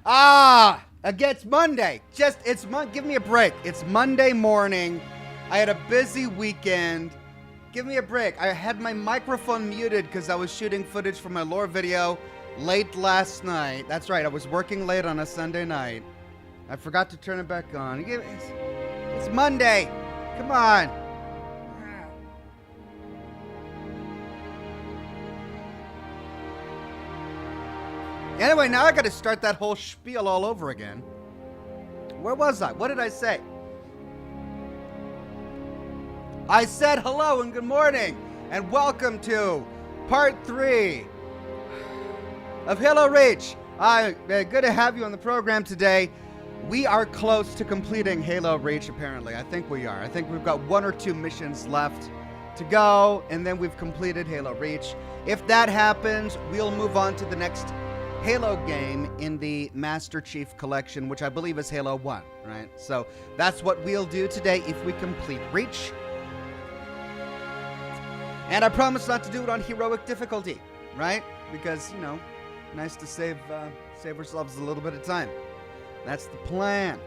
Again, it's Monday. Give me a break. It's Monday morning. I had a busy weekend. Give me a break. I had my microphone muted because I was shooting footage for my lore video late last night. That's right, I was working late on a Sunday night. I forgot to turn it back on. It's Monday. Come on. Anyway, now I got to start that whole spiel all over again. Where was I? What did I say? I said hello and good morning and welcome to part 3 of Halo Reach. Good to have you on the program today. We are close to completing Halo Reach, apparently. I think we are. I think we've got 1 or 2 missions left to go, and then we've completed Halo Reach. If that happens, we'll move on to the next Halo game in the Master Chief Collection, which I believe is Halo 1, right? So that's what we'll do today if we complete Reach. And I promise not to do it on heroic difficulty, right? Because, you know, nice to save ourselves a little bit of time. That's the plan.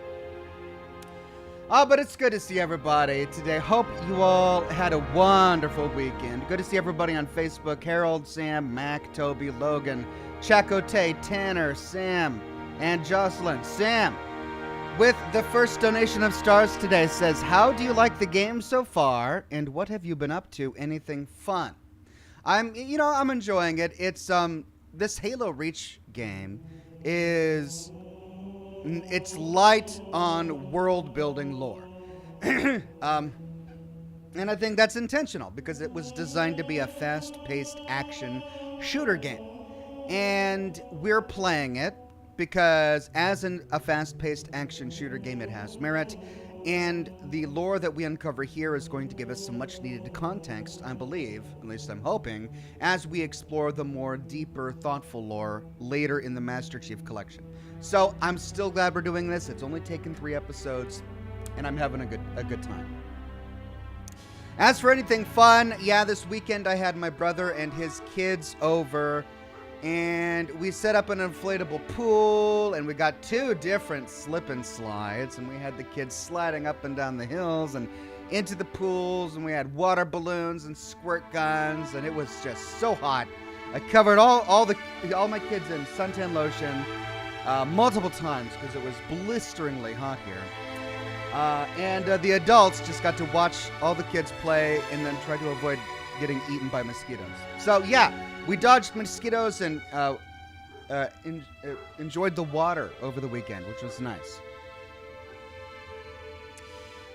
But it's good to see everybody today. Hope you all had a wonderful weekend. Good to see everybody on Facebook. Harold, Sam, Mac, Toby, Logan, Chacote, Tanner, Sam, and Jocelyn. Sam, with the first donation of stars today, says, how do you like the game so far, and what have you been up to? Anything fun? I'm enjoying it. It's, this Halo Reach game is, it's light on world-building lore. And I think that's intentional, because it was designed to be a fast-paced action shooter game. And we're playing it because as a fast-paced action shooter game, it has merit. And the lore that we uncover here is going to give us some much-needed context, I believe, at least I'm hoping, as we explore the more deeper, thoughtful lore later in the Master Chief Collection. So I'm still glad we're doing this. It's only taken 3 episodes, and I'm having a good time. As for anything fun, yeah, this weekend I had my brother and his kids over, and we set up an inflatable pool, and we got 2 different slip and slides, and we had the kids sliding up and down the hills and into the pools, and we had water balloons and squirt guns, and it was just so hot. I covered all my kids in suntan lotion multiple times because it was blisteringly hot here. And the adults just got to watch all the kids play and then try to avoid getting eaten by mosquitoes. So yeah, we dodged mosquitoes and enjoyed the water over the weekend, which was nice.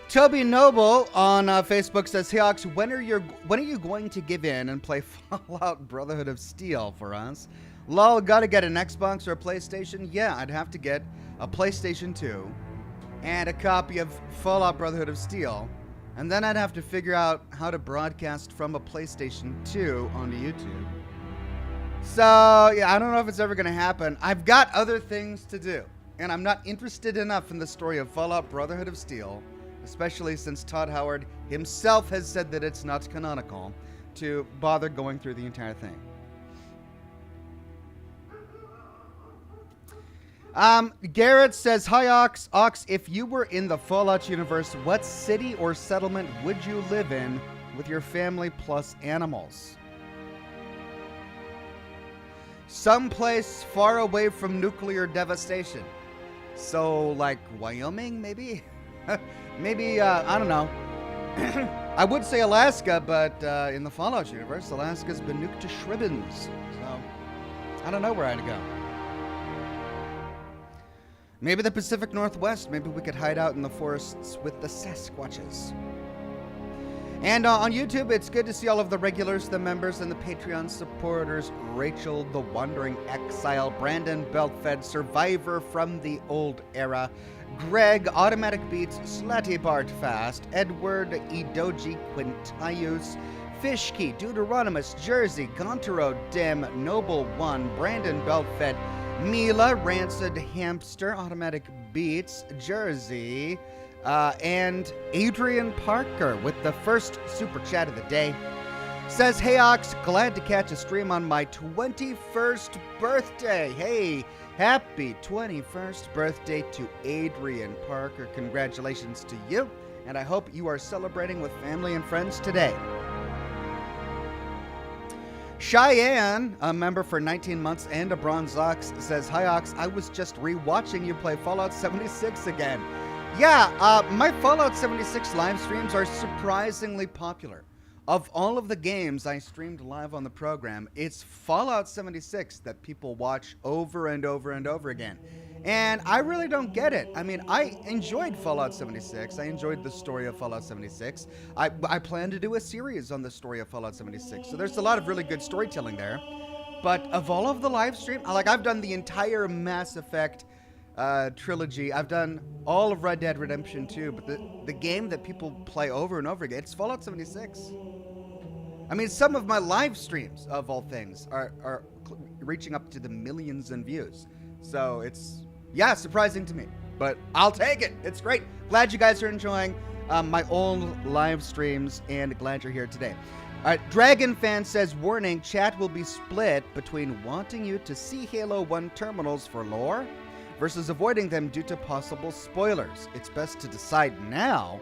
Toby Noble on Facebook says, "Hey Ox, when are you going to give in and play Fallout Brotherhood of Steel for us? Lol, gotta get an Xbox or a PlayStation? Yeah, I'd have to get a PlayStation 2 and a copy of Fallout Brotherhood of Steel. And then I'd have to figure out how to broadcast from a PlayStation 2 onto YouTube. So, yeah, I don't know if it's ever going to happen. I've got other things to do. And I'm not interested enough in the story of Fallout Brotherhood of Steel, especially since Todd Howard himself has said that it's not canonical, to bother going through the entire thing. Garrett says, hi Ox. Ox, if you were in the Fallout universe, what city or settlement would you live in with your family plus animals? Someplace far away from nuclear devastation. So, like Wyoming, maybe? Maybe, I don't know. I would say Alaska, but in the Fallout universe, Alaska's been nuked to shribbins. So, I don't know where I'd go. Maybe the Pacific Northwest. Maybe we could hide out in the forests with the Sasquatches. And on YouTube, it's good to see all of the regulars, the members, and the Patreon supporters. Rachel, the Wandering Exile, Brandon, Beltfed, Survivor from the Old Era, Greg, Automatic Beats, Slatty Bart Fast, Edward, Idoji Quintius, Fishkey, Deuteronomus, Jersey, Gontero, Dim, Noble One, Brandon Beltfed, Mila, Rancid Hamster, Automatic Beats, Jersey, and Adrian Parker with the first super chat of the day. Says, hey Ox, glad to catch a stream on my 21st birthday. Hey, happy 21st birthday to Adrian Parker. Congratulations to you, and I hope you are celebrating with family and friends today. Cheyenne, a member for 19 months and a Bronze Ox, says, hi Ox, I was just re-watching you play Fallout 76 again. Yeah, my Fallout 76 live streams are surprisingly popular. Of all of the games I streamed live on the program, it's Fallout 76 that people watch over and over and over again. And I really don't get it. I mean, I enjoyed Fallout 76. I enjoyed the story of Fallout 76. I plan to do a series on the story of Fallout 76. So there's a lot of really good storytelling there. But of all of the live stream, I've done the entire Mass Effect trilogy. I've done all of Red Dead Redemption 2, but the game that people play over and over again, it's Fallout 76. I mean, some of my live streams, of all things, are reaching up to the millions in views. So it's, yeah, surprising to me. But I'll take it. It's great. Glad you guys are enjoying my old live streams, and glad you're here today. All right, Dragon Fan says, warning, chat will be split between wanting you to see Halo 1 terminals for lore versus avoiding them due to possible spoilers. It's best to decide now.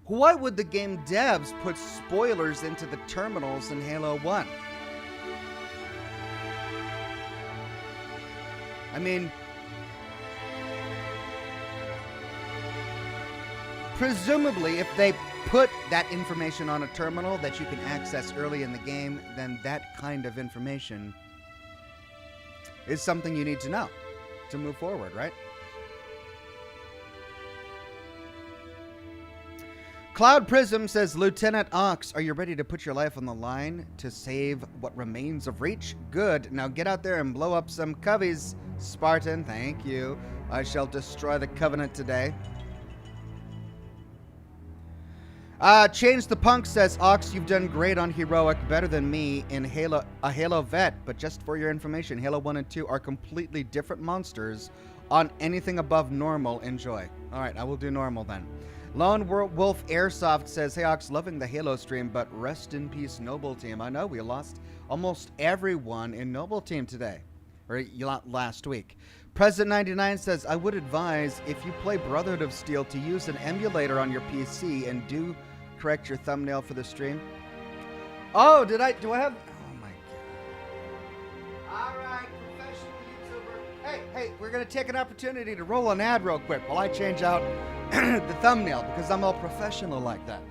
Why would the game devs put spoilers into the terminals in Halo 1? I mean, presumably if they put that information on a terminal that you can access early in the game, then that kind of information is something you need to know to move forward, right? Cloud Prism says, Lieutenant Ox, are you ready to put your life on the line to save what remains of Reach? Good. Now get out there and blow up some coveys, Spartan. Thank you. I shall destroy the Covenant today. Change the Punk says, Ox, you've done great on Heroic, better than me in a Halo vet, but just for your information, Halo 1 and 2 are completely different monsters. On anything above normal, enjoy. All right, I will do normal then. Lone Wolf Airsoft says, hey Ox, loving the Halo stream, but rest in peace Noble Team. I know we lost almost everyone in Noble Team today, or last week. President 99 says, I would advise if you play Brotherhood of Steel to use an emulator on your PC and do correct your thumbnail for the stream. Oh, do I have? Oh my God. All right, professional YouTuber. Hey, we're going to take an opportunity to roll an ad real quick while I change out the thumbnail because I'm all professional like that.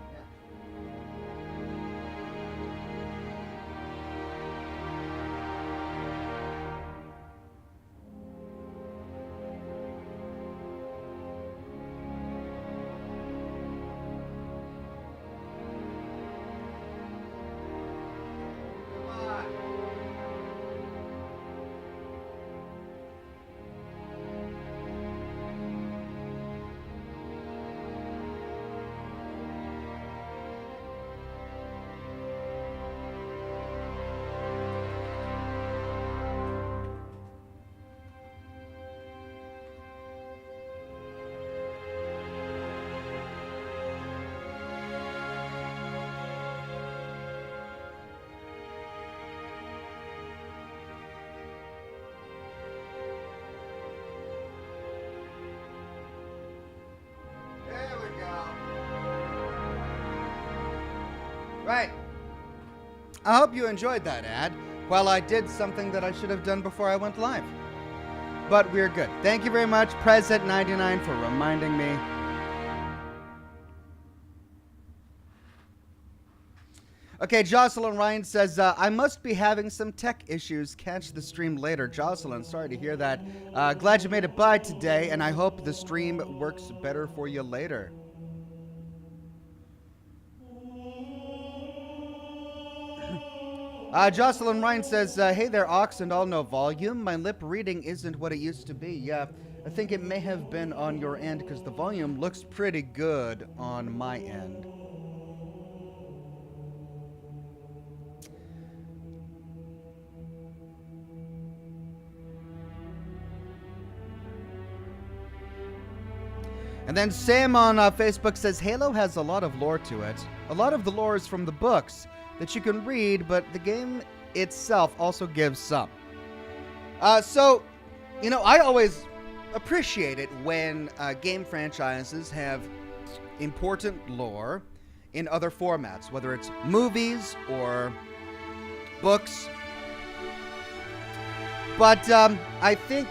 Right. I hope you enjoyed that ad while I did something that I should have done before I went live. But we're good. Thank you very much, President99, for reminding me. Okay, Jocelyn Ryan says, I must be having some tech issues. Catch the stream later. Jocelyn, sorry to hear that. Glad you made it by today, and I hope the stream works better for you later. Jocelyn Ryan says, hey there, Ox and all, no volume. My lip reading isn't what it used to be. Yeah, I think it may have been on your end because the volume looks pretty good on my end. And then Sam on Facebook says, Halo has a lot of lore to it. A lot of the lore is from the books that you can read, but the game itself also gives some. So, I always appreciate it when game franchises have important lore in other formats, whether it's movies or books. But I think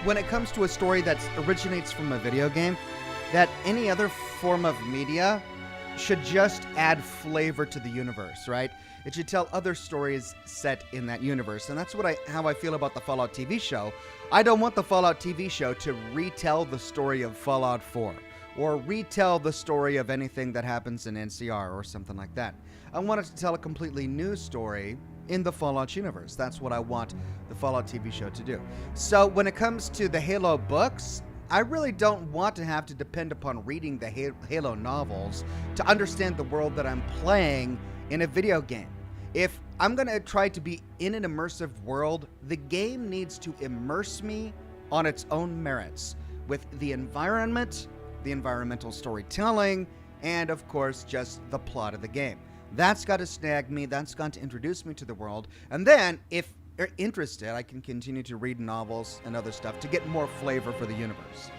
when it comes to a story that originates from a video game, that any other form of media should just add flavor to the universe, right? It should tell other stories set in that universe. And that's how I feel about the Fallout TV show. I don't want the Fallout TV show to retell the story of Fallout 4 or retell the story of anything that happens in NCR or something like that. I want it to tell a completely new story in the Fallout universe. That's what I want the Fallout TV show to do. So when it comes to the Halo books, I really don't want to have to depend upon reading the Halo novels to understand the world that I'm playing in a video game. If I'm going to try to be in an immersive world, the game needs to immerse me on its own merits with the environment, the environmental storytelling, and of course just the plot of the game. That's got to snag me. That's got to introduce me to the world. And then, if you're interested, I can continue to read novels and other stuff to get more flavor for the universe.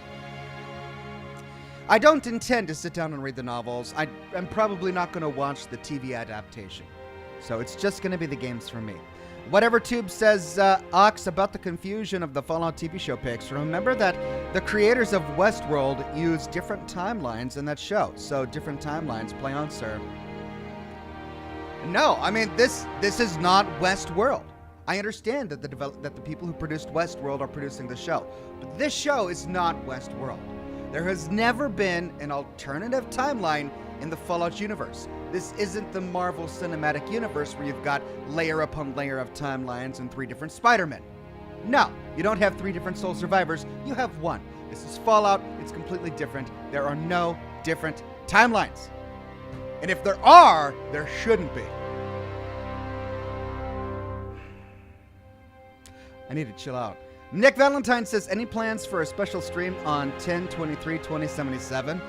I don't intend to sit down and read the novels. I'm probably not going to watch the TV adaptation. So it's just going to be the games for me. Whatever Tube says, Ox, about the confusion of the Fallout TV show picks, remember that the creators of Westworld use different timelines in that show. So different timelines play on, sir. No, I mean, this is not Westworld. I understand that the people who produced Westworld are producing the show, but this show is not Westworld. There has never been an alternative timeline in the Fallout universe. This isn't the Marvel Cinematic Universe where you've got layer upon layer of timelines and 3 different Spider-Men. No, you don't have 3 different Soul Survivors, you have one. This is Fallout, it's completely different. There are no different timelines. And if there are, there shouldn't be. I need to chill out. Nick Valentine says, any plans for a special stream on 10/23/2077?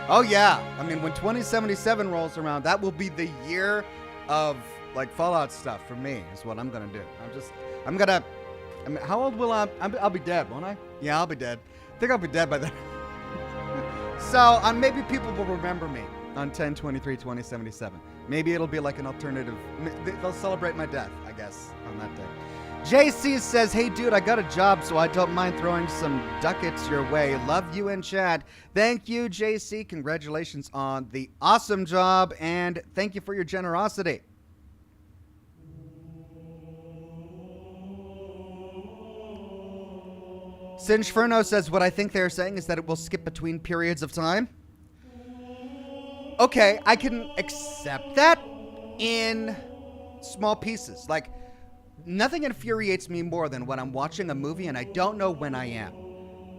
Oh yeah. I mean, when 2077 rolls around, that will be the year of like Fallout stuff for me, is what I'm going to do. I mean, how old will I'll be dead, won't I? Yeah, I'll be dead. I think I'll be dead by then. So maybe people will remember me on 10/23/2077. Maybe it'll be like an alternative. They'll celebrate my death, I guess, on that day. JC says, hey dude, I got a job, so I don't mind throwing some ducats your way. Love you in chat. Thank you, JC. Congratulations on the awesome job, and thank you for your generosity. Singeferno says, what I think they're saying is that it will skip between periods of time. Okay, I can accept that in small pieces. Like, nothing infuriates me more than when I'm watching a movie and I don't know when I am.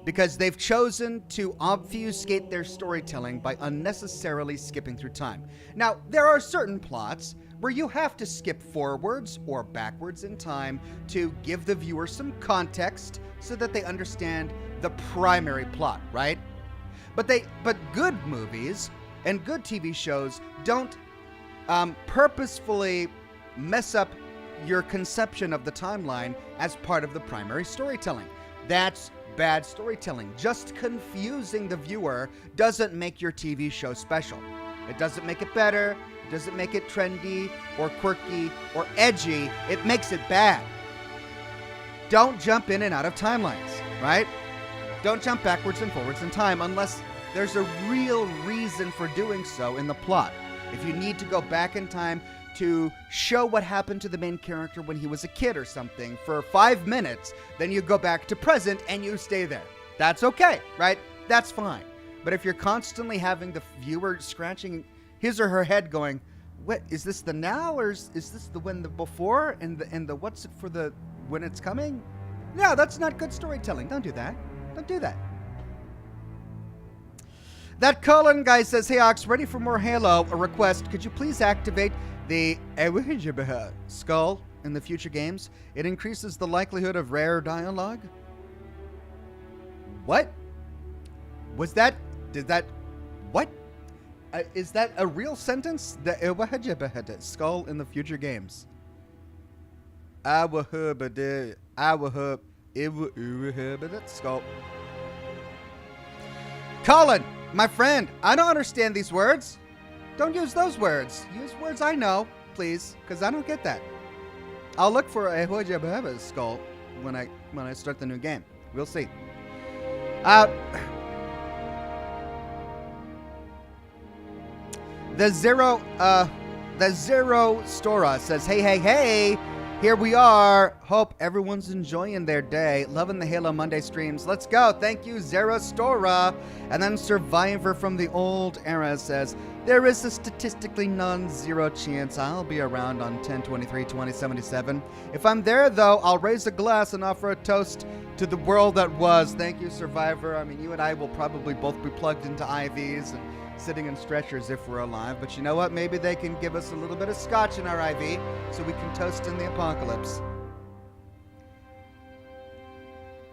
Because they've chosen to obfuscate their storytelling by unnecessarily skipping through time. Now, there are certain plots where you have to skip forwards or backwards in time to give the viewer some context so that they understand the primary plot, right? But good movies and good TV shows don't purposefully mess up your conception of the timeline as part of the primary storytelling. That's bad storytelling. Just confusing the viewer doesn't make your TV show special. It doesn't make it better. It doesn't make it trendy or quirky or edgy. It makes it bad. Don't jump in and out of timelines, right? Don't jump backwards and forwards in time unless there's a real reason for doing so in the plot. If you need to go back in time to show what happened to the main character when he was a kid or something for 5 minutes, then you go back to present and you stay there. That's okay, right? That's fine. But if you're constantly having the viewer scratching his or her head going, what is this, the now, or is this the when the before and the what's it for the when it's coming? No, that's not good storytelling. Don't do that. Don't do that. That Colin guy says, hey Ox, ready for more Halo? A request, could you please activate the skull in the future games? It increases the likelihood of rare dialogue. What? Was that? Did that? What? Is that a real sentence? The skull in the future games. Skull. Colin, my friend, I don't understand these words. Don't use those words. Use words I know, please, because I don't get that. I'll look for a skull when I start the new game. We'll see. The Zero Stora says, hey, here we are. Hope everyone's enjoying their day. Loving the Halo Monday streams. Let's go. Thank you, Zero Stora. And then Survivor from the Old Era says, there is a statistically non-zero chance I'll be around on 10/23/2077. If I'm there, though, I'll raise a glass and offer a toast to the world that was. Thank you, Survivor. I mean, you and I will probably both be plugged into IVs and sitting in stretchers if we're alive. But you know what? Maybe they can give us a little bit of scotch in our IV so we can toast in the apocalypse.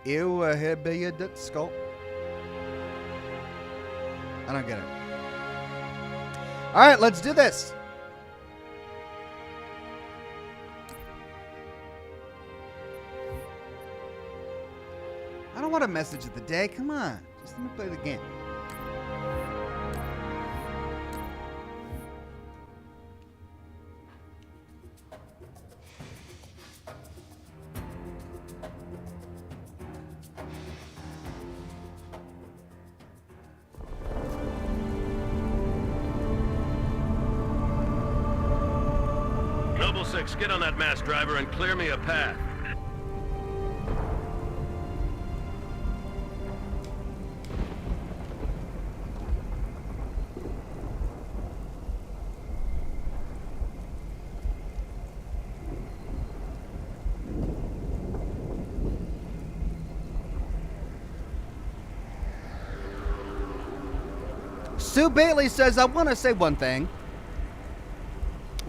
Ew, that skull. I don't get it. All right, let's do this. I don't want a message of the day. Come on. Just let me play the game. Noble 6, get on that mass driver and clear me a path. Sue Bailey says, I want to say one thing.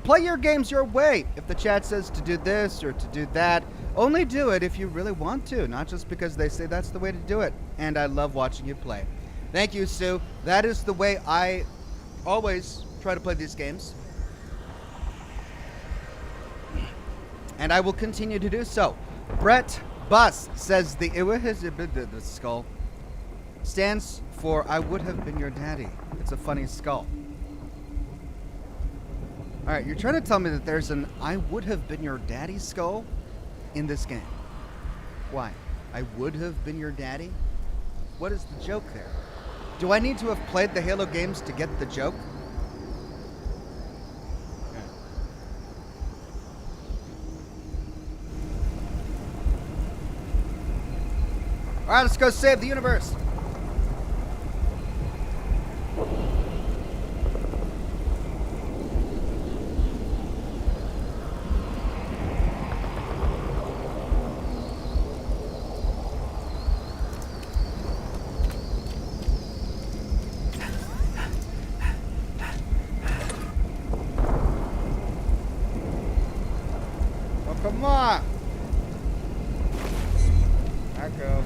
Play your games your way. If the chat says to do this or to do that, only do it if you really want to, not just because they say that's the way to do it. And I love watching you play. Thank you, Sue. That is the way I always try to play these games. And I will continue to do so. Brett Buss says the skull stands for I would have been your daddy. It's a funny skull. Alright, you're trying to tell me that there's an I would have been your daddy skull in this game. Why? I would have been your daddy? What is the joke there? Do I need to have played the Halo games to get the joke? Okay. Alright, let's go save the universe. Come on! I go.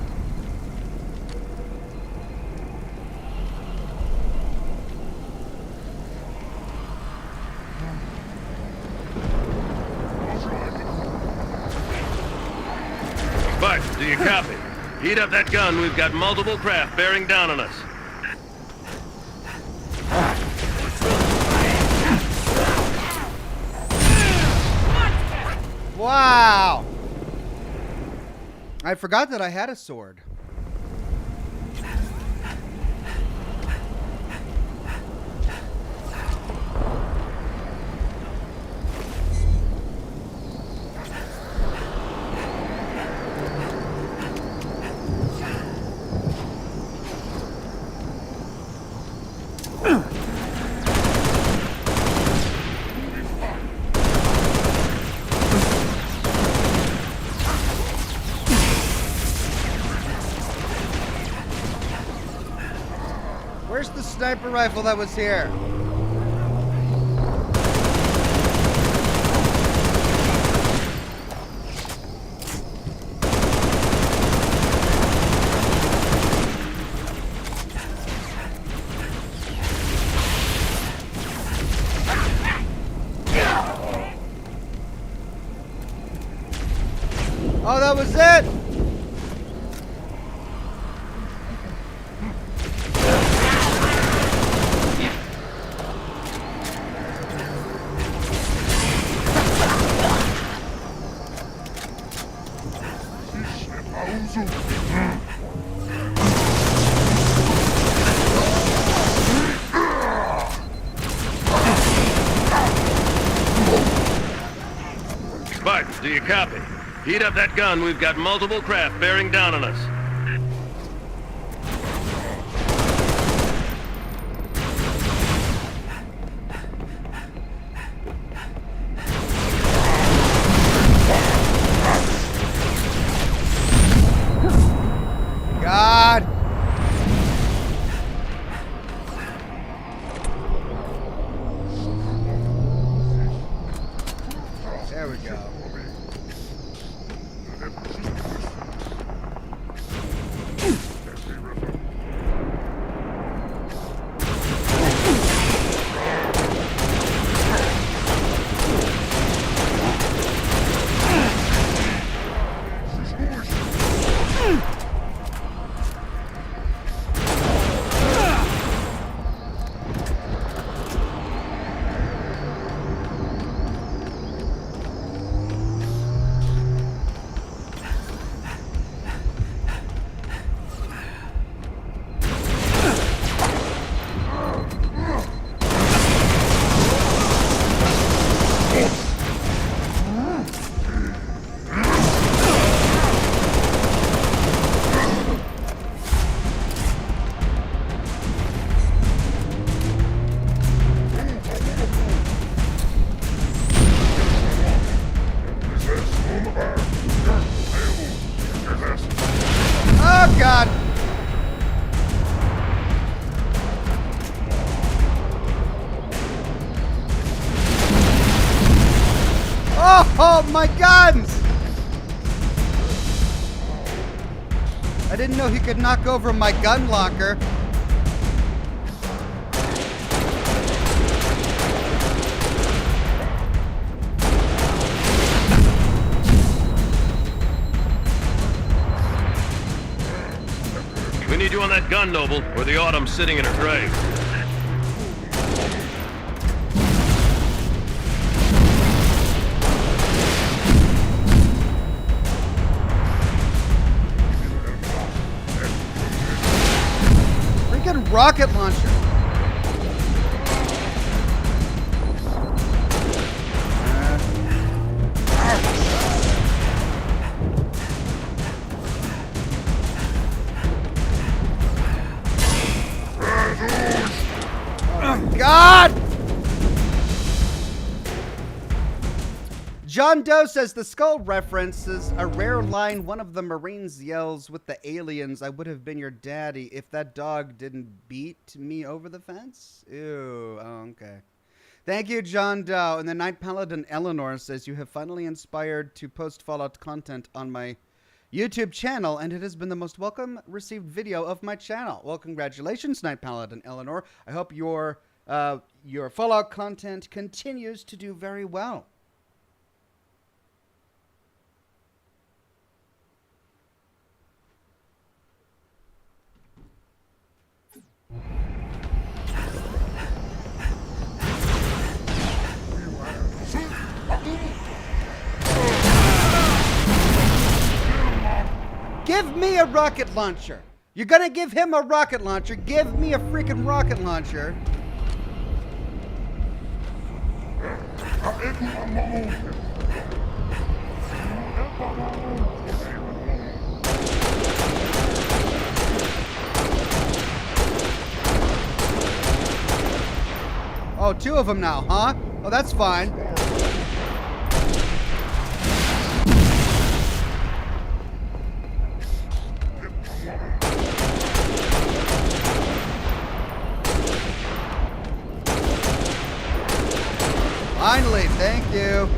Bart, do you copy? Heat up that gun. We've got multiple craft bearing down on us. Wow! I forgot that I had a sword. Where's the sniper rifle that was here? Oh, that was it? Spartans, do you copy? Heat up that gun. We've got multiple craft bearing down on us. God! There we go. Oh, God! Oh, my guns! I didn't know he could knock over my gun locker. We need you on that gun, Noble, where the Autumn's sitting in her grave. Freaking rocket launcher. God! John Doe says the skull references a rare line one of the Marines yells with the aliens, "I would have been your daddy if that dog didn't beat me over the fence." Ew. Oh, okay. Thank you, John Doe. And the Night Paladin Eleanor says, you have finally inspired to post Fallout content on my YouTube channel, and it has been the most welcome received video of my channel. Well, congratulations, Night Paladin Eleanor. I hope your Fallout content continues to do very well. Give me a rocket launcher. You're gonna give him a rocket launcher. Give me a freaking rocket launcher. Oh, two of them now, huh? Oh, that's fine. Finally, thank you.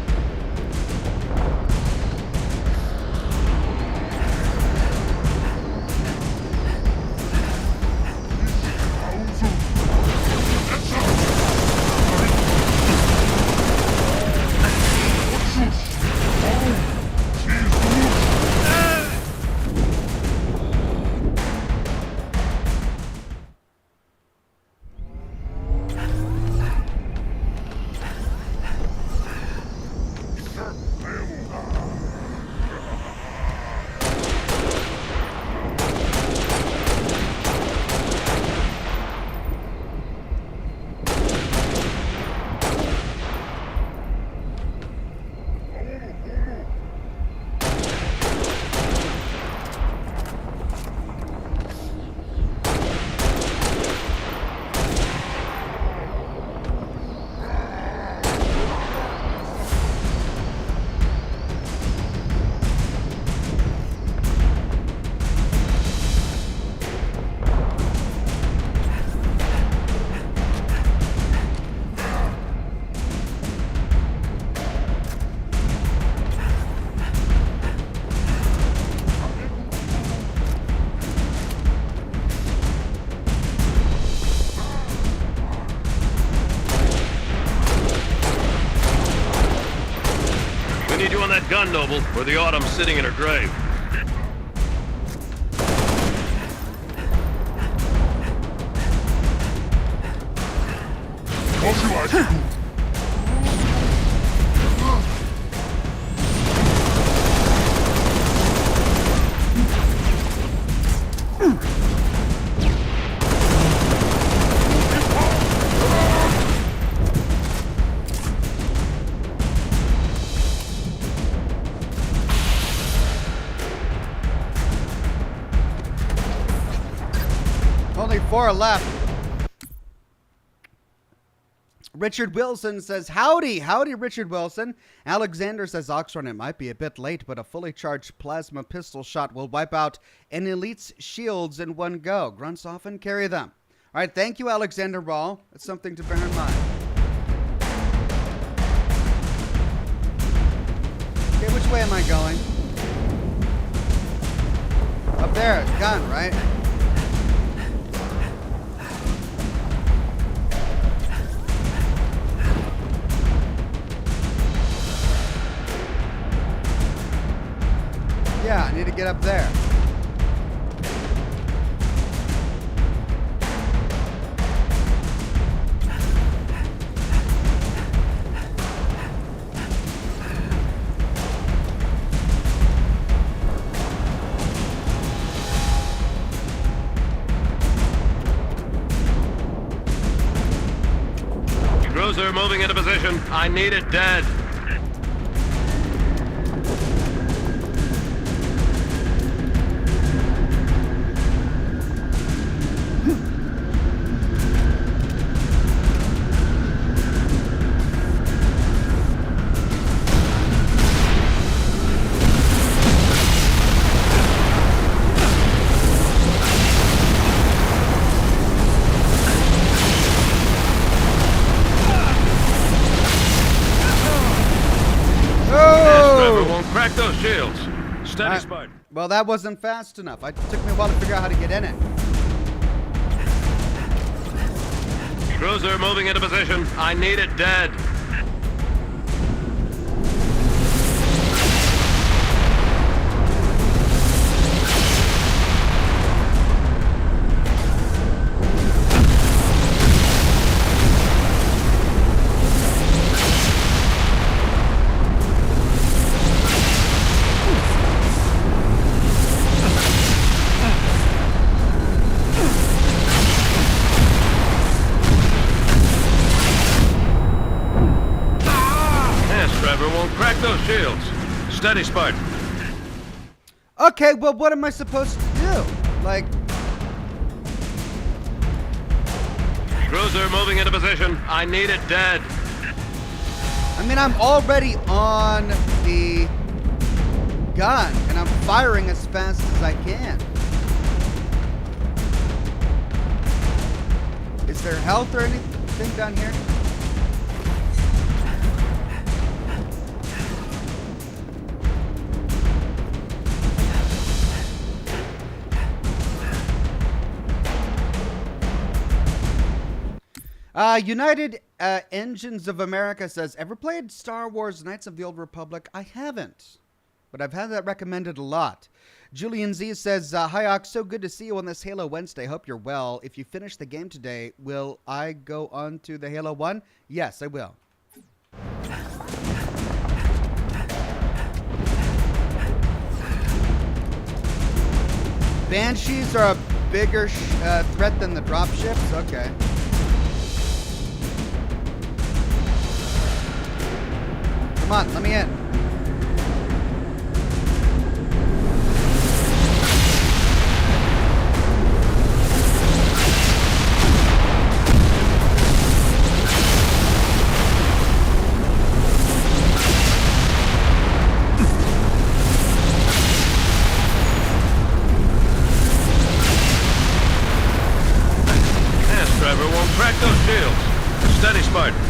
that gun, Noble, or the Autumn's sitting in her grave. Only 4 left. Richard Wilson says, howdy, Richard Wilson. Alexander says, Oxhorn, it might be a bit late, but a fully charged plasma pistol shot will wipe out an elite's shields in one go. Grunts often carry them. All right, thank you, Alexander Rawl. That's something to bear in mind. Okay, which way am I going? Up there, gun, right? Yeah, I need to get up there. Cruiser moving into position. I need it dead. Crack those shields. Steady, Spartan. Well, that wasn't fast enough. It took me a while to figure out how to get in it. Cruiser moving into position. I need it dead. Crack those shields. Steady, Spartan. Okay, well, what am I supposed to do? Like... Cruiser moving into position. I need it dead. I mean, I'm already on the gun, and I'm firing as fast as I can. Is there health or anything down here? United Engines of America says, ever played Star Wars Knights of the Old Republic? I haven't, but I've had that recommended a lot. Julian Z says, hi Ox, so good to see you on this Halo Wednesday. Hope you're well. If you finish the game today, will I go on to the Halo 1? Yes, I will. Banshees are a bigger threat than the dropships? Okay. Come on, let me in. Yes, driver won't crack those shields. Steady, Spartan.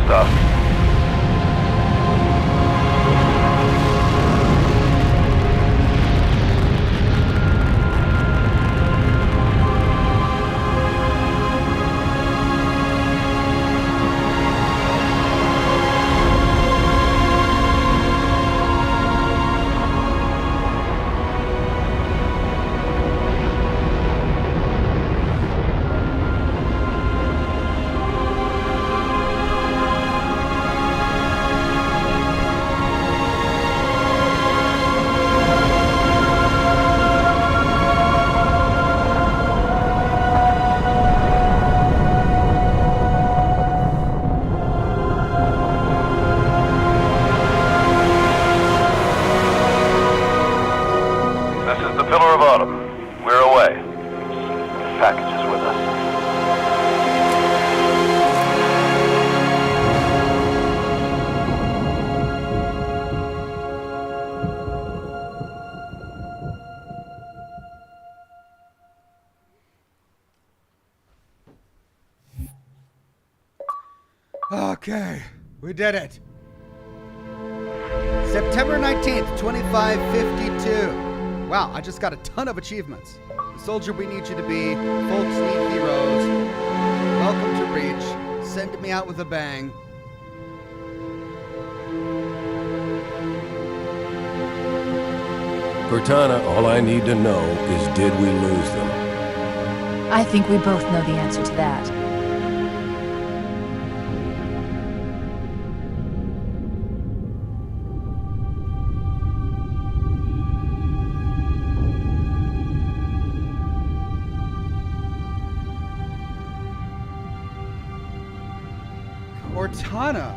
blast off. Pillar of Autumn. We're away. The package is with us. Okay, we did it. September 19th, 2552. Wow, I just got a ton of achievements. The soldier we need you to be. Folks need heroes. Welcome to Reach. Send me out with a bang. Cortana, all I need to know is did we lose them? I think we both know the answer to that. Cortana.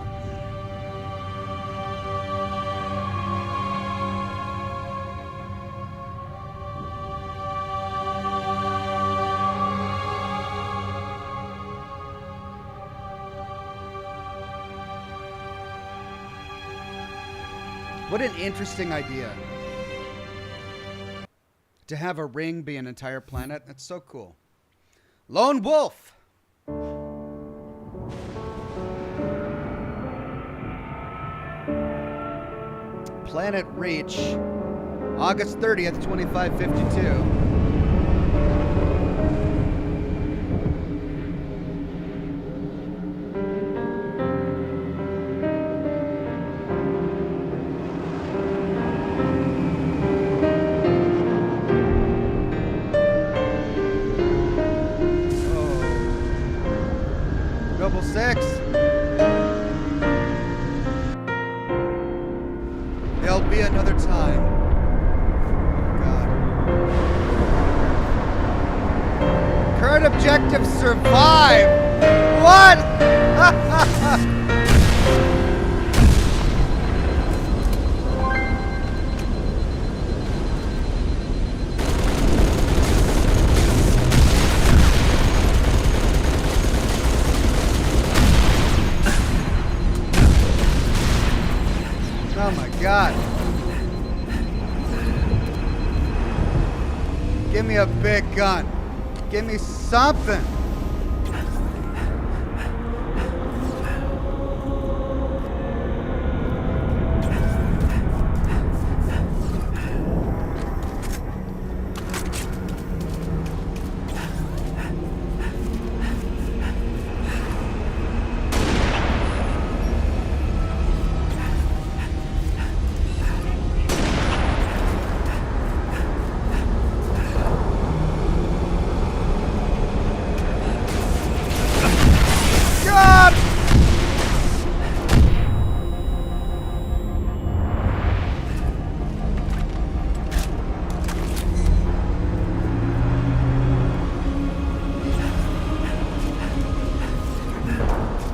What an interesting idea. To have a ring be an entire planet. That's so cool. Lone Wolf. Planet Reach, August 30th, 2552. Double six. There'll be another time. Oh, God. Current objective, survive. What? Oh my God. Give me a big gun. Give me something.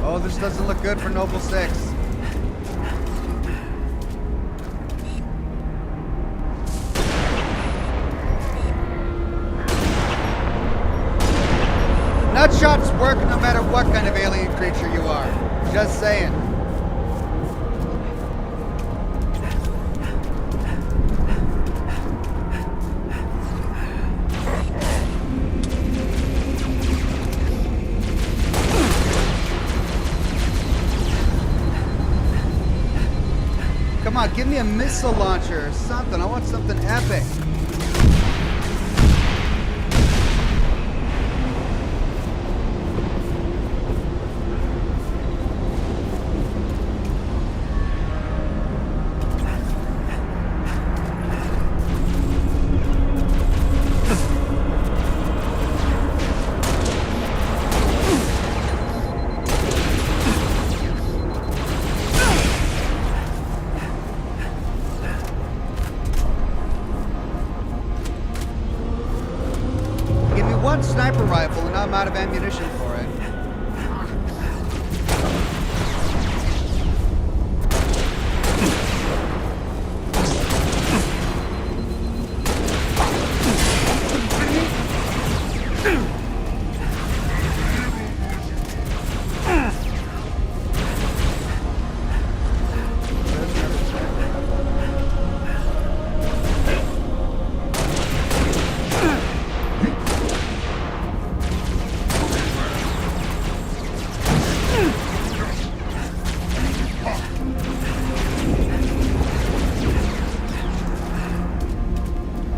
Oh, this doesn't look good for Noble 6. Nutshots work no matter what kind of alien creature you are. Just saying. me a missile launcher or something. I want something epic. Sniper rifle and I'm out of ammunition for it.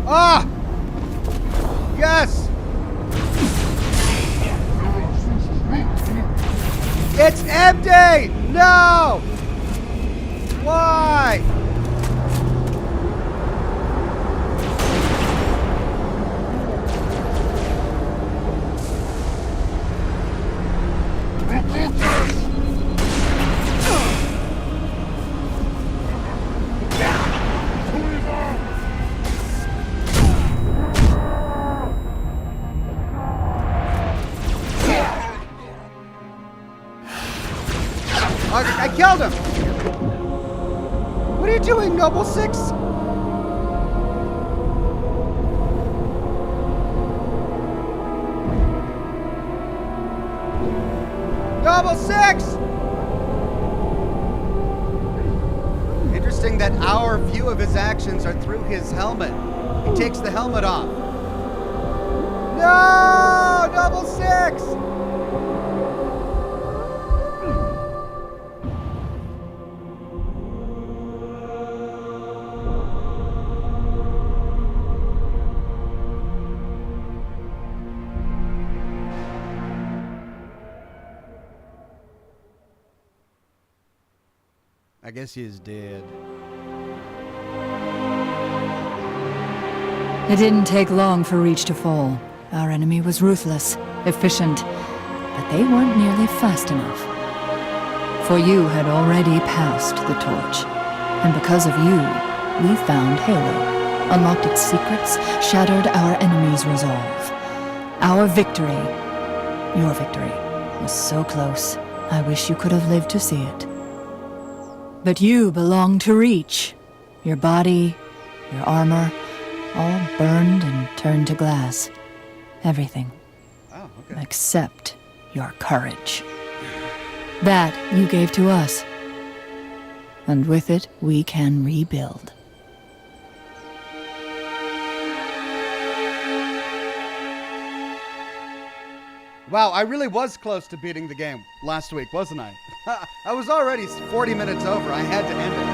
Ah! Yes! It's empty! No! Why? I killed him! What are you doing, Noble Six? Noble Six! Interesting that our view of his actions are through his helmet. He takes the helmet off. No! Noble Six! I guess he is dead. It didn't take long for Reach to fall. Our enemy was ruthless, efficient, but they weren't nearly fast enough. For you had already passed the torch, and because of you, we found Halo, unlocked its secrets, shattered our enemy's resolve. Our victory, your victory, was so close. I wish you could have lived to see it. But you belong to Reach. Your body, your armor, all burned and turned to glass. Everything. Oh, okay. Except your courage. That you gave to us. And with it, we can rebuild. Wow, I really was close to beating the game last week, wasn't I? I was already 40 minutes over. I had to end it.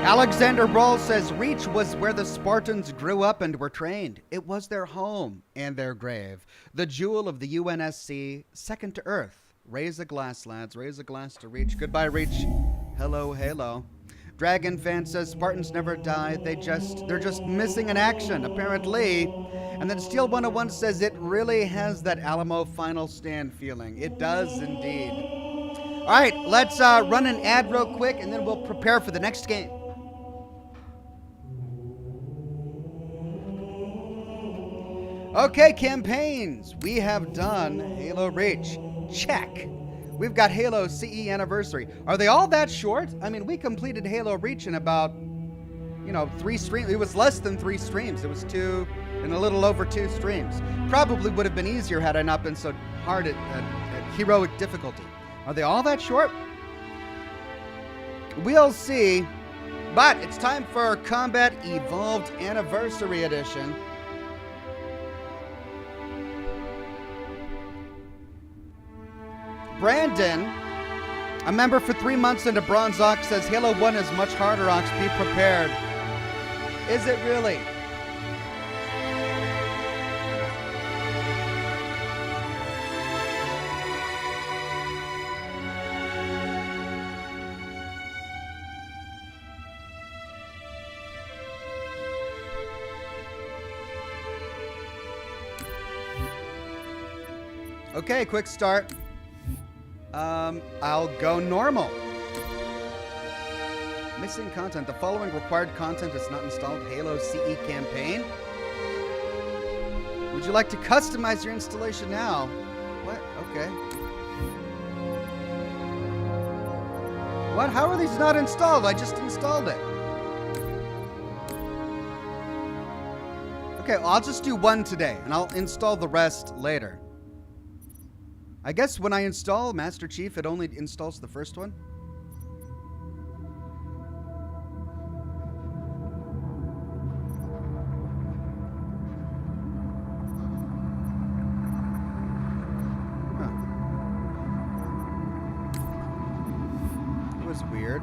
Alexander Broll says, Reach was where the Spartans grew up and were trained. It was their home and their grave. The jewel of the UNSC, second to Earth. Raise a glass, lads. Raise a glass to Reach. Goodbye, Reach. Hello, Halo. Dragon Fan says, Spartans never die. They're just missing in action, apparently. And then Steel 101 says it really has that Alamo Final Stand feeling. It does indeed. All right, let's run an ad real quick, and then we'll prepare for the next game. Okay, campaigns. We have done Halo Reach. Check. We've got Halo CE Anniversary. Are they all that short? I mean, we completed Halo Reach in about, 3 streams. It was less than 3 streams. It was 2 and a little over 2 streams. Probably would have been easier had I not been so hard at heroic difficulty. Are they all that short? We'll see. But it's time for Combat Evolved Anniversary Edition. Brandon A member for 3 months into Bronze Ox says Halo 1 is much harder, Ox. Be prepared. Is it really? Okay, quick start. I'll go normal. Missing content. The following required content is not installed. Halo CE campaign. Would you like to customize your installation now? What? Okay. What? How are these not installed? I just installed it. Okay, well, I'll just do one today, and I'll install the rest later. I guess when I install Master Chief, it only installs the first one. Huh. It was weird.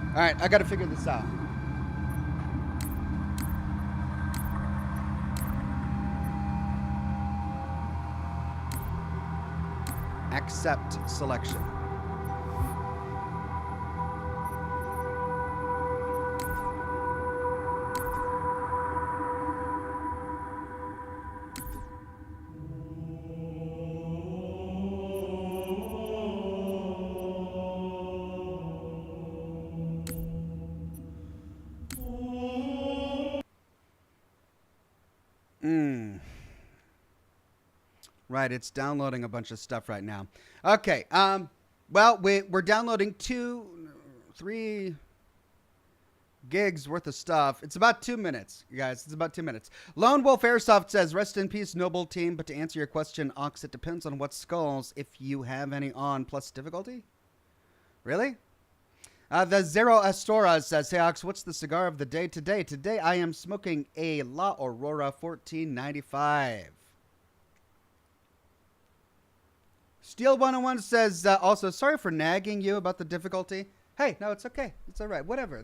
All right, I got to figure this out. Accept selection. Right, it's downloading a bunch of stuff right now. Okay, well, we're downloading 3 gigs worth of stuff. It's about 2 minutes, you guys. It's about 2 minutes. Lone Wolf Airsoft says, rest in peace, noble team. But to answer your question, Ox, it depends on what skulls, if you have any on plus difficulty. Really? The Zero Astora says, hey, Ox, what's the cigar of the day today? Today I am smoking a La Aurora 1495. Steel 101 says, also, sorry for nagging you about the difficulty. Hey, no, it's okay. It's all right. Whatever.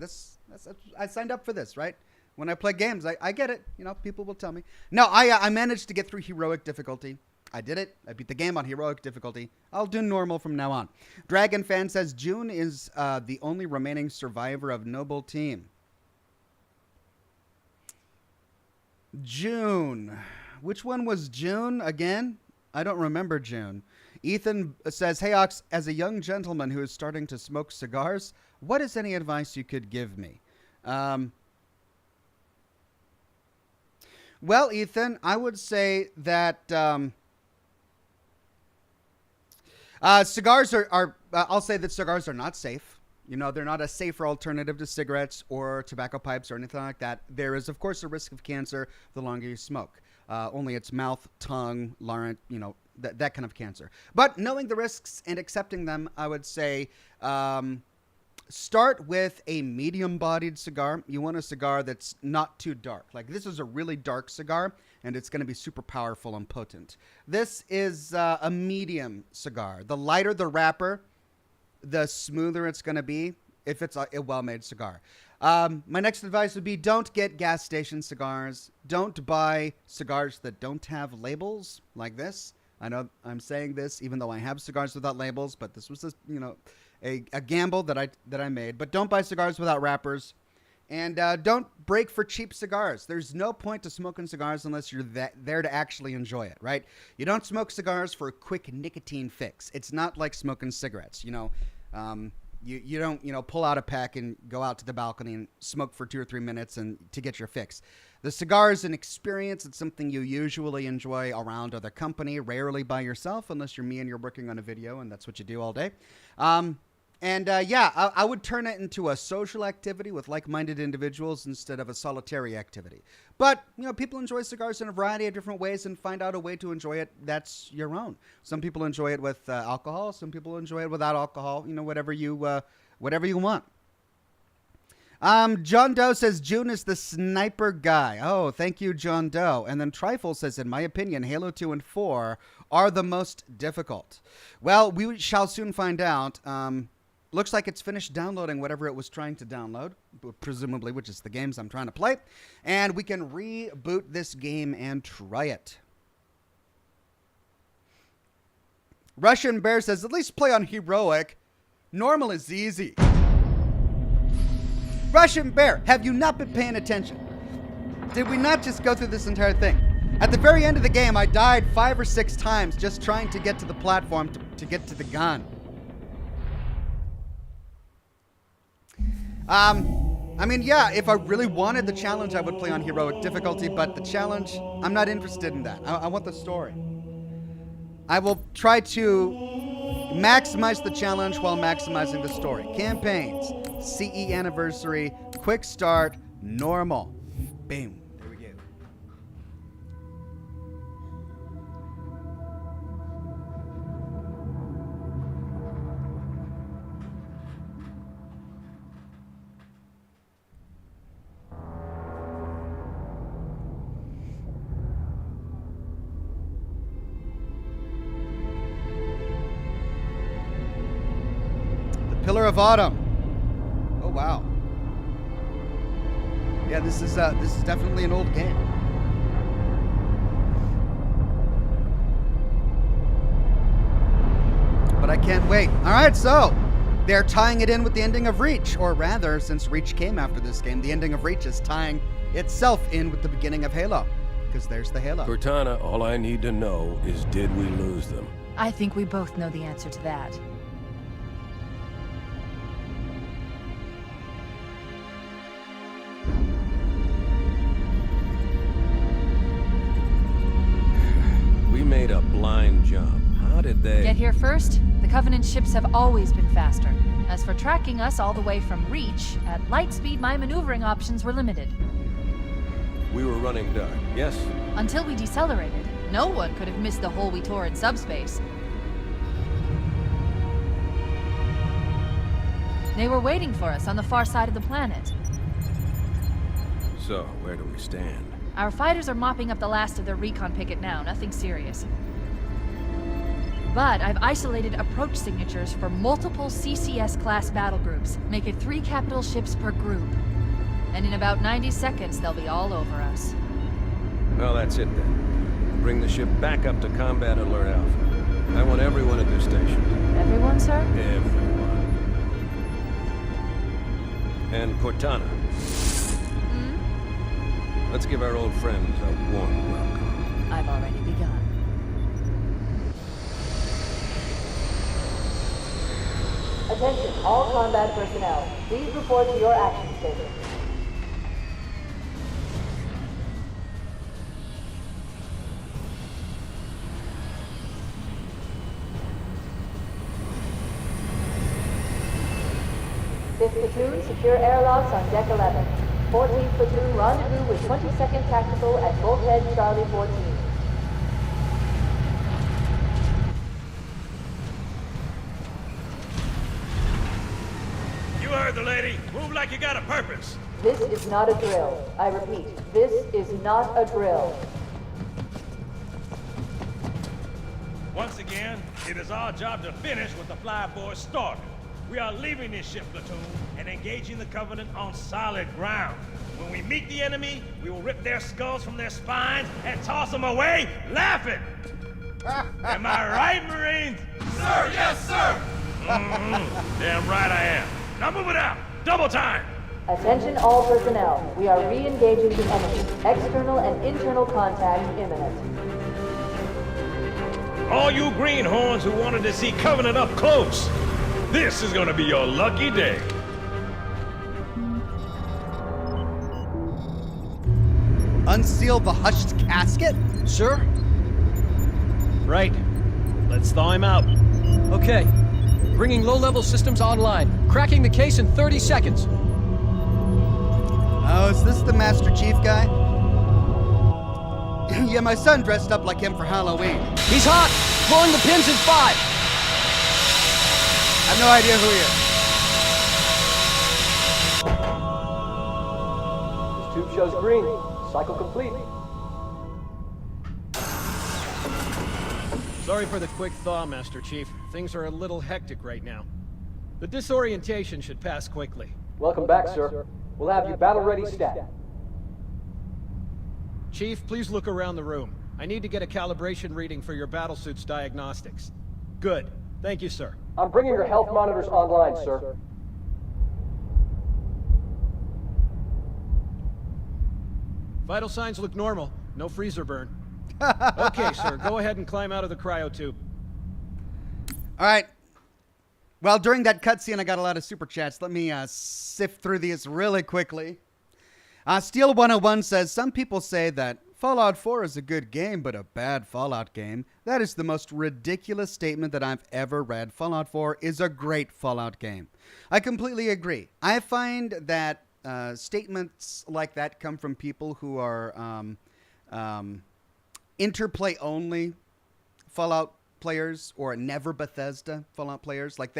I signed up for this, right? When I play games, I get it. You know, people will tell me. No, I managed to get through heroic difficulty. I did it. I beat the game on heroic difficulty. I'll do normal from now on. Dragon Fan says, June is the only remaining survivor of Noble Team. June. Which one was June again? I don't remember June. Ethan says, hey, Ox, as a young gentleman who is starting to smoke cigars, what is any advice you could give me? Well, Ethan, I would say that cigars are I'll say that cigars are not safe. You know, they're not a safer alternative to cigarettes or tobacco pipes or anything like that. There is, of course, a risk of cancer the longer you smoke. Only it's mouth, tongue, larynx, you know, that kind of cancer. But knowing the risks and accepting them, I would say start with a medium-bodied cigar. You want a cigar that's not too dark. Like, this is a really dark cigar, and it's going to be super powerful and potent. This is a medium cigar. The lighter the wrapper, the smoother it's going to be if it's a well-made cigar. My next advice would be don't get gas station cigars. Don't buy cigars that don't have labels like this. I know I'm saying this even though I have cigars without labels, but this was a gamble that I made. But don't buy cigars without wrappers, and don't break for cheap cigars. There's no point to smoking cigars unless you're there to actually enjoy it, right? You don't smoke cigars for a quick nicotine fix. It's not like smoking cigarettes, you know. You don't, pull out a pack and go out to the balcony and smoke for 2 or 3 minutes and to get your fix. The cigar is an experience. It's something you usually enjoy around other company, rarely by yourself, unless you're me and you're working on a video, and that's what you do all day. I would turn it into a social activity with like-minded individuals instead of a solitary activity. But, people enjoy cigars in a variety of different ways, and find out a way to enjoy it that's your own. Some people enjoy it with alcohol. Some people enjoy it without alcohol. Whatever you want. John Doe says June is the sniper guy. Oh, thank you, John Doe. And then Trifle says, in my opinion, Halo 2 and 4 are the most difficult. Well, we shall soon find out. Looks like it's finished downloading whatever it was trying to download, presumably, which is the games I'm trying to play. And we can reboot this game and try it. Russian Bear says, at least play on heroic. Normal is easy. Russian Bear, have you not been paying attention? Did we not just go through this entire thing? At the very end of the game, I died 5 or 6 times just trying to get to the platform to get to the gun. I mean, yeah, if I really wanted the challenge, I would play on heroic difficulty, but the challenge, I'm not interested in that. I want the story. I will try to maximize the challenge while maximizing the story. Campaigns, CE anniversary, quick start, normal. Boom. There we go. Pillar of Autumn. Oh wow. Yeah, this is definitely an old game. But I can't wait. All right, so they're tying it in with the ending of Reach, or rather, since Reach came after this game, the ending of Reach is tying itself in with the beginning of Halo, because there's the Halo. Cortana, all I need to know is, did we lose them? I think we both know the answer to that. We made a blind jump. How did they... Get here first? The Covenant ships have always been faster. As for tracking us all the way from Reach, at light speed my maneuvering options were limited. We were running dark, yes? Until we decelerated, no one could have missed the hole we tore in subspace. They were waiting for us on the far side of the planet. So, where do we stand? Our fighters are mopping up the last of their recon picket now, nothing serious. But I've isolated approach signatures for multiple CCS-class battle groups. Make it 3 capital ships per group. And in about 90 seconds, they'll be all over us. Well, that's it then. Bring the ship back up to Combat Alert Alpha. I want everyone at their stations. Everyone, sir? Everyone. And Cortana. Let's give our old friends a warm welcome. I've already begun. Attention, all combat personnel. Please report to your action station. Fifth platoon, secure airlocks on deck 11. 14th platoon, rendezvous with 22nd Tactical at Bulkhead Charlie 14. You heard the lady. Move like you got a purpose. This is not a drill. I repeat, this is not a drill. Once again, it is our job to finish what the flyboys started. We are leaving this ship platoon and engaging the Covenant on solid ground. When we meet the enemy, we will rip their skulls from their spines and toss them away, laughing. Am I right, Marines? Sir, yes, sir! Damn right I am. Now move it out. Double time. Attention all personnel. We are re-engaging the enemy. External and internal contact imminent. All you greenhorns who wanted to see Covenant up close, this is gonna be your lucky day. Unseal the hushed casket? Sir? Right. Let's thaw him out. Okay. Bringing low-level systems online. Cracking the case in 30 seconds. Oh, is this the Master Chief guy? Yeah, my son dressed up like him for Halloween. He's hot! Blowing the pins in 5! I have no idea who he is. shows green. Cycle complete. Sorry for the quick thaw, Master Chief. Things are a little hectic right now. The disorientation should pass quickly. Welcome back, sir. We'll have you battle-ready stat. Chief, please look around the room. I need to get a calibration reading for your battlesuit's diagnostics. Good. Thank you, sir. I'm bringing your health monitors online, sir. Vital signs look normal. No freezer burn. Okay, sir. Go ahead and climb out of the cryo tube. All right. Well, during that cutscene, I got a lot of super chats. Let me sift through these really quickly. Steel 101 says, some people say that Fallout 4 is a good game, but a bad Fallout game. That is the most ridiculous statement that I've ever read. Fallout 4 is a great Fallout game. I completely agree. I find that statements like that come from people who are interplay-only Fallout players or never Bethesda Fallout players. Like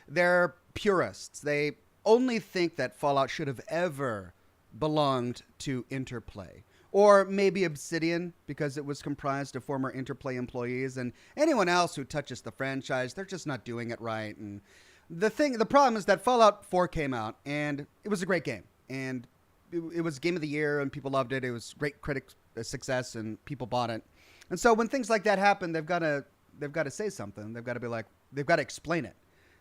they're purists. They only think that Fallout should have ever belonged to Interplay. Or maybe Obsidian, because it was comprised of former Interplay employees, and anyone else who touches the franchise, they're just not doing it right. And the problem is that Fallout 4 came out, and it was a great game. And it was Game of the Year, and people loved it. It was great critic success, and people bought it. And so when things like that happen, they've got to say something. They've got to be like, they've got to explain it.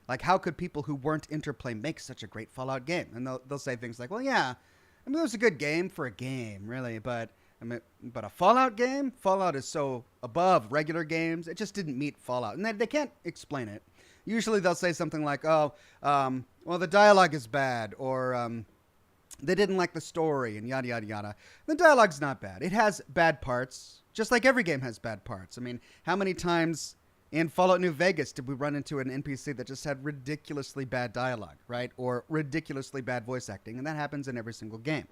Like, how could people who weren't Interplay make such a great Fallout game? And they'll say things like, well, yeah, I mean, it was a good game for a game, really, but a Fallout game? Fallout is so above regular games. It just didn't meet Fallout. And they can't explain it. Usually they'll say something like, well, the dialogue is bad, or they didn't like the story, and yada, yada, yada. The dialogue's not bad. It has bad parts, just like every game has bad parts. I mean, how many times in Fallout New Vegas did we run into an NPC that just had ridiculously bad dialogue, right? Or ridiculously bad voice acting, and that happens in every single game.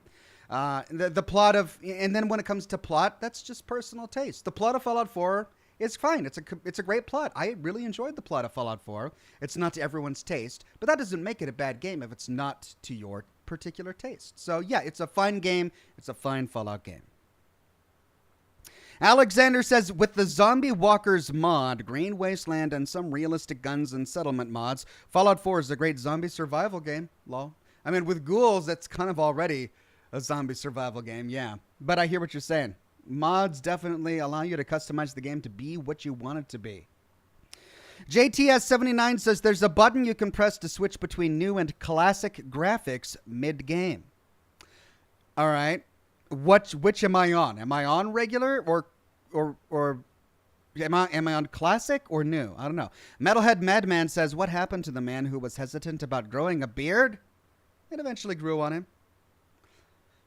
The plot of, and then when it comes to plot, that's just personal taste. The plot of Fallout 4 is fine. It's a great plot. I really enjoyed the plot of Fallout 4. It's not to everyone's taste, but that doesn't make it a bad game if it's not to your particular taste. So yeah, it's a fine game. It's a fine Fallout game. Alexander says, with the Zombie Walkers mod, Green Wasteland, and some realistic guns and settlement mods, Fallout 4 is a great zombie survival game. Lol. I mean, with ghouls, that's kind of already a zombie survival game, yeah. But I hear what you're saying. Mods definitely allow you to customize the game to be what you want it to be. JTS79 says, there's a button you can press to switch between new and classic graphics mid-game. All right. Which am I on? Am I on regular or am I on classic or new? I don't know. Metalhead Madman says, what happened to the man who was hesitant about growing a beard? It eventually grew on him.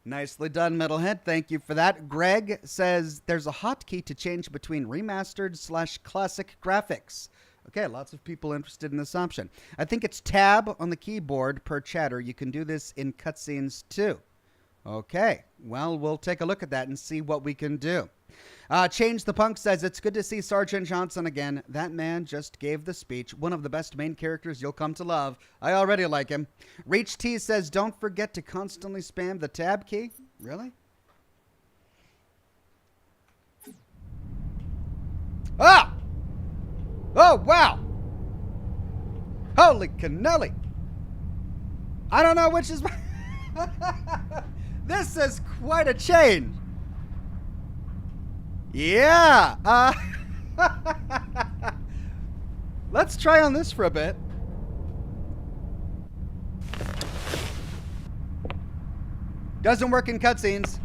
Nicely done, Metalhead. Thank you for that. Greg says there's a hotkey to change between remastered/classic graphics. Okay, lots of people interested in this option. I think it's tab on the keyboard per chatter. You can do this in cutscenes too. Okay, well, we'll take a look at that and see what we can do. Change the Punk says, it's good to see Sergeant Johnson again. That man just gave the speech. One of the best main characters you'll come to love. I already like him. Reach T says, don't forget to constantly spam the tab key. Really? Ah! Oh, wow! Holy cannoli! I don't know which is... This is quite a change. Yeah. Let's try on this for a bit. Doesn't work in cutscenes.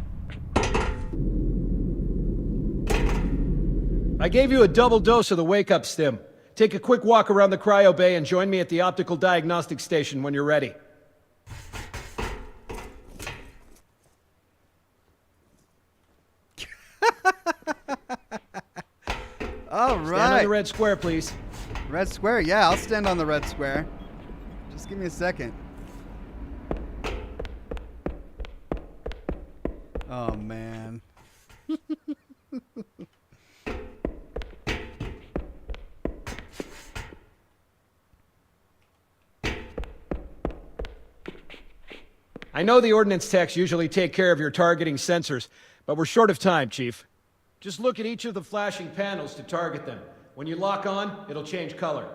I gave you a double dose of the wake-up stim. Take a quick walk around the cryo bay and join me at the optical diagnostic station when you're ready. All right. Stand on the red square, please. Red square? Yeah, I'll stand on the red square. Just give me a second. Oh, man. I I know the ordnance techs usually take care of your targeting sensors, but we're short of time, Chief. Just look at each of the flashing panels to target them. When you lock on, it'll change color.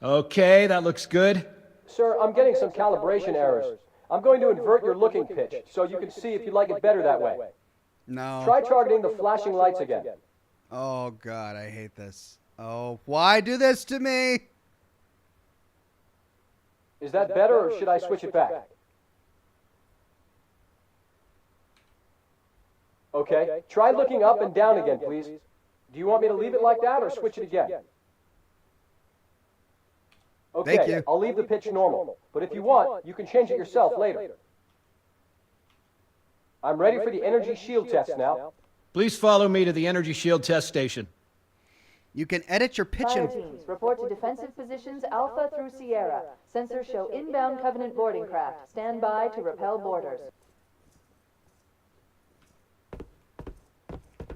Okay, that looks good. Sir, I'm getting some calibration errors. I'm going to invert your looking pitch, so you can see if you like it better that way. No. Try targeting the flashing lights again. Oh, God, I hate this. Oh, why do this to me? Is that better, or should I switch it back? Okay, try looking up and down again, please. Do you want me to leave it like that, or switch it again? Okay, Thank you. I'll leave the pitch normal, but if you want, you can change it yourself later. I'm ready for the energy shield test now. Please follow me to the energy shield test station. You can edit your pitch Fire and... teams, report to defensive positions Alpha through Sierra. Sensors show inbound Covenant boarding craft. Stand by to repel boarders.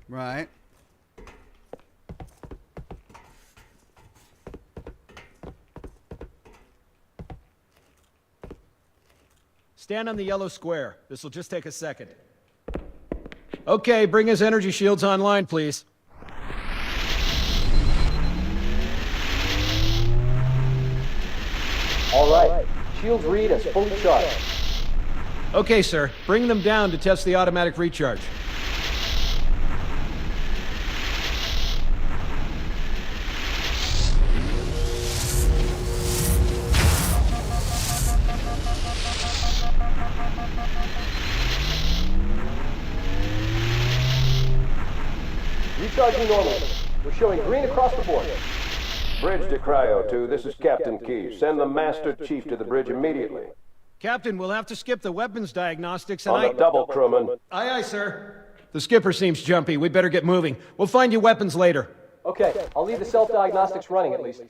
Right. Stand on the yellow square. This will just take a second. Okay, bring his energy shields online, please. All right, shields read as fully charged. Okay, sir. Bring them down to test the automatic recharge. Recharging normally. We're showing green across the board. Bridge to Cryo 2, this is Captain Key. Send the Master Chief to the bridge immediately. Captain, we'll have to skip the weapons diagnostics and On the double, crewman. Aye, aye, sir. The skipper seems jumpy. We better get moving. We'll find you weapons later. Okay, I'll leave the self-diagnostics running at least.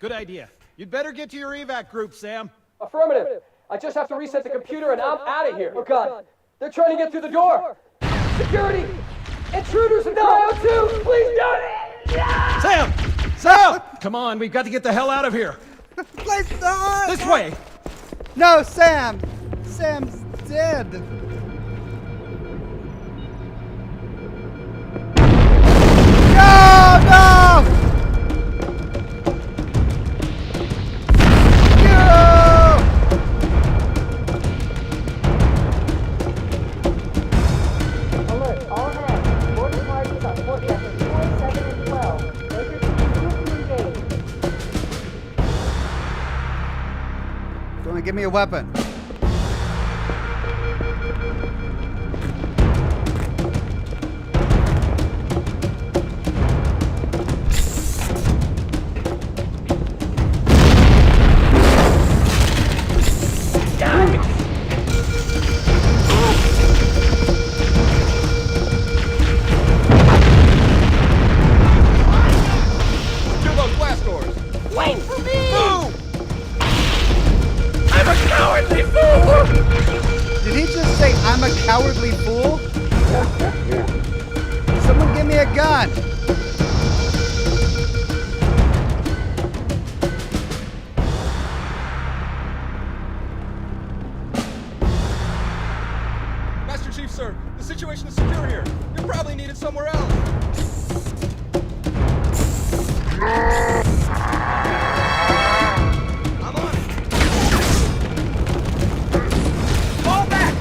Good idea. You'd better get to your evac group, Sam. Affirmative. I just have to reset the computer and I'm out of here. Oh God, they're trying to get through the door. Security! Intruders in Cryo 2! Please don't! Sam! Sam! Come on, we've got to get the hell out of here. Place the... This way! No, Sam! Sam's dead. No! No! No! Alert, all hands. Boarding parties on port sectors 4, 7, and 12. Makers swiftly engage. Someone give me a weapon. Do those blast doors! Wait for me! Move! I'm a cowardly fool! Did he just say, I'm a cowardly fool? Someone give me a gun. Master Chief, sir, the situation is secure here. You're probably needed somewhere else. I'm on it. Fall back,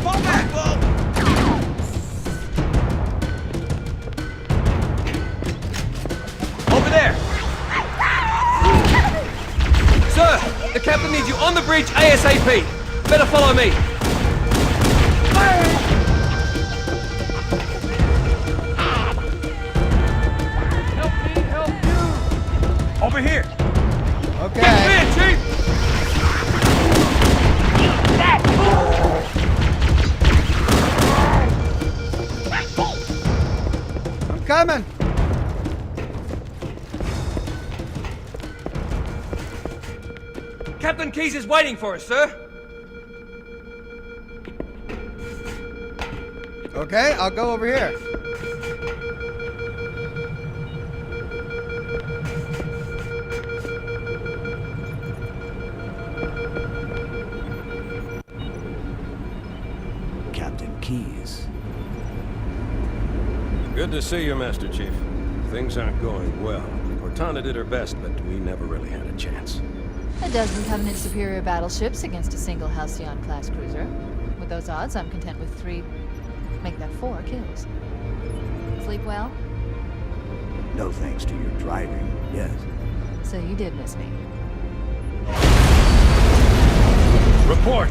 Bull! Over there! Sir, the captain needs you on the bridge ASAP. Better follow me. Over here. Okay. Man, Chief! I'm coming. Captain Keyes is waiting for us, sir. Okay, I'll go over here. keys. Good to see you, Master Chief. Things aren't going well. Cortana did her best, but we never really had a chance. A dozen Covenant superior battleships against a single Halcyon-class cruiser. With those odds, I'm content with 3, make that 4 kills. Sleep well? No thanks to your driving, yes. So you did miss me. Report!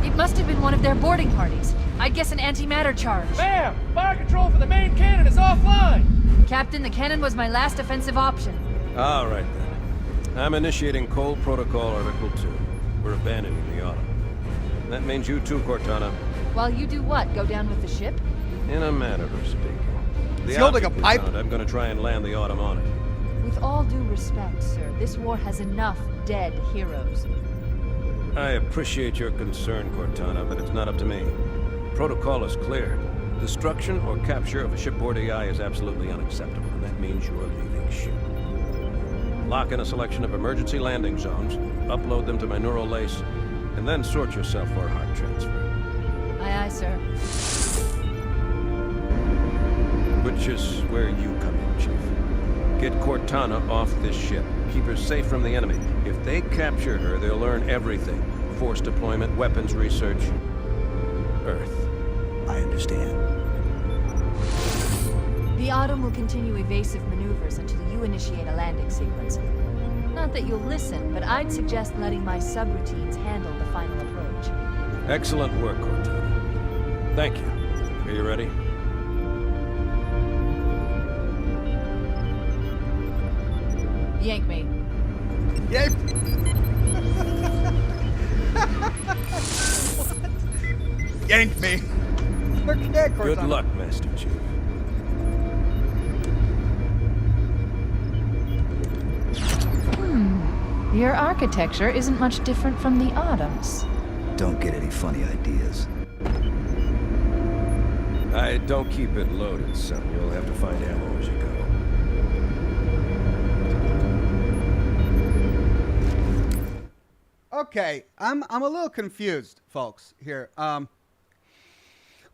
It must have been one of their boarding parties. I'd guess an antimatter charge. Ma'am! Fire control for the main cannon is offline! Captain, the cannon was my last offensive option. All right, then. I'm initiating Cold Protocol Article 2. We're abandoning the Autumn. That means you too, Cortana. While you do what? Go down with the ship? In a manner of speaking. The Is he holding a object is pipe? found. I'm going to try and land the Autumn on it. With all due respect, sir, this war has enough dead heroes. I appreciate your concern, Cortana, but it's not up to me. Protocol is clear. Destruction or capture of a shipboard AI is absolutely unacceptable, and that means you're leaving ship. Lock in a selection of emergency landing zones, upload them to my neural lace, and then sort yourself for a heart transfer. Aye, aye, sir. Which is where you come in, Chief. Get Cortana off this ship. Keep her safe from the enemy. If they capture her, they'll learn everything. Force deployment, weapons research. Earth. I understand. The Autumn will continue evasive maneuvers until you initiate a landing sequence. Not that you'll listen, but I'd suggest letting my subroutines handle the final approach. Excellent work, Cortana. Thank you. Are you ready? Yank me. Yank! Yank me. Okay, Cortana. Good luck, Master Chief. Your architecture isn't much different from the Autumn's. Don't get any funny ideas. I don't keep it loaded, son. You'll have to find ammo as you go. Okay, I'm a little confused, folks, here.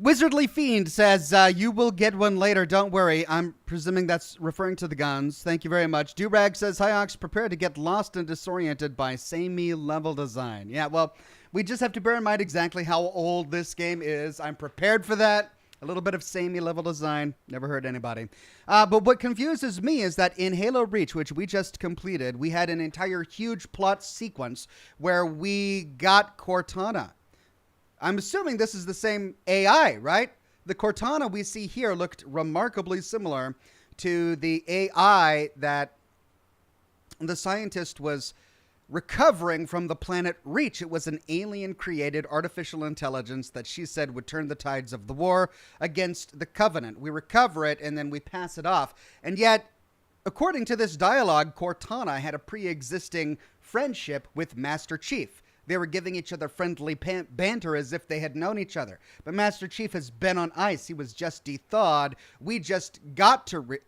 Wizardly Fiend says, you will get one later, don't worry. I'm presuming that's referring to the guns. Thank you very much. Durag says, hi, Ox, prepare to get lost and disoriented by samey level design. Yeah, well, we just have to bear in mind exactly how old this game is. I'm prepared for that. A little bit of samey level design. Never hurt anybody. But what confuses me is that in Halo Reach, which we just completed, we had an entire huge plot sequence where we got Cortana. I'm assuming this is the same AI, right? The Cortana we see here looked remarkably similar to the AI that the scientist was recovering from the planet Reach. It was an alien-created artificial intelligence that she said would turn the tides of the war against the Covenant. We recover it, and then we pass it off. And yet, according to this dialogue, Cortana had a pre-existing friendship with Master Chief. They were giving each other friendly banter as if they had known each other. But Master Chief has been on ice. He was just de-thawed. We just got to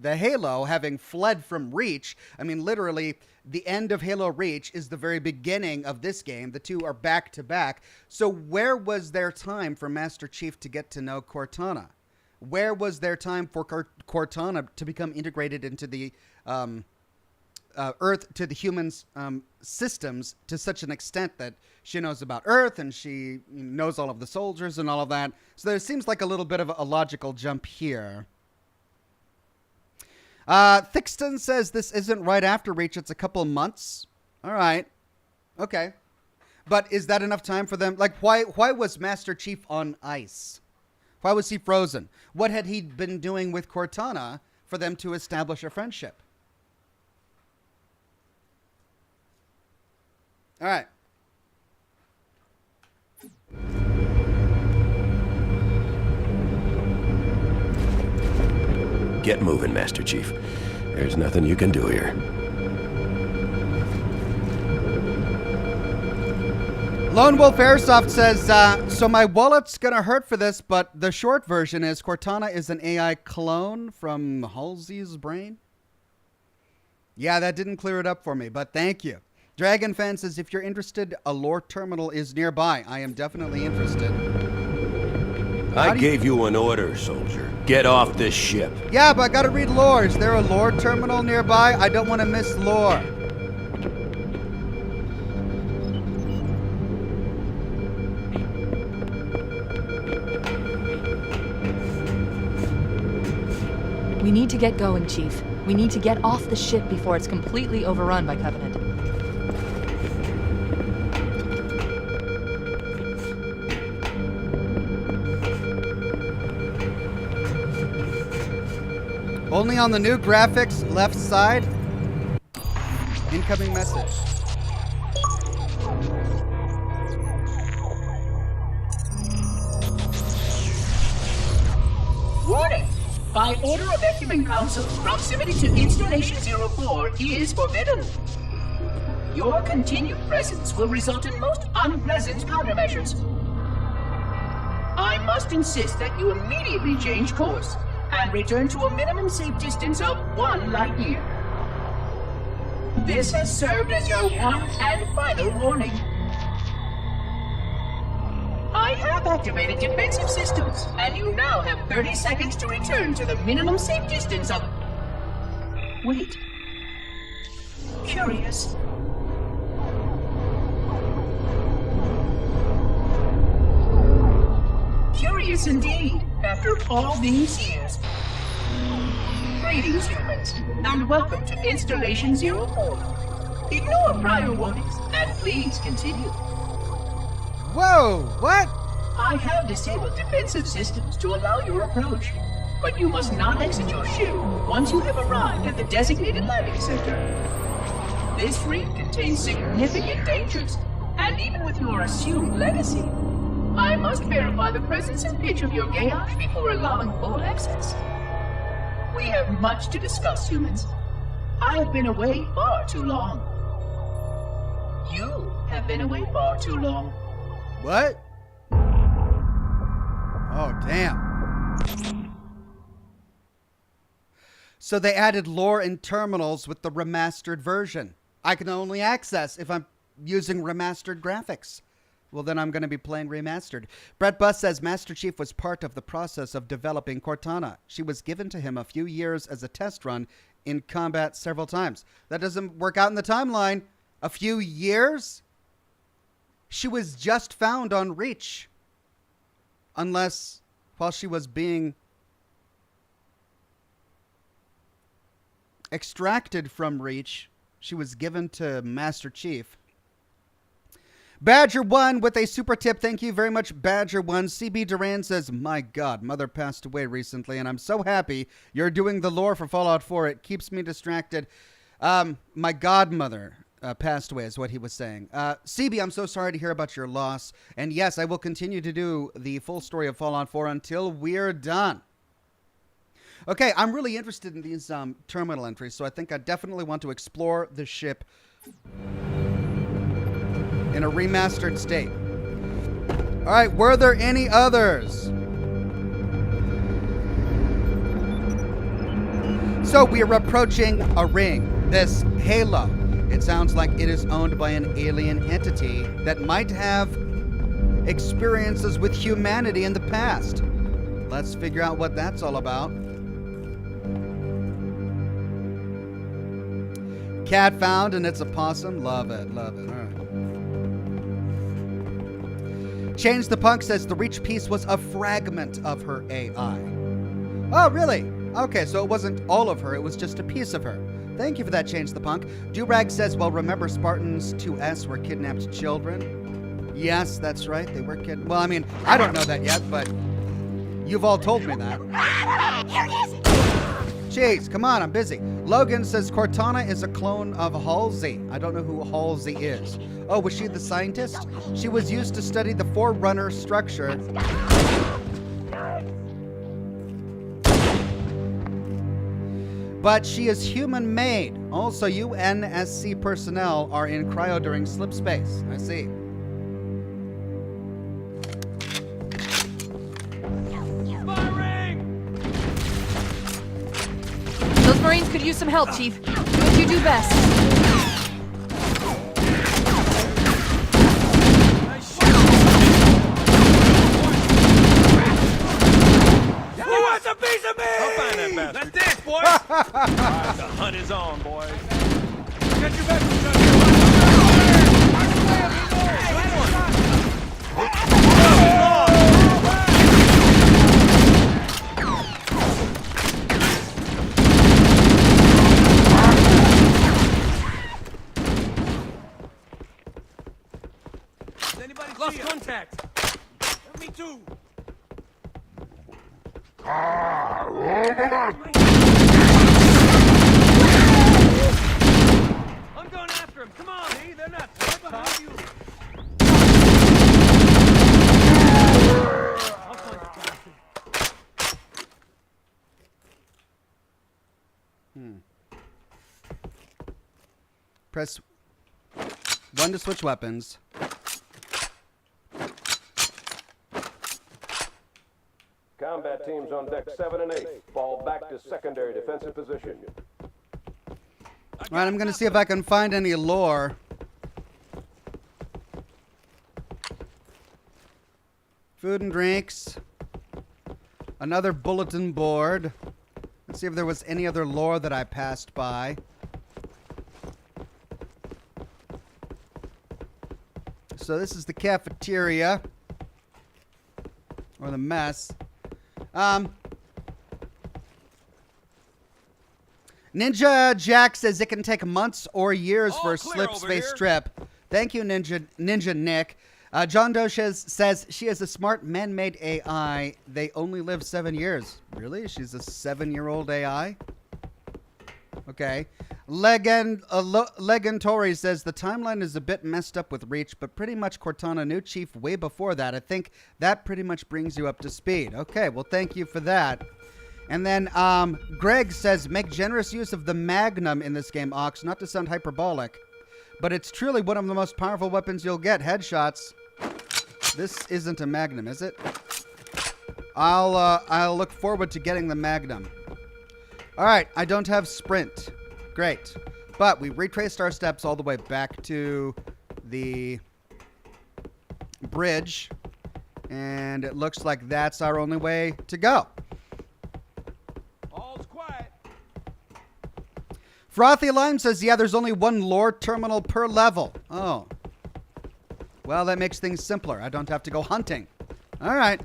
the Halo, having fled from Reach. I mean, literally, the end of Halo Reach is the very beginning of this game. The two are back to back. So where was there time for Master Chief to get to know Cortana? Where was there time for Cortana to become integrated into the Earth, to the humans' systems to such an extent that she knows about Earth and she knows all of the soldiers and all of that? So there seems like a little bit of a logical jump here. Thixton says this isn't right after Reach, it's a couple months. All right. Okay. But is that enough time for them? Like, why was Master Chief on ice? Why was he frozen? What had he been doing with Cortana for them to establish a friendship? All right. Get moving, Master Chief. There's nothing you can do here. Lone Wolf Airsoft says, so my wallet's gonna hurt for this, but the short version is Cortana is an AI clone from Halsey's brain. Yeah, that didn't clear it up for me, but thank you. Dragon Fan says, if you're interested, a lore terminal is nearby. I am definitely interested. I gave you an order, soldier. Get off this ship. Yeah, but I gotta read lore. Is there a lore terminal nearby? I don't want to miss lore. We need to get going, Chief. We need to get off the ship before it's completely overrun by Covenant. Only on the new graphics, left side. Incoming message. Warning! By order of Ecumen Council, proximity to Installation 04 is forbidden. Your continued presence will result in most unpleasant countermeasures. I must insist that you immediately change course and return to a minimum safe distance of 1 light year. This has served as your one and final warning. I have activated defensive systems, and you now have 30 seconds to return to the minimum safe distance of... Wait. Curious. Curious indeed, after all these years. Greetings, humans, and welcome to Installation 04. Ignore prior warnings, and please continue. Whoa, what? I have disabled defensive systems to allow your approach, but you must not exit your ship once you have arrived at the designated landing center. This reef contains significant dangers, and even with your assumed legacy, I must verify the presence and pitch of your gauge before allowing full access. We have much to discuss, humans. I have been away far too long. You have been away far too long. What? Oh, damn. So they added lore and terminals with the remastered version. I can only access if I'm using remastered graphics. Well, then I'm going to be playing remastered. Brett Buss says Master Chief was part of the process of developing Cortana. She was given to him a few years as a test run in combat several times. That doesn't work out in the timeline. A few years? She was just found on Reach. Unless, while she was being extracted from Reach, she was given to Master Chief. Badger1 with a super tip. Thank you very much, Badger1. CB Duran says, my God, Mother passed away recently, and I'm so happy you're doing the lore for Fallout 4. It keeps me distracted. My godmother passed away is what he was saying. CB, I'm so sorry to hear about your loss. And yes, I will continue to do the full story of Fallout 4 until we're done. Okay, I'm really interested in these terminal entries, so I think I definitely want to explore the ship in a remastered state. All right, were there any others? So we are approaching a ring, this halo. It sounds like it is owned by an alien entity that might have experiences with humanity in the past. Let's figure out what that's all about. Cat found and it's a possum. Love it, love it. All right. Change the Punk says the Reach piece was a fragment of her AI. Oh, really? Okay, so it wasn't all of her, it was just a piece of her. Thank you for that, Change the Punk. Durag says, well, remember Spartans 2S were kidnapped children? Yes, that's right, they were kidnapped. Well, I mean, I don't know that yet, but you've all told me that. Jeez, come on, I'm busy. Logan says Cortana is a clone of Halsey. I don't know who Halsey is. Oh, was she the scientist? She was used to study the Forerunner structure. But she is human-made. Also, you NSC personnel are in cryo during slip space. I see. Those Marines could use some help, Chief. Do what you do best. The hunt is on, boys. Get you back to Lost contact. Me too. I'm going after him. Come on. See, they're not right behind you. I'll find the bastard. Press 1 to switch weapons. Combat teams on deck 7 and 8 fall back to secondary defensive position. All right, I'm going to see if I can find any lore. Food and drinks. Another bulletin board. Let's see if there was any other lore that I passed by. So this is the cafeteria. Or the mess. Ninja Jack says it can take months or years for a slip space trip. Thank you, Ninja Nick. John Doe says she is a smart man-made AI. They only live 7 years. Really? She's a 7-year-old AI? Okay. Legantori says the timeline is a bit messed up with Reach, but pretty much Cortana knew Chief way before that. I think that pretty much brings you up to speed. Okay, well, thank you for that. And then Greg says, make generous use of the Magnum in this game, Ox. Not to sound hyperbolic, but it's truly one of the most powerful weapons you'll get. Headshots. This isn't a Magnum, is it? I'll look forward to getting the Magnum. All right, I don't have sprint. Great. But we retraced our steps all the way back to the bridge, and it looks like that's our only way to go. All's quiet. Frothy Lime says, yeah, there's only one lore terminal per level. Oh. Well, that makes things simpler. I don't have to go hunting. All right.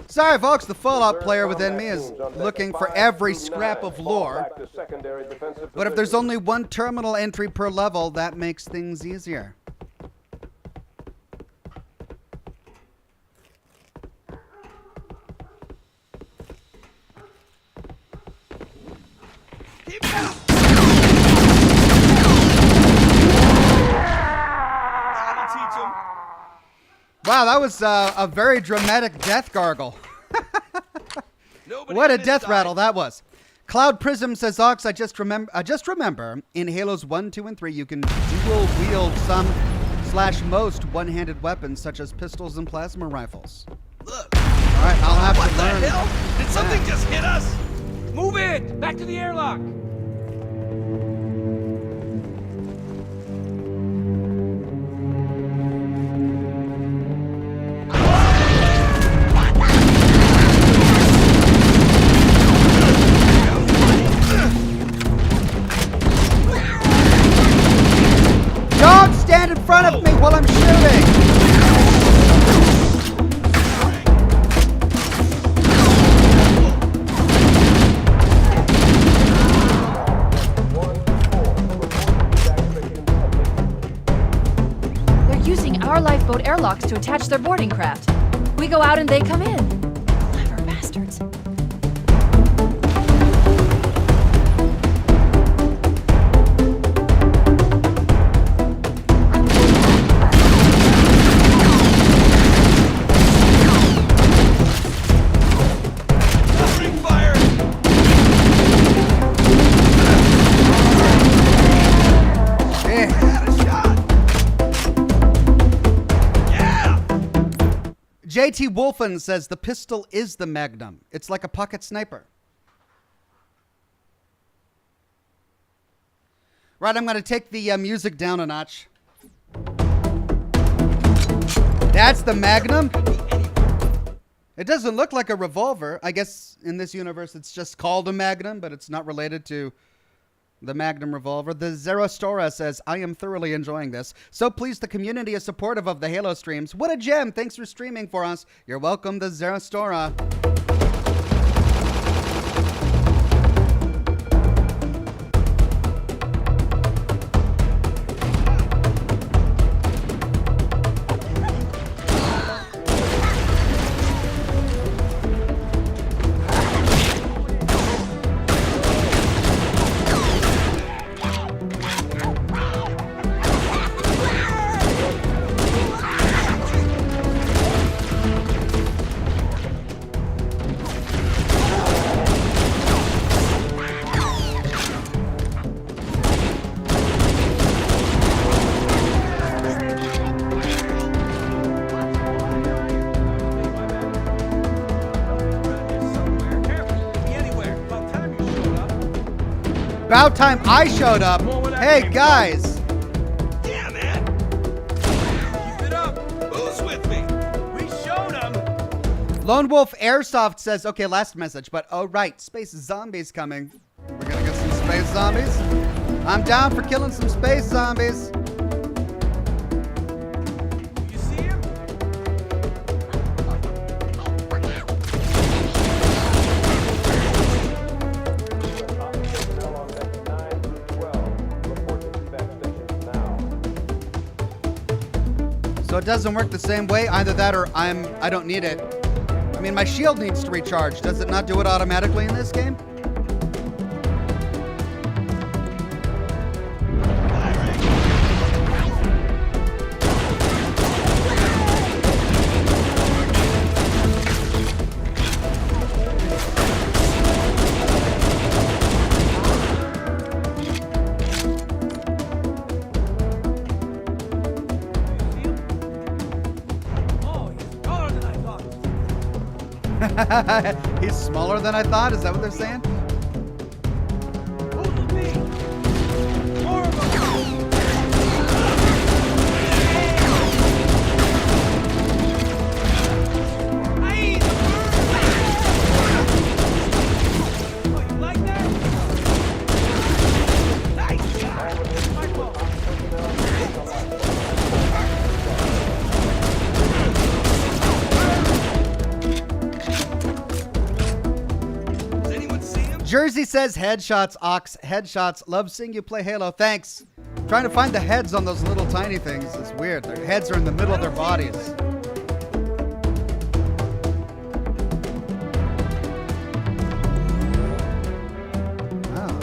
Sorry, folks, the Fallout player within me is looking for every scrap of lore. But if there's only one terminal entry per level, that makes things easier. Wow, that was a very dramatic death gargle. What a death rattle that was. Cloud Prism says, Ox, I just remember in Halos 1, 2, and 3, you can dual wield some/most one-handed weapons such as pistols and plasma rifles. Look. All right, I'll have to learn. What the hell? Did something just hit us? Move it! Back to the airlock! Don't stand in front of me while I'm shooting! They're using our lifeboat airlocks to attach their boarding craft. We go out and they come in. Clever bastards. JT Wolfen says the pistol is the Magnum. It's like a pocket sniper. Right, I'm going to take the music down a notch. That's the Magnum? It doesn't look like a revolver. I guess in this universe it's just called a Magnum, but it's not related to the Magnum revolver. The Zerostora says, I am thoroughly enjoying this. So pleased the community is supportive of the Halo streams. What a gem. Thanks for streaming for us. You're welcome, the Zerostora. About time I showed up. Hey, guys. Yeah, man. Keep it up. Who's with me? We showed him. Lone Wolf Airsoft says, okay, last message, but oh, right, space zombies coming. We're gonna get some space zombies. I'm down for killing some space zombies. You see him? So it doesn't work the same way. Either that or I don't need it. I mean, my shield needs to recharge. Does it not do it automatically in this game? He's smaller than I thought. Is that what they're saying? Jersey says headshots, Ox, headshots. Love seeing you play Halo. Thanks. Trying to find the heads on those little tiny things. It's weird. Their heads are in the middle of their bodies. Oh.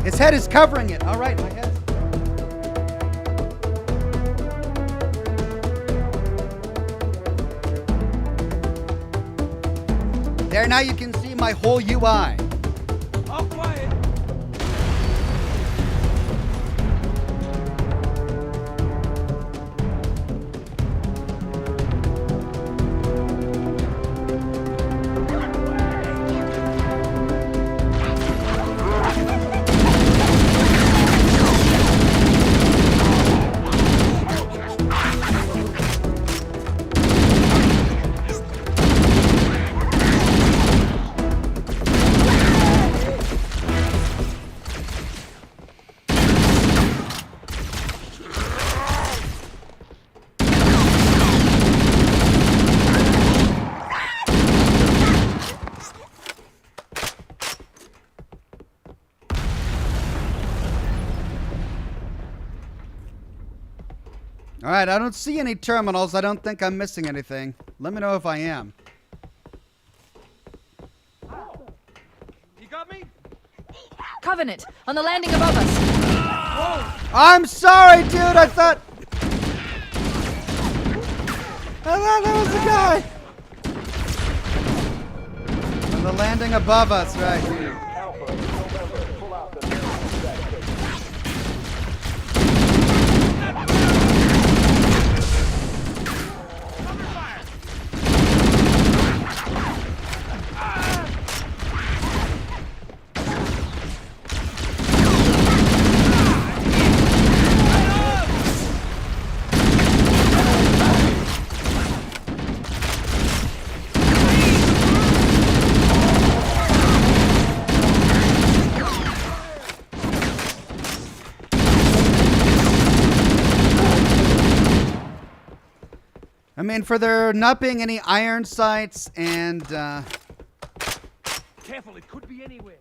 His head is covering it. All right, my head. There, now you can see my whole UI. All quiet. All right, I don't see any terminals. I don't think I'm missing anything. Let me know if I am. You got me? Covenant, on the landing above us. Whoa. I'm sorry, dude. I thought that was the guy. On the landing above us, right. I mean, for there not being any iron sights and Careful, it could be anywhere.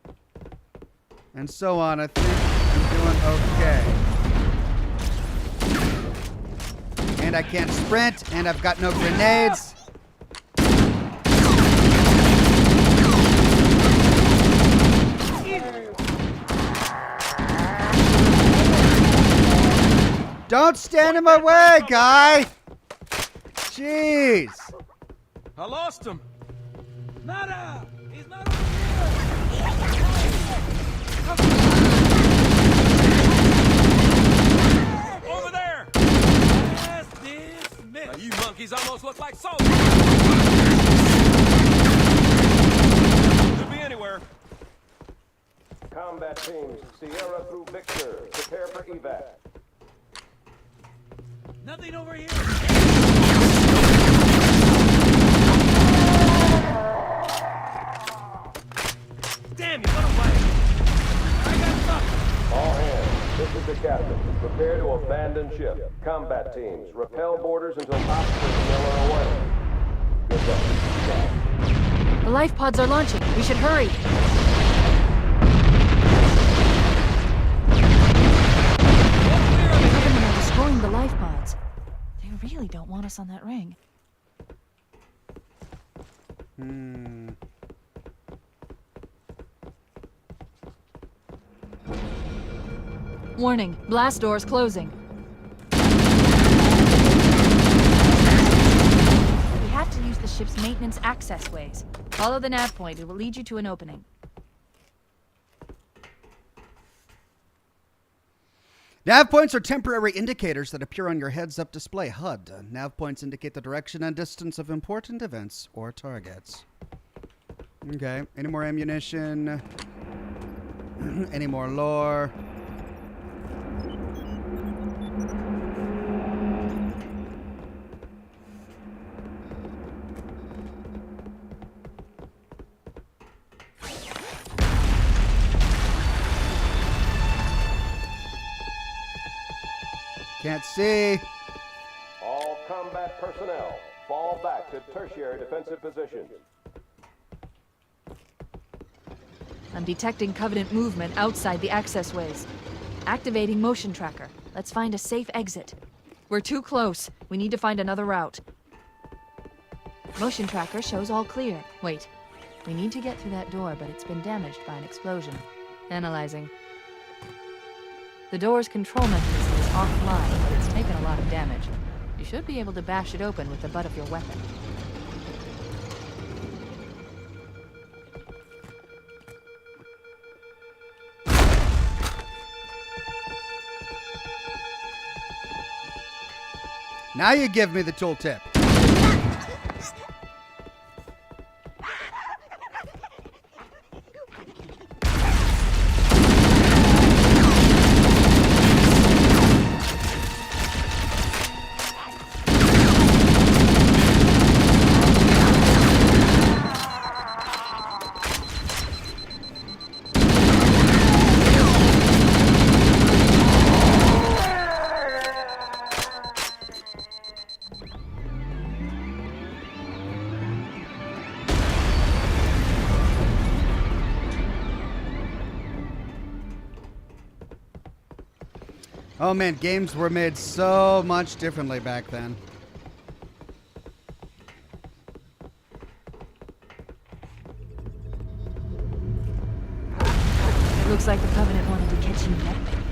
and so on, I think I'm doing okay. And I can't sprint, and I've got no grenades. Don't stand in my way, guy! Jeez! I lost him. Nada! He's not over there! Yes, dismissed! Now you monkeys almost look like soldiers. Could be anywhere. Combat teams, Sierra through Victor. Prepare for evac. Nothing over here! Damn, you got away! I got stuck! All hands, this is the captain. Prepare to abandon ship. Combat teams, repel boarders until top personnel are away. Good luck. The life pods are launching. We should hurry. The Covenant are destroying the life pods. They really don't want us on that ring. Warning, blast doors closing. We have to use the ship's maintenance access ways. Follow the nav point, it will lead you to an opening. Nav points are temporary indicators that appear on your heads-up display HUD. Nav points indicate the direction and distance of important events or targets. Okay, any more ammunition? Any more lore? Can't see. All combat personnel, fall back to tertiary defensive positions. I'm detecting Covenant movement outside the access ways. Activating motion tracker. Let's find a safe exit. We're too close. We need to find another route. Motion tracker shows all clear. Wait. We need to get through that door, but it's been damaged by an explosion. Analyzing. The door's control mechanism is offline, but it's taken a lot of damage. You should be able to bash it open with the butt of your weapon. Now you give me the tooltip. Oh man, games were made so much differently back then. It looks like the Covenant wanted to catch you napping.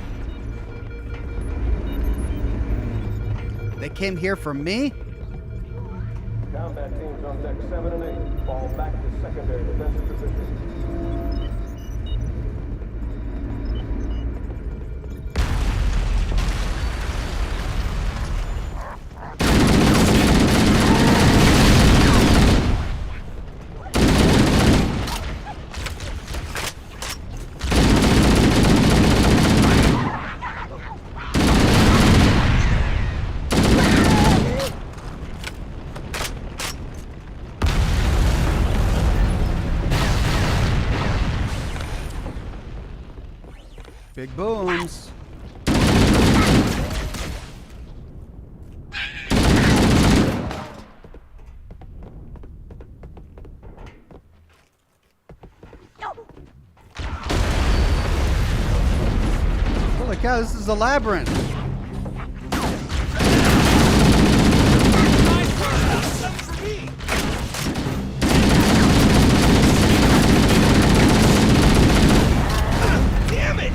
They came here for me? Combat teams on deck 7 and 8, fall back to secondary defensive positions. Big booms. cow, this is a labyrinth. Damn it!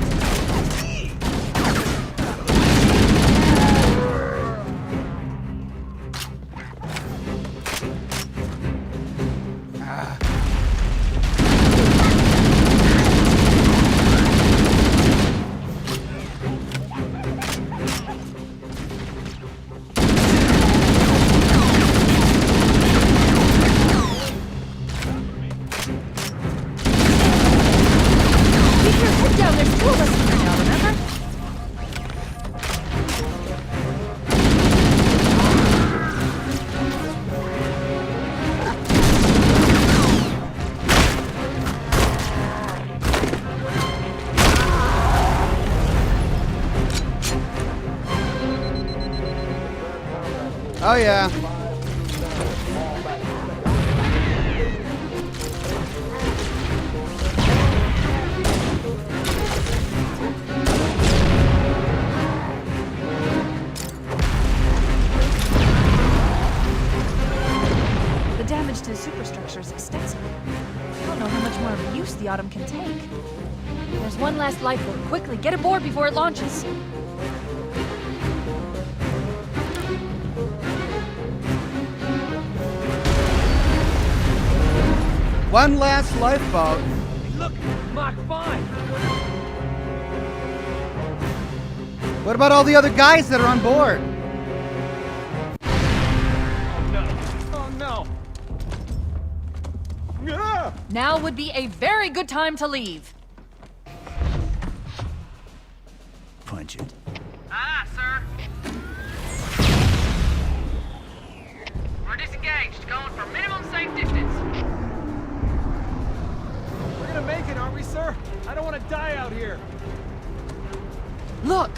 Keep your head down, there's two of us here now, remember? Oh yeah. The damage to the superstructure is extensive. I don't know how much more abuse the Autumn can take. There's one last lifeboat. Quickly, get aboard before it launches. One last lifeboat. Look, Mach 5. What about all the other guys that are on board? Oh no. Yeah. Now would be a very good time to leave. Punch it. Aye, sir. We're disengaged, going for minimum safe distance. We're gonna make it, aren't we, sir? I don't want to die out here. Look!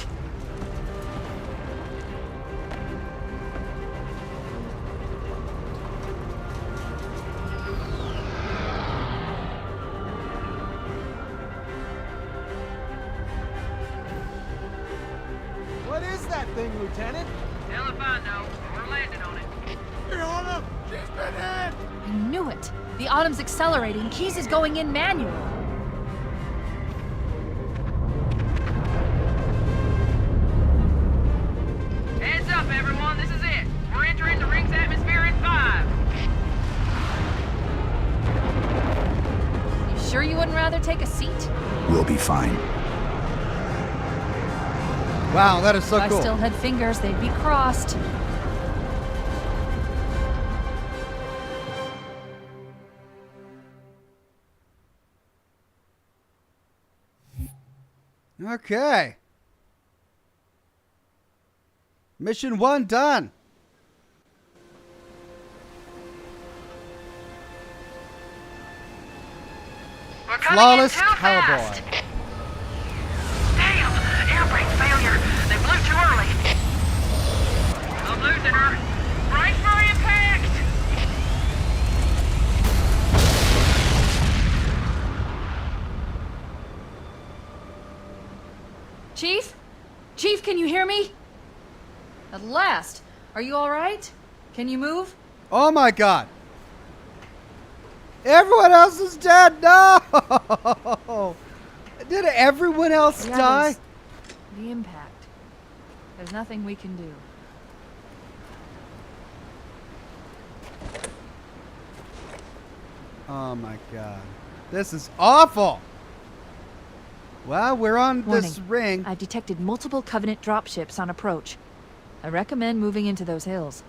What is that thing, Lieutenant? Hell if I know, but we're landing on it. Your Honor, she's been hit! I knew it. The Autumn's accelerating. Keys is going in manual. Heads up, everyone, this is it. We're entering the ring's atmosphere in 5. You sure you wouldn't rather take a seat? We'll be fine. Wow, that is so If I cool. still had fingers, they'd be crossed. Okay. Mission 1 done. We're coming Flawless in too fast. cowboy. Damn, air brake failure. They blew too early. I'm losing her. Brace for impact. Chief? Chief, can you hear me? At last. Are you all right? Can you move? Oh my god. Everyone else is dead. No. Did everyone else Yeah, die? there's the impact. There's nothing we can do. Oh my god. This is awful. Well, we're on this Warning. ring. I've detected multiple Covenant dropships on approach. I recommend moving into those hills.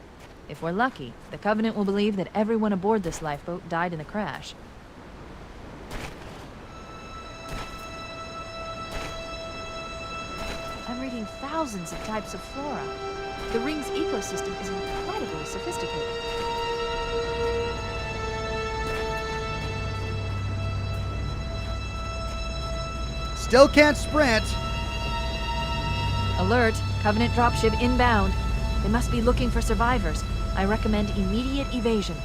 If we're lucky, the Covenant will believe that everyone aboard this lifeboat died in the crash. I'm reading thousands of types of flora. The ring's ecosystem is incredibly sophisticated. Still can't sprint. Alert! Covenant dropship inbound. They must be looking for survivors. I recommend immediate evasion.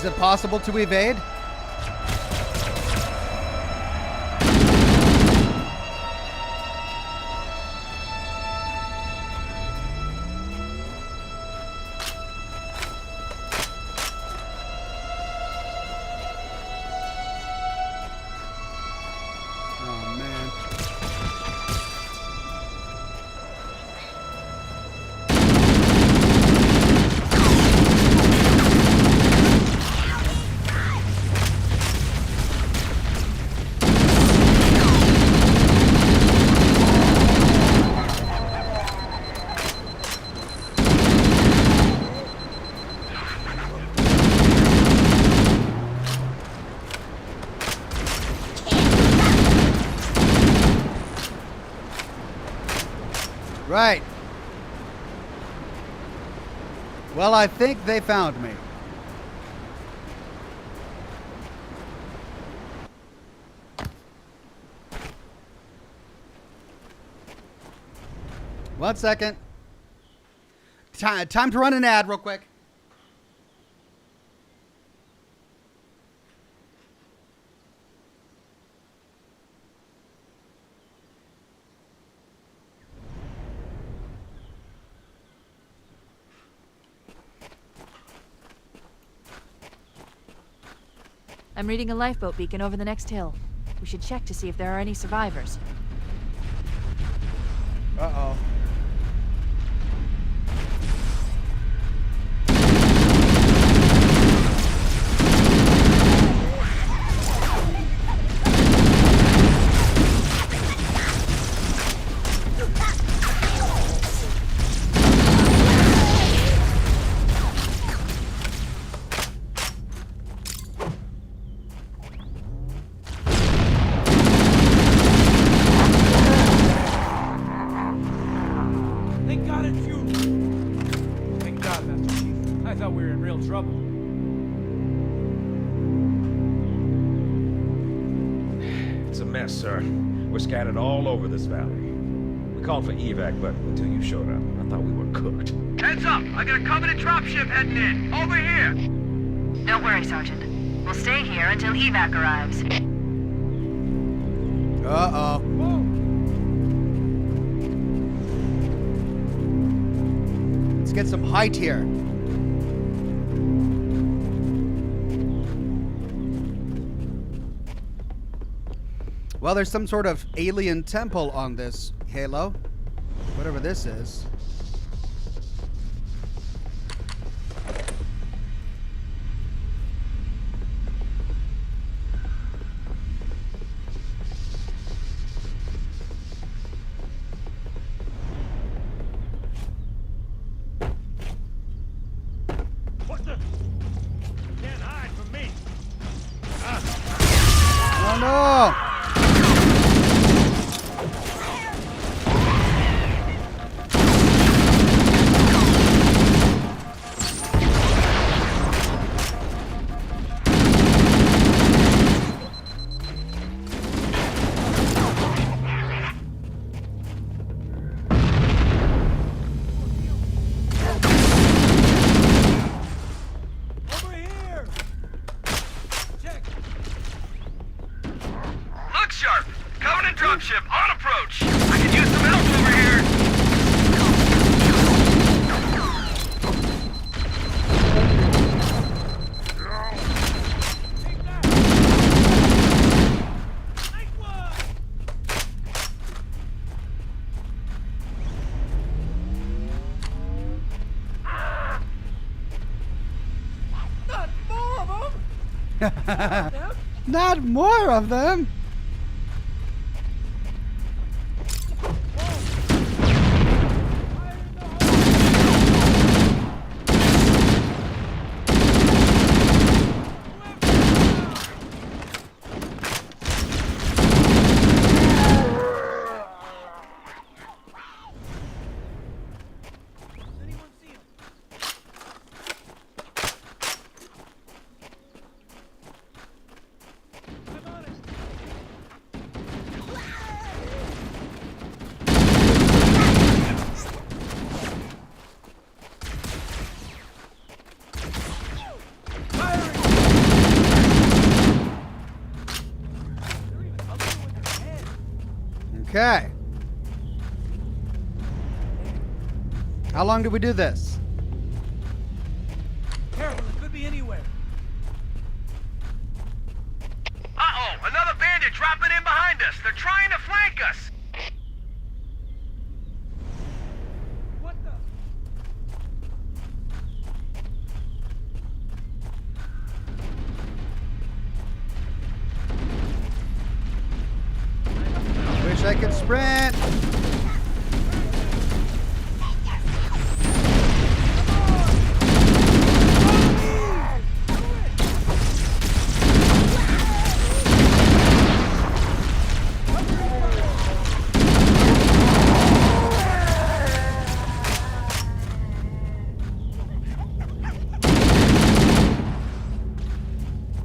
Is it possible to evade? Oh, man. Right. Well, I think they found me. One second. Time to run an ad real quick. I'm reading a lifeboat beacon over the next hill. We should check to see if there are any survivors. Uh-oh. They got it, you. Thank God, Master Chief. I thought we were in real trouble. It's a mess, sir. We're scattered all over this valley. We called for evac, but until you showed up, I thought we were cooked. Heads up! I got a Covenant dropship heading in. Over here! Don't worry, Sergeant. We'll stay here until evac arrives. Uh-oh. Let's get some height here. Well, there's some sort of alien temple on this Halo. Whatever this is. What the? Can't hide from me. Oh no! Over here! Check. Look sharp! Covenant dropship on approach! I could use some help over here! Nice one! Not more of them! Not more of them. Anyone see him? I'm on it. Okay. How long did we do this? Careful, it could be anywhere. Uh-oh, another bandit dropping in behind us. They're trying to flank us. What the? Wish I could sprint.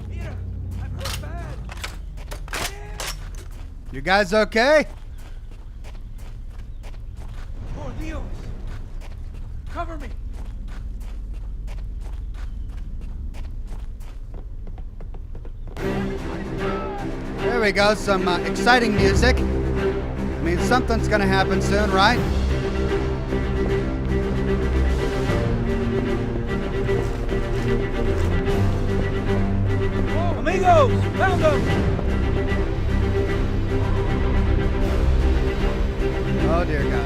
Peter, I'm hurt bad. You guys okay? Por Dios. Cover me. There we go. Some exciting music. I mean, something's gonna happen soon, right? Amigos, found them. Oh dear God.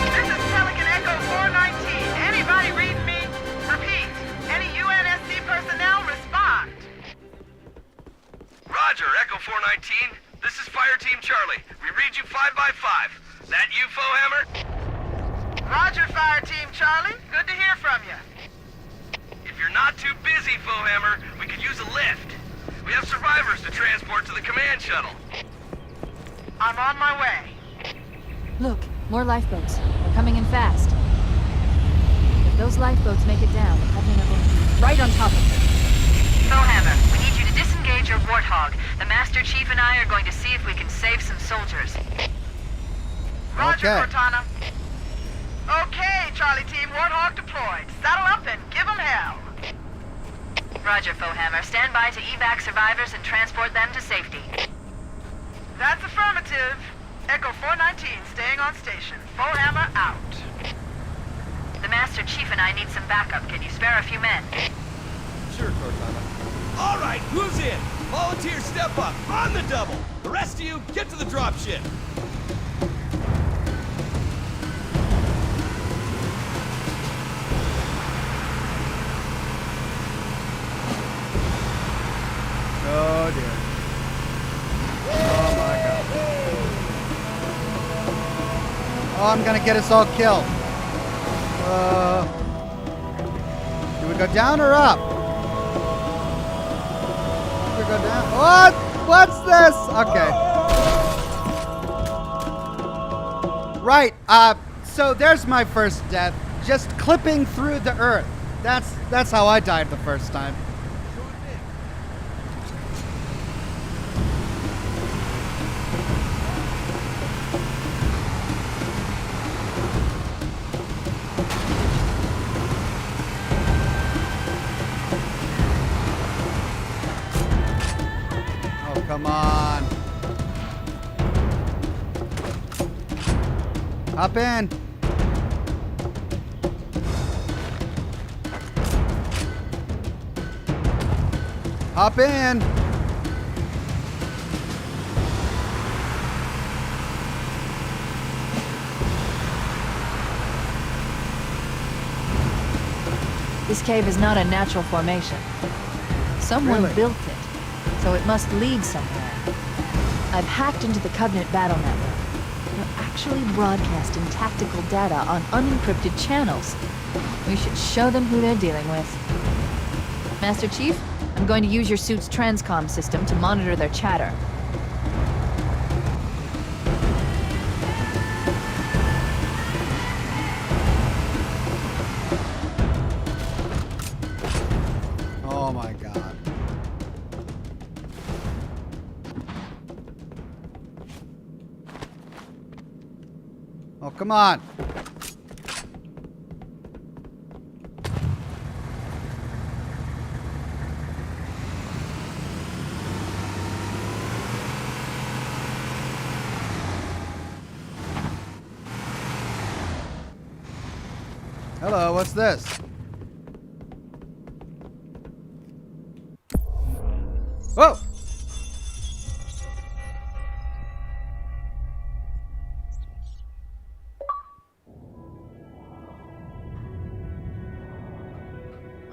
This is Pelican Echo 419. Anybody read me? Repeat. Any UNSC personnel respond. Roger, Echo 419. This is Fire Team Charlie. We read you 5 by 5. That you, Foehammer? Roger, Fire Team Charlie. Good to hear from you. If you're not too busy, Foehammer, we could use a lift. We have survivors to transport to the command shuttle. I'm on my way. Look, more lifeboats. They're coming in fast. If those lifeboats make it down, the Covenant are going to be right on top of them. Foehammer, we need you to disengage your Warthog. The Master Chief and I are going to see if we can save some soldiers. Roger, Okay. Cortana. Okay, Charlie Team, Warthog deployed. Saddle up and give them hell. Roger, Foehammer. Stand by to evac survivors and transport them to safety. That's affirmative. Echo 419 staying on station. Foehammer out. The Master Chief and I need some backup. Can you spare a few men? Sure, Cortana. All right, who's in? Volunteers step up, on the double. The rest of you, get to the dropship. Oh dear. Oh my God. Oh, I'm gonna get us all killed. Do we go down or up? Do we go down? What? What's this? Okay. Right. So there's my first death. Just clipping through the earth. That's how I died the first time. Oh, come on. Hop in. Hop in. This cave is not a natural formation. Someone Really? built it, so it must lead somewhere. I've hacked into the Covenant battle network. They're actually broadcasting tactical data on unencrypted channels. We should show them who they're dealing with. Master Chief, I'm going to use your suit's transcom system to monitor their chatter. Oh my god. Oh, come on. Hello, what's this? Whoa!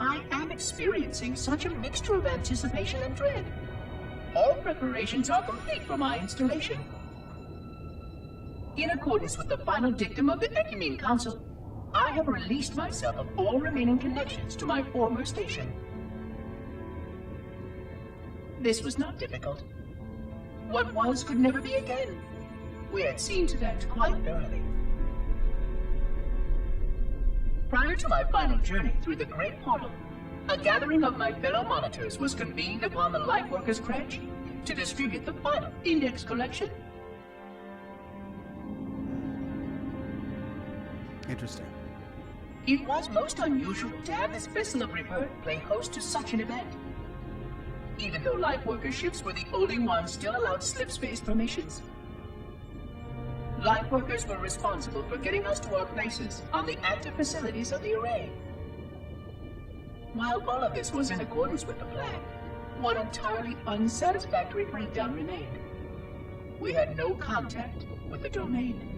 I am experiencing such a mixture of anticipation and dread. All preparations are complete for my installation. In accordance with the final dictum of the Ecumene Council, I have released myself of all remaining connections to my former station. This was not difficult. What was could never be again. We had seen to that quite thoroughly. Prior to my final journey through the Great Portal, a gathering of my fellow monitors was convened upon the Lightworkers' Crash to distribute the final index collection. Interesting. It was most unusual to have this vessel of rebirth play host to such an event. Even though Lightworker ships were the only ones still allowed slip-space formations. Lightworkers were responsible for getting us to our places on the active facilities of the array. While all of this was in accordance with the plan, one entirely unsatisfactory breakdown remained. We had no contact with the domain.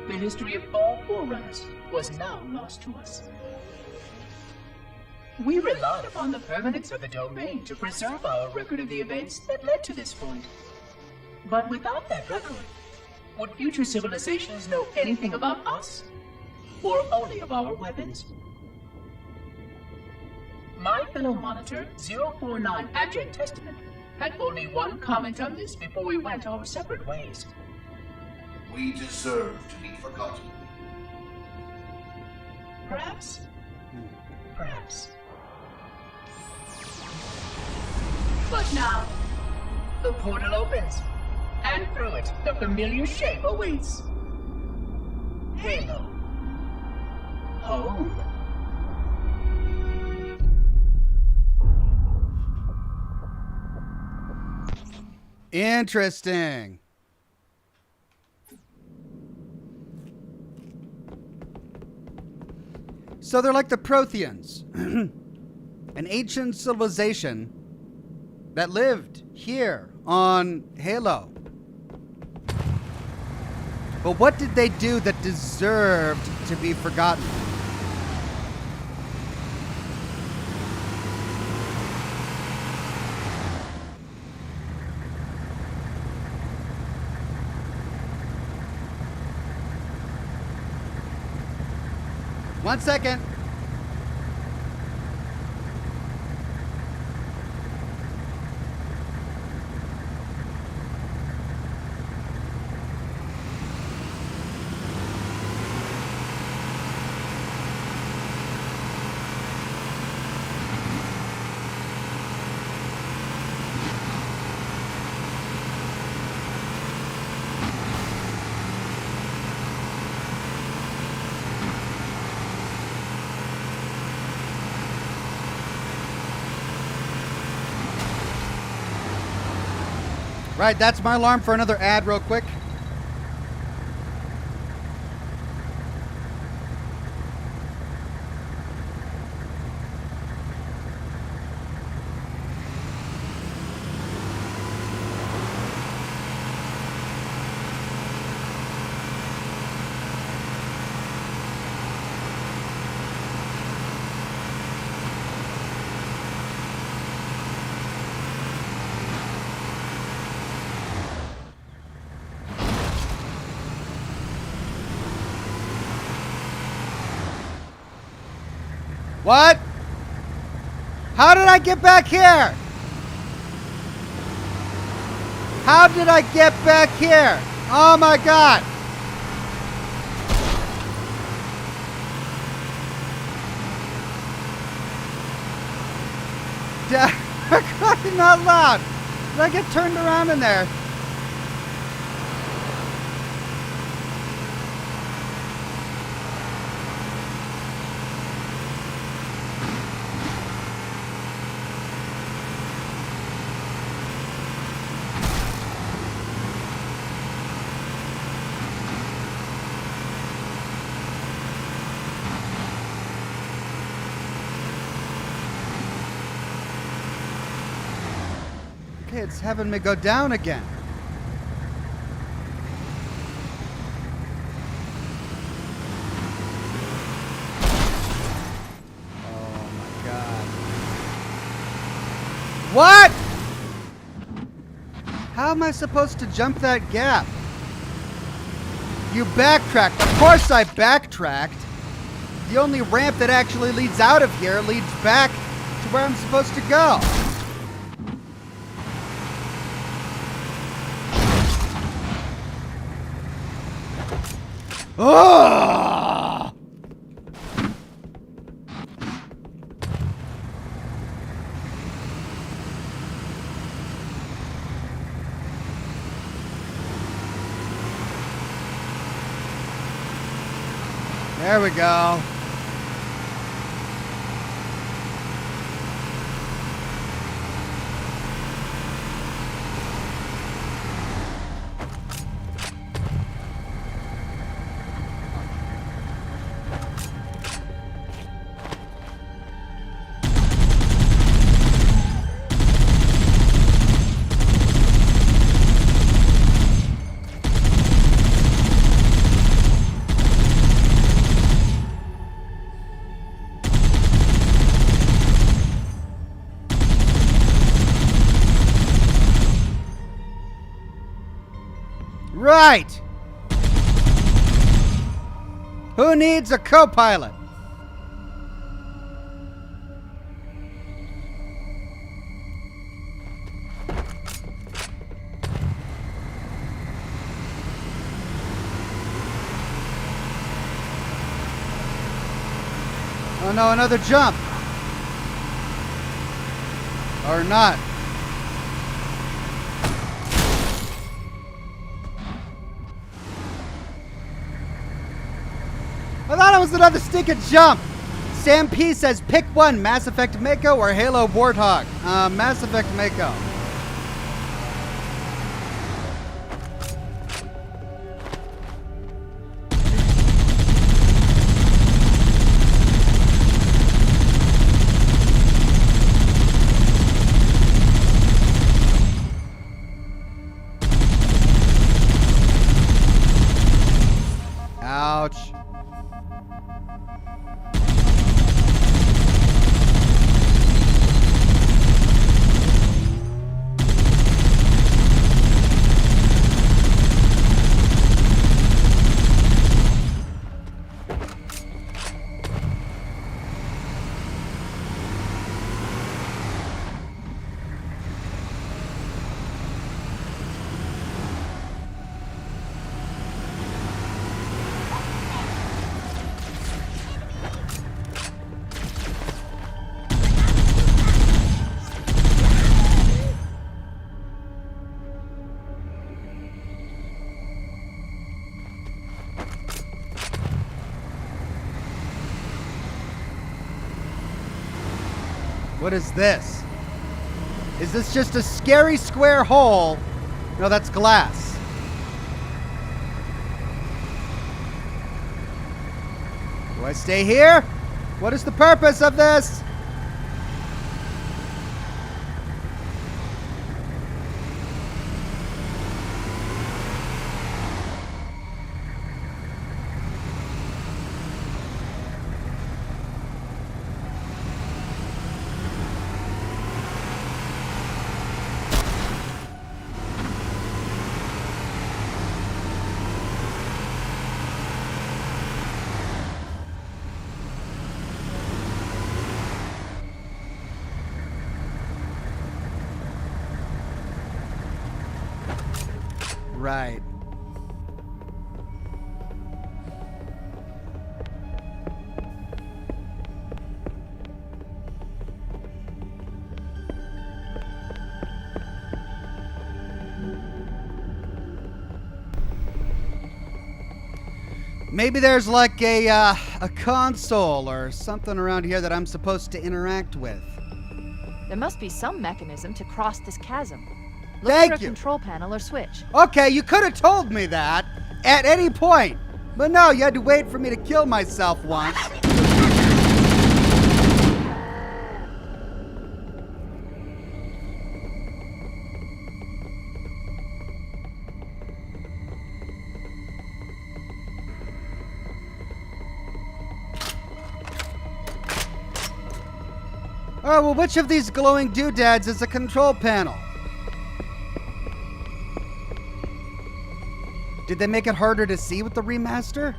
The history of all Forerunners was now lost to us. We relied upon the permanence of the domain to preserve our record of the events that led to this point. But without that record, would future civilizations know anything about us? Or only of our weapons? My fellow monitor, 049 Adject Testament, had only one comment on this before we went our separate ways. We deserve to be forgotten. Perhaps. Perhaps. But now, the portal opens, and through it, the familiar shape awaits. Halo. Home. Interesting. So they're like the Protheans, an ancient civilization that lived here on Halo. But what did they do that deserved to be forgotten? One second. Right, that's my alarm for another ad real quick. What? How did I get back here? How did I get back here? Oh my God. For crying out loud. Did I get turned around in there? It's having me go down again. Oh my God. What? How am I supposed to jump that gap? You backtracked. Of course I backtracked. The only ramp that actually leads out of here leads back to where I'm supposed to go. Oh! There we go. Right! Who needs a co-pilot? Oh no, another jump. Or not. I thought it was another stinking jump. Sam P says pick one, Mass Effect Mako or Halo Warthog. Mass Effect Mako. Ouch. What is this? Is this just a scary square hole? No, that's glass. Do I stay here? What is the purpose of this? Right. Maybe there's like a console or something around here that I'm supposed to interact with. There must be some mechanism to cross this chasm. Look Thank for a you. control panel or switch. Okay, you could have told me that at any point. But no, you had to wait for me to kill myself once. Oh, well, which of these glowing doodads is a control panel? Did they make it harder to see with the remaster?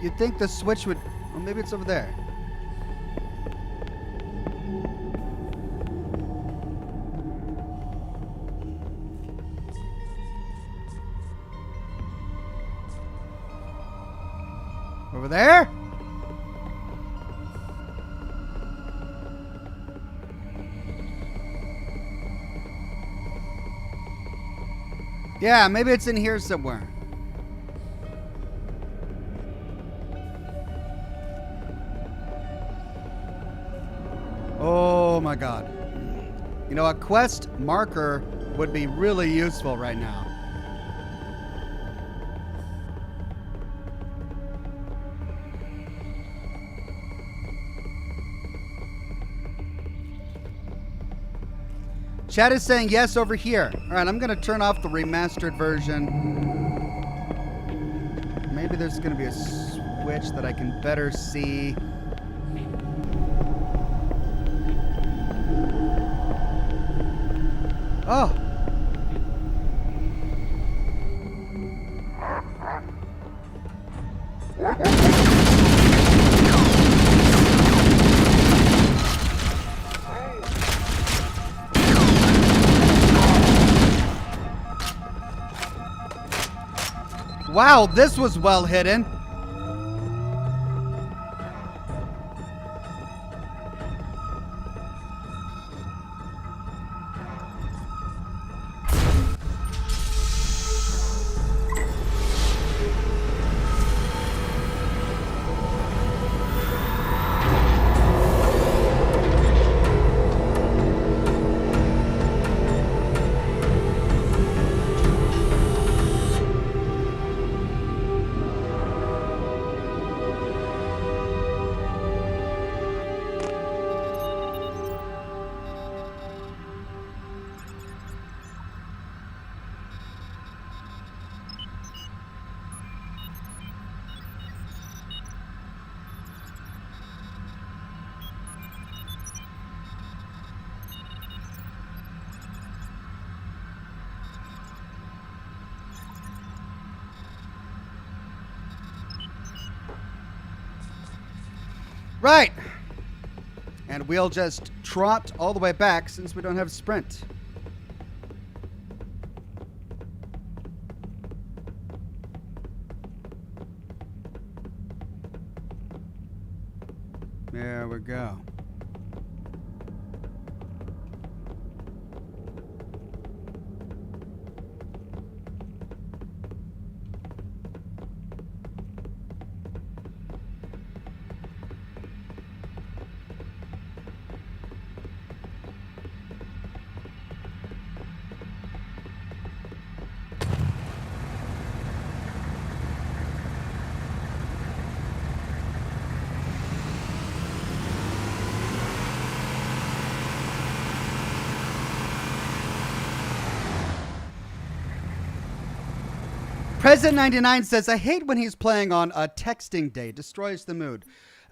You'd think the switch would... Oh, maybe it's over there. Over there? Yeah, maybe it's in here somewhere. Oh my god. You know, a quest marker would be really useful right now. Chat is saying yes over here. All right, I'm going to turn off the remastered version. Maybe there's going to be a switch that I can better see. Oh. Wow, this was well hidden. Right. And we'll just trot all the way back since we don't have sprint. There we go. President 99 says, I hate when he's playing on a texting day. Destroys the mood.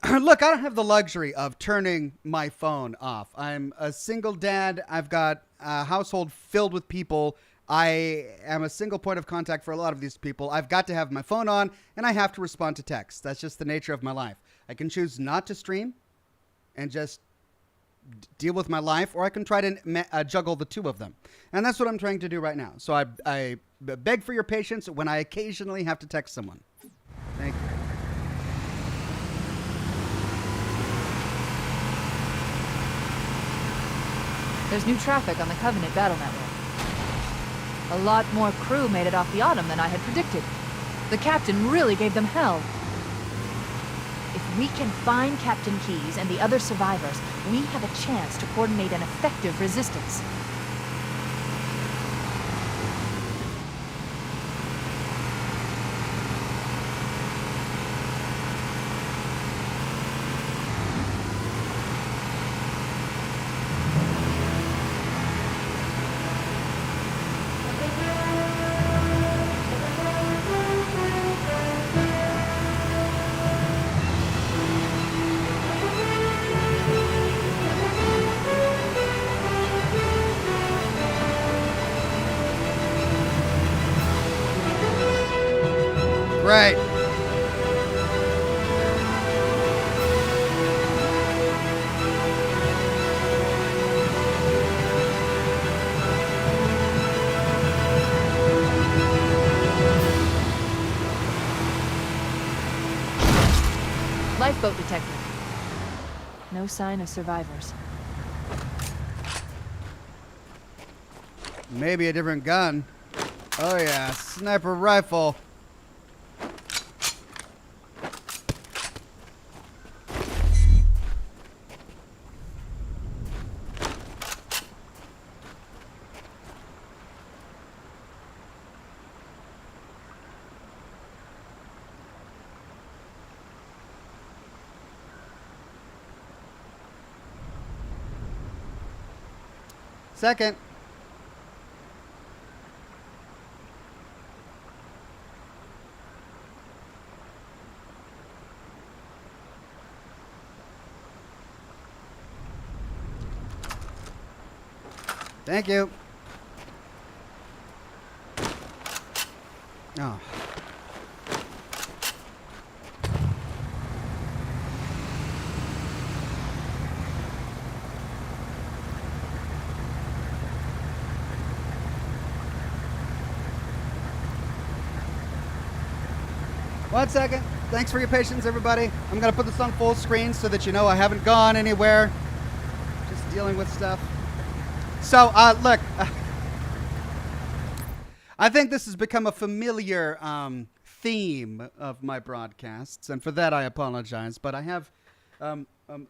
Look, I don't have the luxury of turning my phone off. I'm a single dad. I've got a household filled with people. I am a single point of contact for a lot of these people. I've got to have my phone on, and I have to respond to text. That's just the nature of my life. I can choose not to stream. and just deal with my life, or I can try to juggle the two of them. And that's what I'm trying to do right now. So I beg for your patience when I occasionally have to text someone. Thank you. There's new traffic on the Covenant battle network. A lot more crew made it off the Autumn than I had predicted. The captain really gave them hell. If we can find Captain Keyes and the other survivors, we have a chance to coordinate an effective resistance. Right. Lifeboat detected. No sign of survivors. Maybe a different gun. Oh yeah, sniper rifle. Second. Thank you. Oh. One second. Thanks for your patience, everybody. I'm going to put this on full screen so that you know I haven't gone anywhere. Just dealing with stuff. So, look. I think this has become a familiar theme of my broadcasts, and for that I apologize. But I have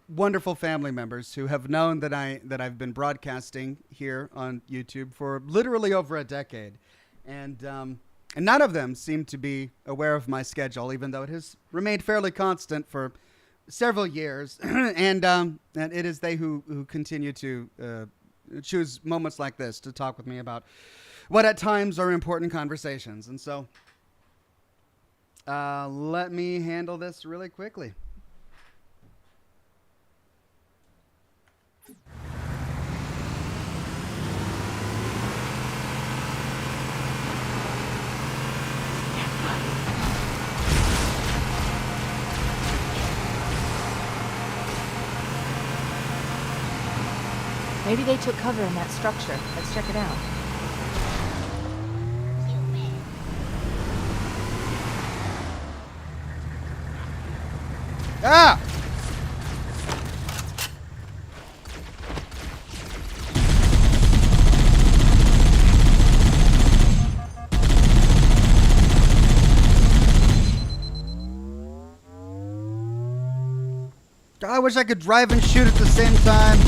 wonderful family members who have known that I've been broadcasting here on YouTube for literally over a decade. And none of them seem to be aware of my schedule, even though it has remained fairly constant for several years. And it is they who continue to choose moments like this to talk with me about what at times are important conversations. And so let me handle this really quickly. Maybe they took cover in that structure. Let's check it out. Ah! God, I wish I could drive and shoot at the same time.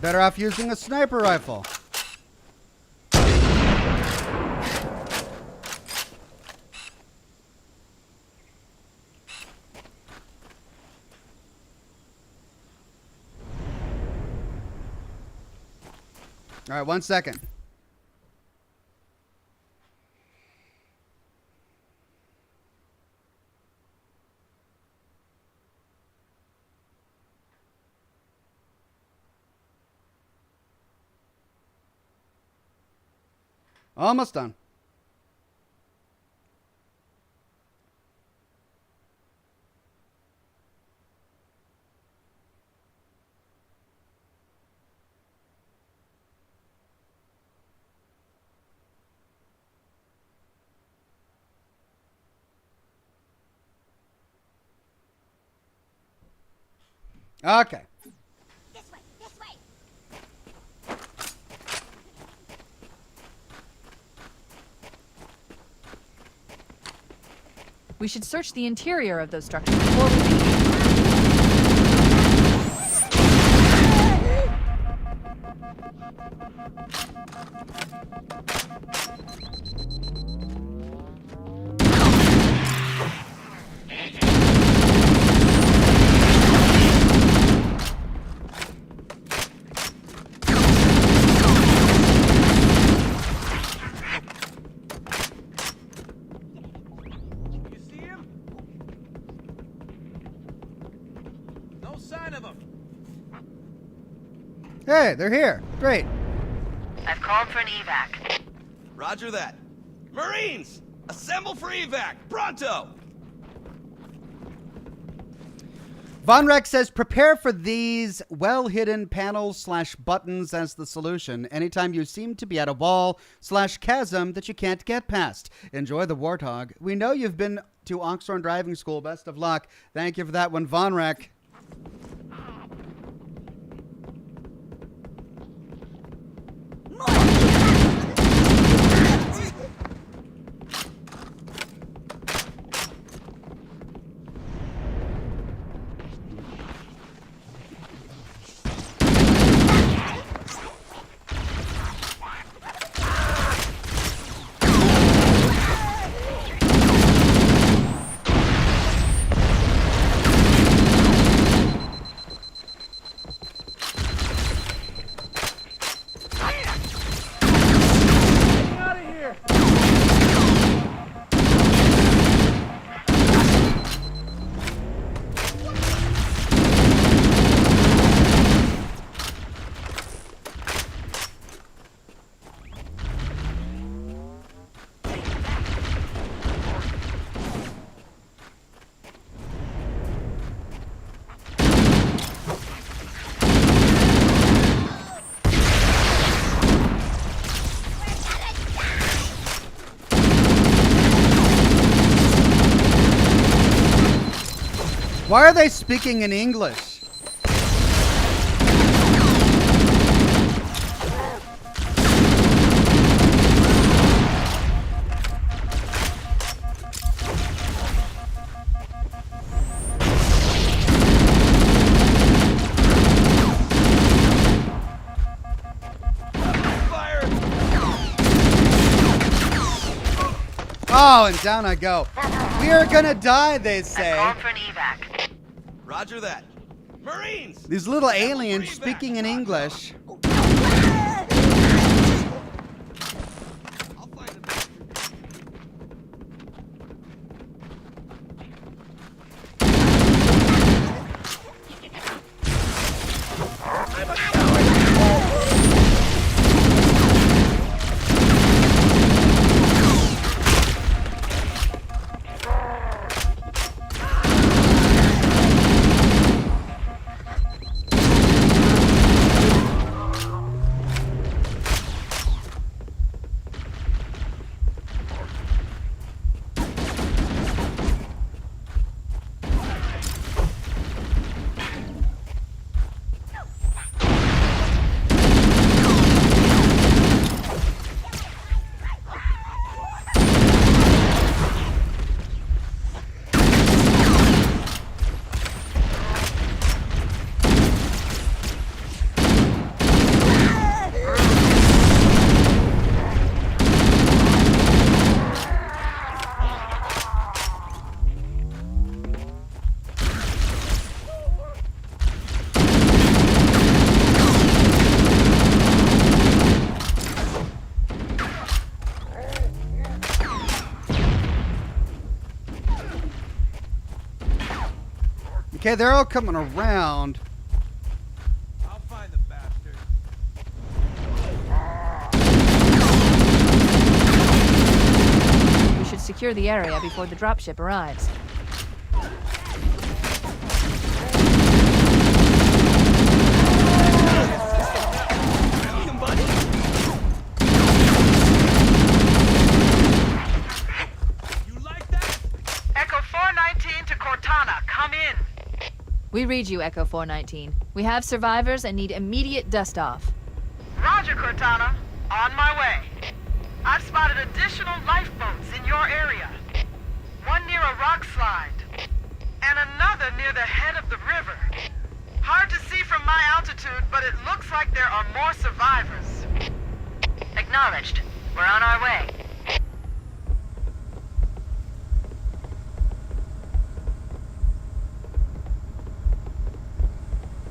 better off using a sniper rifle. All right, 1 second. Almost done. Okay. We should search the interior of those structures before we leave. Hey, they're here. Great. I've called for an evac. Roger that. Marines! Assemble for evac! Pronto! Von Rex says, prepare for these well-hidden panels/buttons as the solution anytime you seem to be at a wall/chasm that you can't get past. Enjoy the Warthog. We know you've been to Oxhorn driving school. Best of luck. Thank you for that one, Von Rex. Why are they speaking in English? Oh, and down I go. We are gonna die, they say. I've called for an evac. Roger that. Marines! These little aliens speaking in English. Okay, they're all coming around. I'll find the bastard. We should secure the area before the dropship arrives. Echo 419 to Cortana. Come in. We read you, Echo 419. We have survivors and need immediate dust-off. Roger, Cortana. On my way. I've spotted additional lifeboats in your area. One near a rock slide. And another near the head of the river. Hard to see from my altitude, but it looks like there are more survivors. Acknowledged. We're on our way.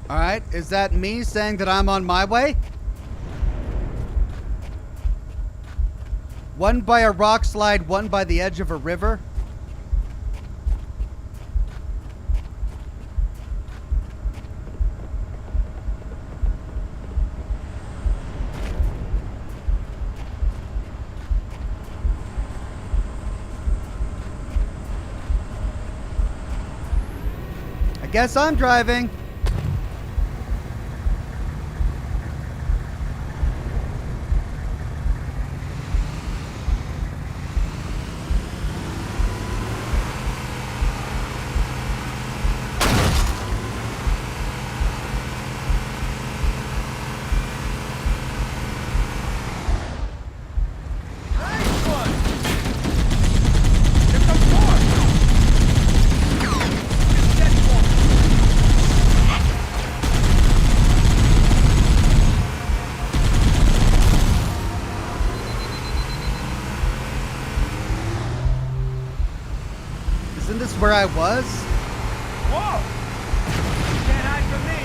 All right, is that me saying that I'm on my way? One by a rock slide, one by the edge of a river. I guess I'm driving. Isn't this where I was? Whoa! You can't hide from me.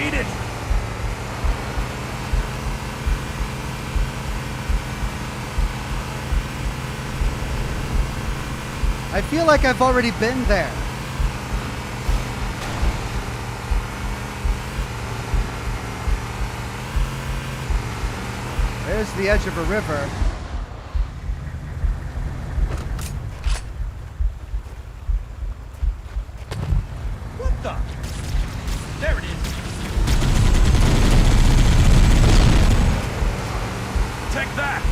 Eat it! I feel like I've already been there. There's the edge of a river. What the? There it is. Take that!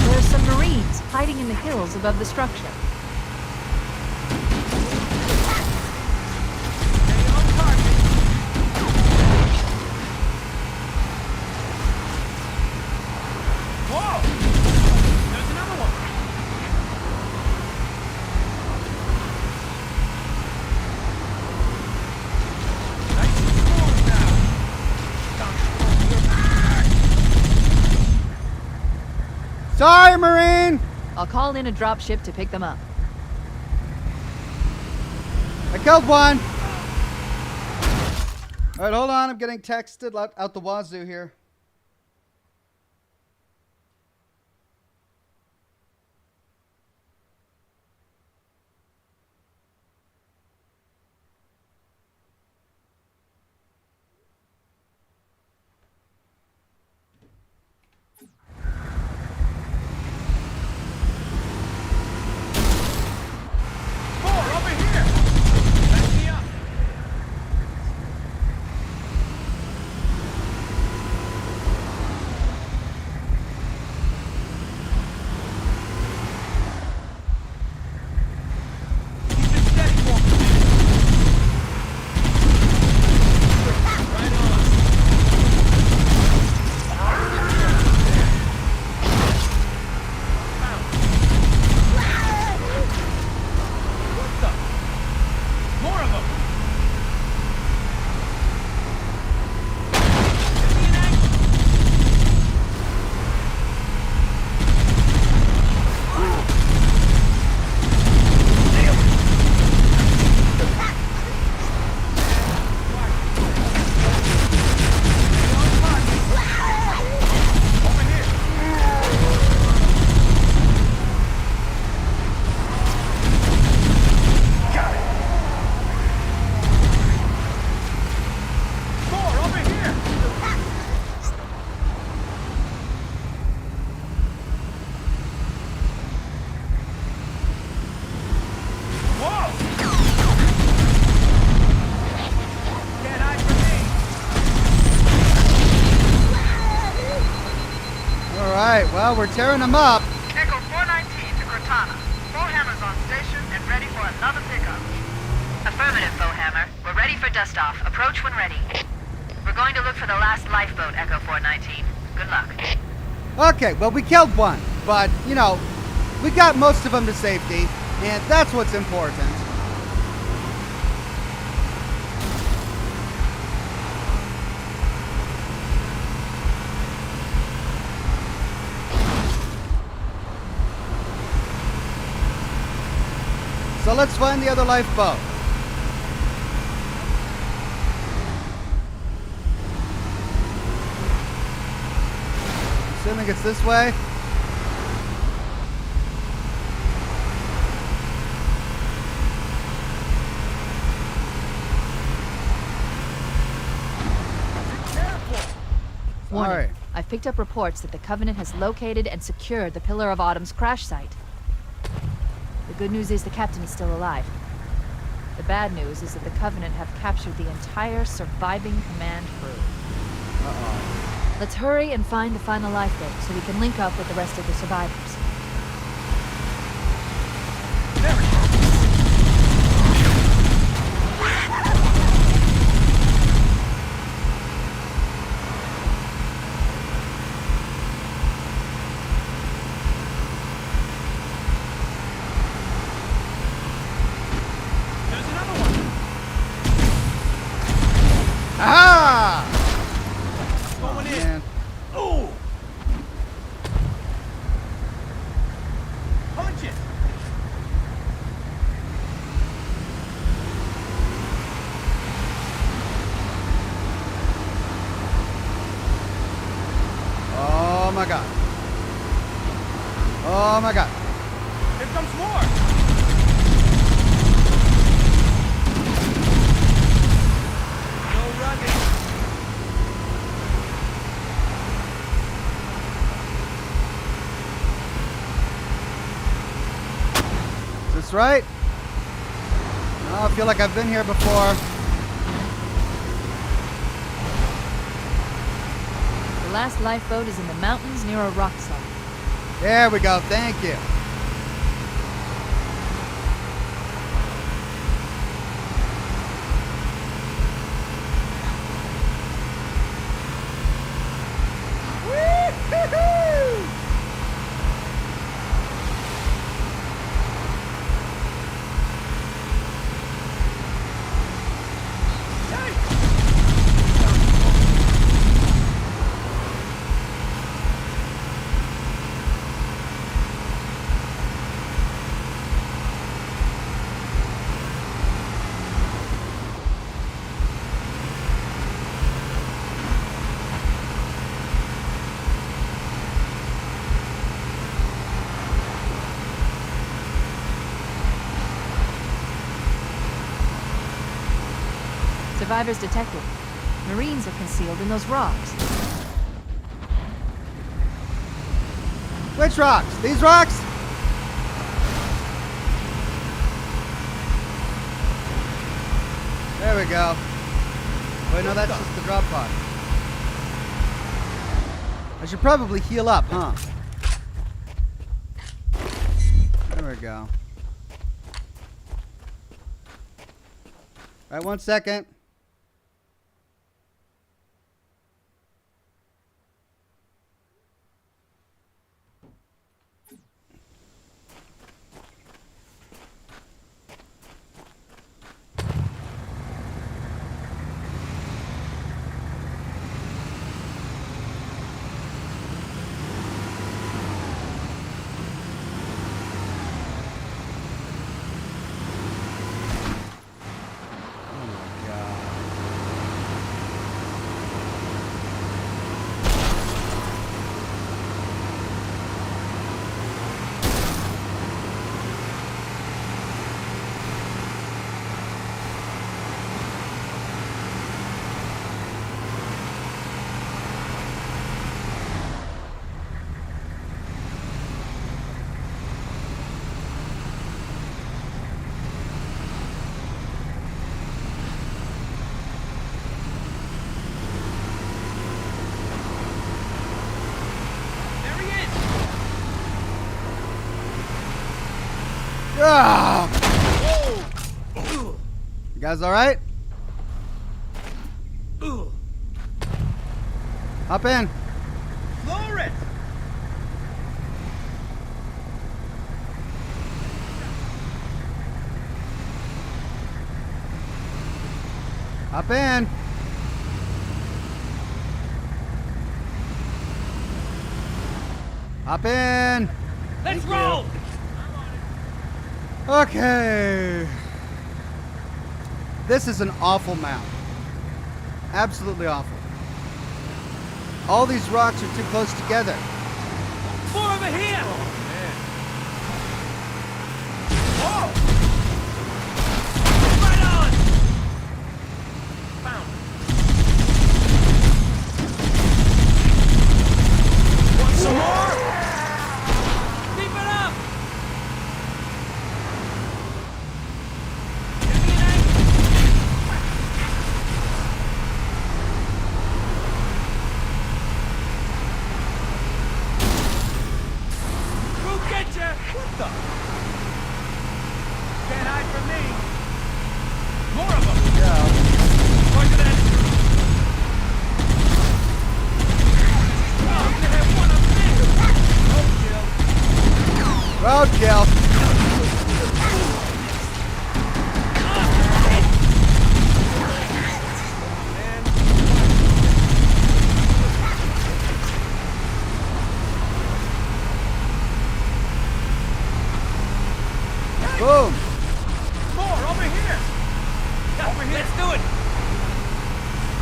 There's some Marines hiding in the hills above the structure. Whoa! There's another one! Nice and smooth now. Sorry, Marine! I'll call in a dropship to pick them up. I killed one! Alright, hold on. I'm getting texted out the wazoo here. right, well, we're tearing them up. Echo 419 to Cortana. Bowhammer's on station and ready for another pickup. Affirmative, Bowhammer. We're ready for dust-off. Approach when ready. We're going to look for the last lifeboat, Echo 419. Good luck. Okay, well, we killed one, but, you know, we got most of them to safety, and that's what's important. So let's find the other lifeboat. Assuming it's this way. Warning. Sorry. I've picked up reports that the Covenant has located and secured the Pillar of Autumn's crash site. The good news is the captain is still alive. The bad news is that the Covenant have captured the entire surviving command crew. Uh-oh. Let's hurry and find the final lifeboat so we can link up with the rest of the survivors. Aha! Going in. Man. Ooh! Punch it! Oh my god. Oh my god. Here comes more! No running! Is this right? No, I feel like I've been here before. The last lifeboat is in the mountains near a rock slide. There we go. Thank you. Woo-hoo-hoo! Survivors detected. Marines are concealed in those rocks. Which rocks? These rocks? There we go. Wait, no, that's just the drop pod. I should probably heal up, huh? There we go. All right, 1 second. Oh my God. guys all right? Ugh. Hop in. Lower it! Hop in. Hop in. Let's roll! Okay. This is an awful map. Absolutely awful. All these rocks are too close together. More over here! Oh! Right on! Found it. Want some more? Keep it up! Give me an angle. We'll get ya! What the? Can't hide from me. More of them. Yeah. Look at that. Oh, they have one of me. Roadkill. Boom. More over here. Yeah, over here. Let's do it.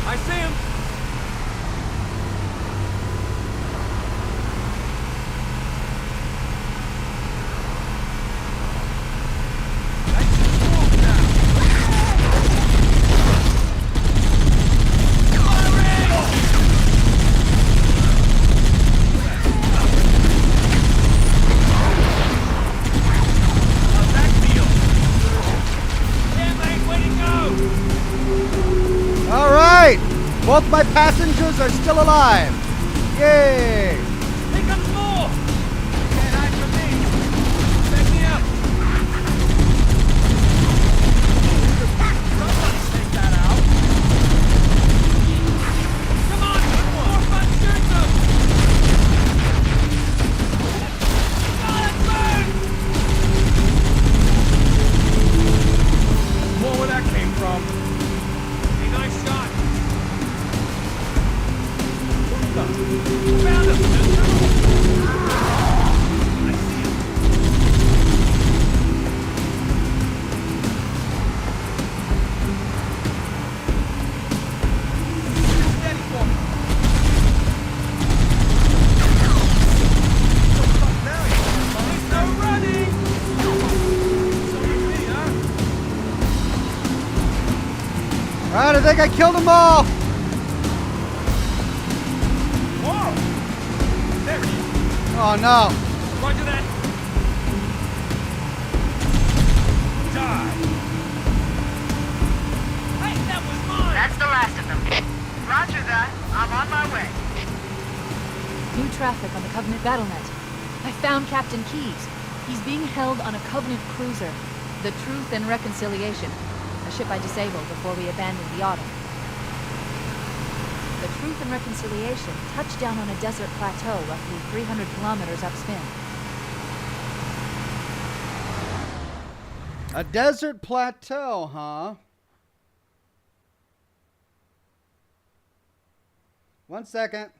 I see him. All right. Both my passengers are still alive. Yay. Here comes more. Can't hide from me. Back me up. Somebody take that out. Come on, more fun shooting them. God, burn! More where that came from. Hey, nice shot. Found him! I see him. Steady for me. Now he's no running! So with me, huh? All right, I think I killed them all. Whoa! There he is. Oh no. Roger that. Die. Hey, that was mine. That's the last of them. Roger that. I'm on my way. New traffic on the Covenant Battlenet. I found Captain Keyes. He's being held on a Covenant cruiser, the Truth and Reconciliation, a ship I disabled before we abandoned the Autumn. The Truth and Reconciliation touched down on a desert plateau roughly 300 kilometers upspin. A desert plateau, huh? One second.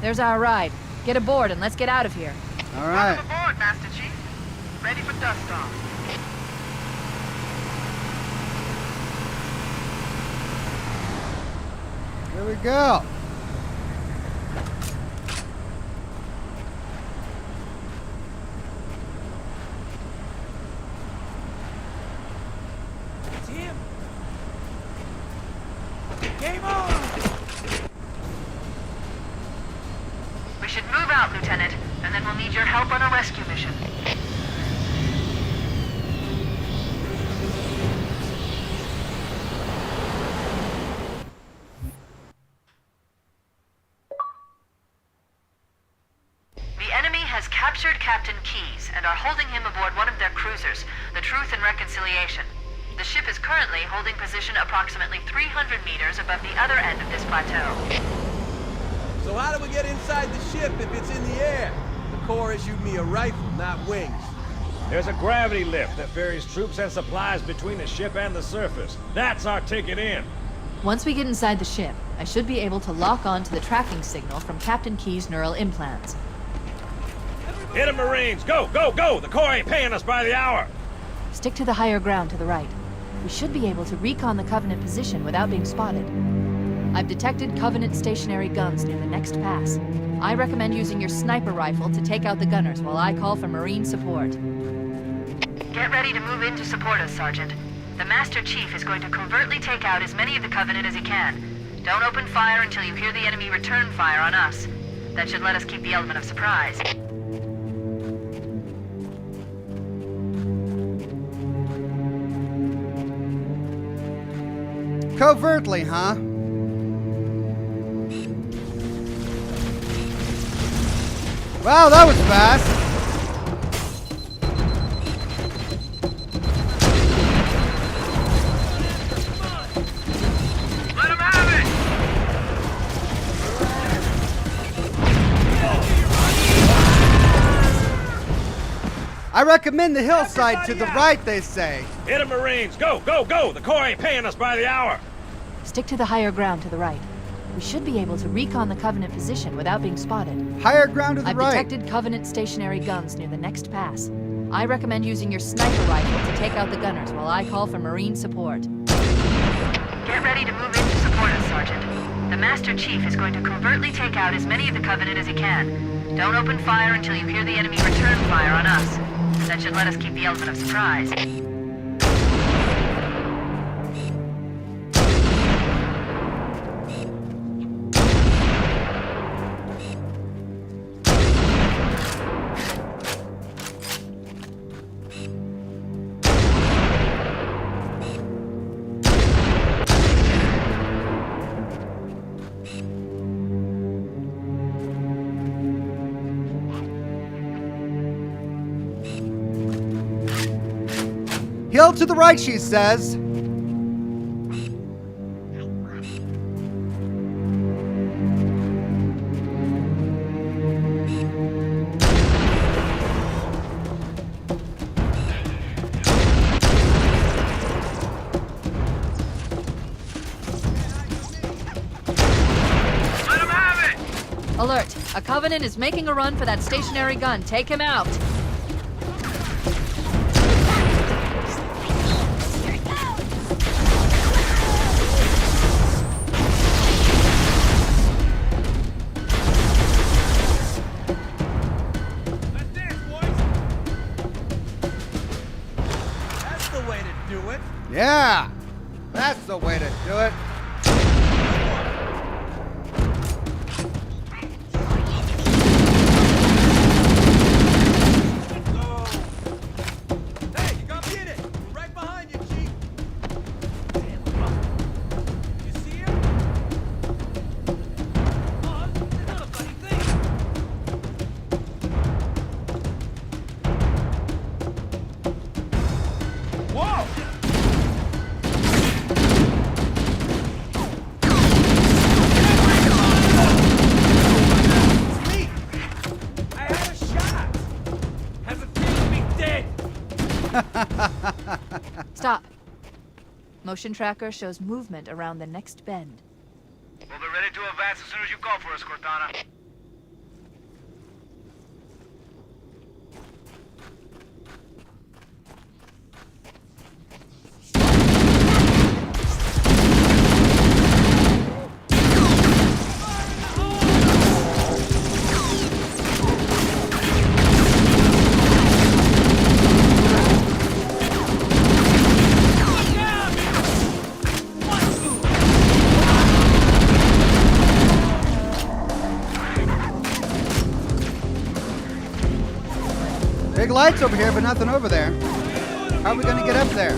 There's our ride. Get aboard and let's get out of here. All right. Welcome aboard, Master Chief. Ready for dust off. Here we go. out, Lieutenant, and then we'll need your help on a rescue mission. The enemy has captured Captain Keyes and are holding him aboard one of their cruisers, the Truth and Reconciliation. The ship is currently holding position approximately 300 meters above the other end of this plateau. So how do we get inside the ship if it's in the air? The Corps issued me a rifle, not wings. There's a gravity lift that ferries troops and supplies between the ship and the surface. That's our ticket in. Once we get inside the ship, I should be able to lock on to the tracking signal from Captain Keyes' neural implants. Hit 'em, Marines! Go, go, go! The Corps ain't paying us by the hour! Stick to the higher ground to the right. We should be able to recon the Covenant position without being spotted. I've detected Covenant stationary guns near the next pass. I recommend using your sniper rifle to take out the gunners while I call for Marine support. Get ready to move in to support us, Sergeant. The Master Chief is going to covertly take out as many of the Covenant as he can. Don't open fire until you hear the enemy return fire on us. That should let us keep the element of surprise. Covertly, huh? Wow, that was fast. Let 'em have it! I recommend the hillside to the right, they say. Hit 'em, Marines! Go, go, go! The Corps ain't paying us by the hour! Stick to the higher ground to the right. We should be able to recon the Covenant position without being spotted. Higher ground to the I've right. detected Covenant stationary guns near the next pass. I recommend using your sniper rifle to take out the gunners while I call for Marine support. Get ready to move in to support us, Sergeant. The Master Chief is going to covertly take out as many of the Covenant as he can. Don't open fire until you hear the enemy return fire on us. That should let us keep the element of surprise. Hill to the right, she says. Alert! A Covenant is making a run for that stationary gun. Take him out! Yeah, that's the way to do it. Stop. Motion tracker shows movement around the next bend. We'll be ready to advance as soon as you call for us, Cortana. Big lights over here, but nothing over there. How are we gonna get up there?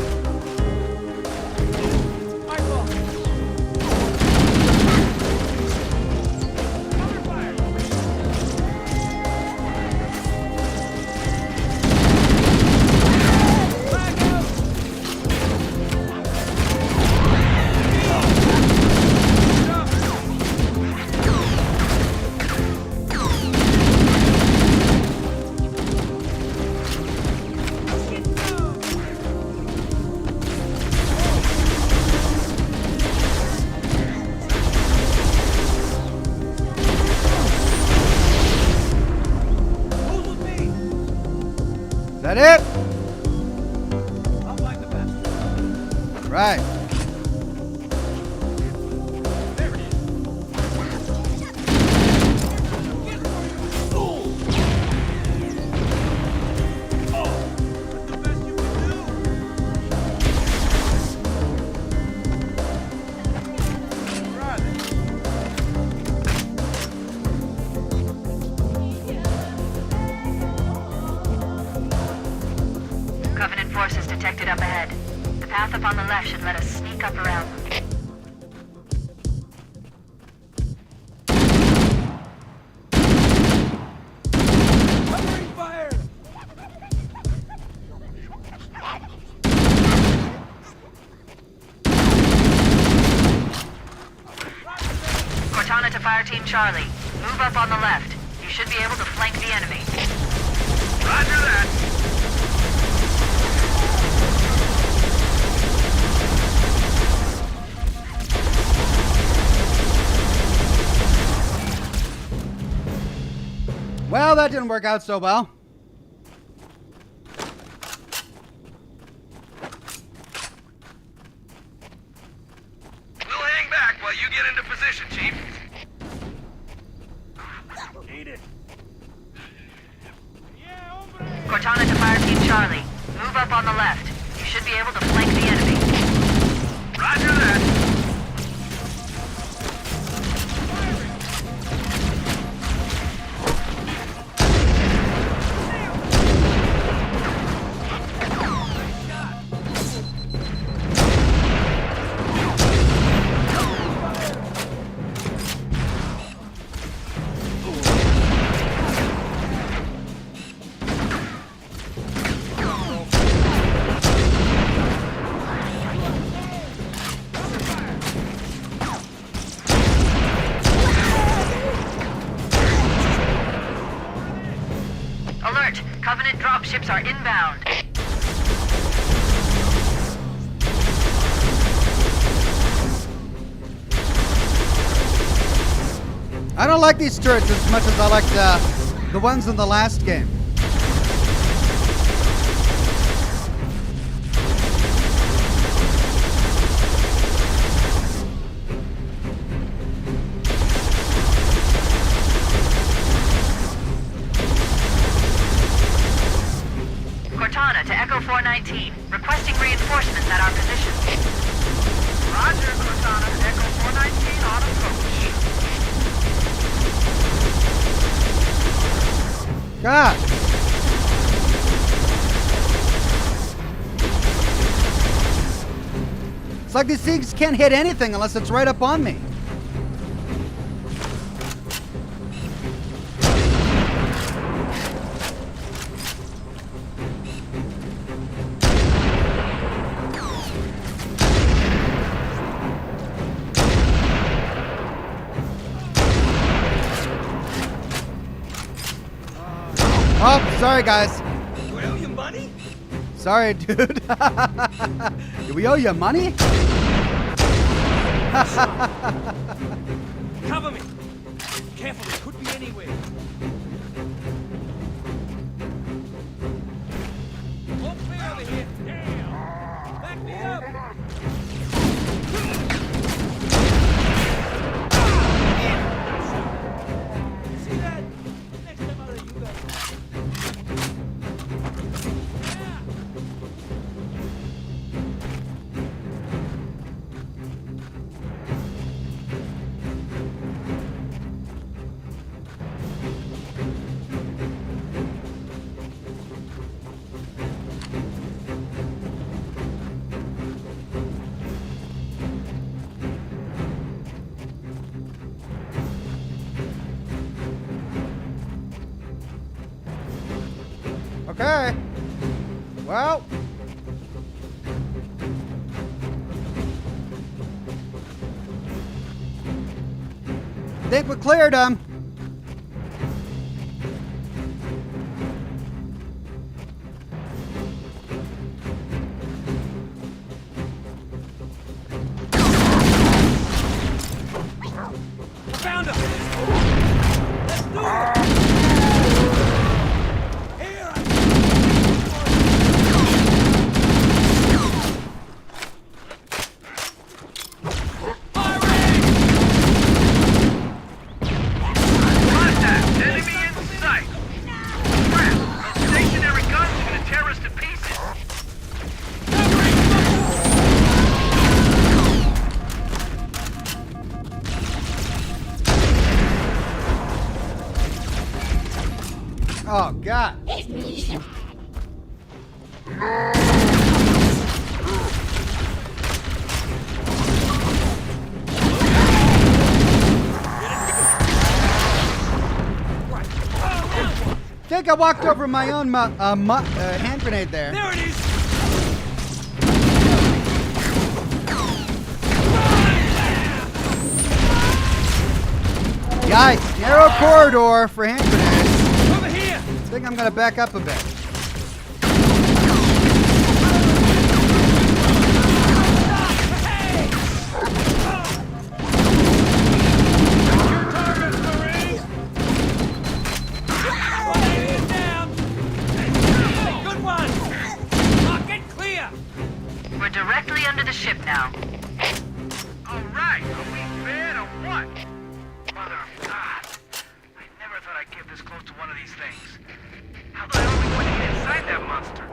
Is that it? Right. Covenant forces detected up ahead. The path up on the left should let us sneak up around them. Cortana to Fire Team Charlie. Move up on the left. You should be able to flank the enemy. Roger that. Well, that didn't work out so well. We'll hang back while you get into position, Chief. Eat it. Cortana to Fire Team Charlie. Move up on the left. You should be able to flank the enemy. Roger that. Alert! Covenant dropships are inbound. I don't like these turrets as much as I like the ones in the last game. Cortana to Echo 419. Requesting reinforcements at our position. Roger, Cortana. Echo 419 on approach. God. It's like these things can't hit anything unless it's right up on me. Oh, sorry, guys. Do we owe you money? Sorry, dude. Do we owe you money? Cover me. Careful, it could be anywhere. Won't be over here. Damn. Back me up. See that? Next time out of you guys. Okay. Well. I think we cleared them. Found him! Let's do it! Oh, God. I think I walked over my own hand grenade there. There it is! Yikes, narrow corridor for hand grenades. Over here! I think I'm gonna back up a bit. Good one! Get clear! We're directly under the ship now. Alright, are we bad or what? Mother of God. I never thought I'd get this close to one of these things. How the hell are we going to get inside that monster?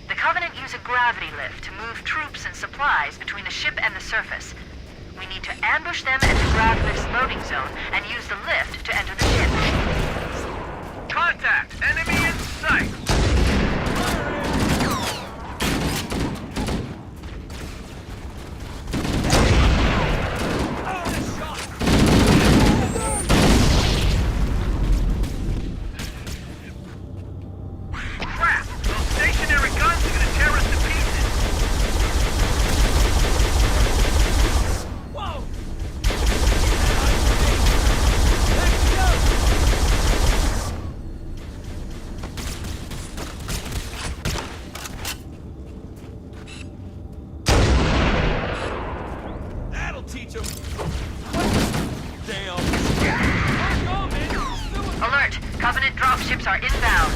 The Covenant use a gravity lift to move troops and supplies between the ship and the surface. We need to ambush them at the grav lift's loading zone and use the lift to enter the ship. Contact! Enemy in sight! Crap! Those stationary guns are gonna tear us to pieces! Whoa! That'll teach them! Damn! Alert! Covenant dropships are inbound.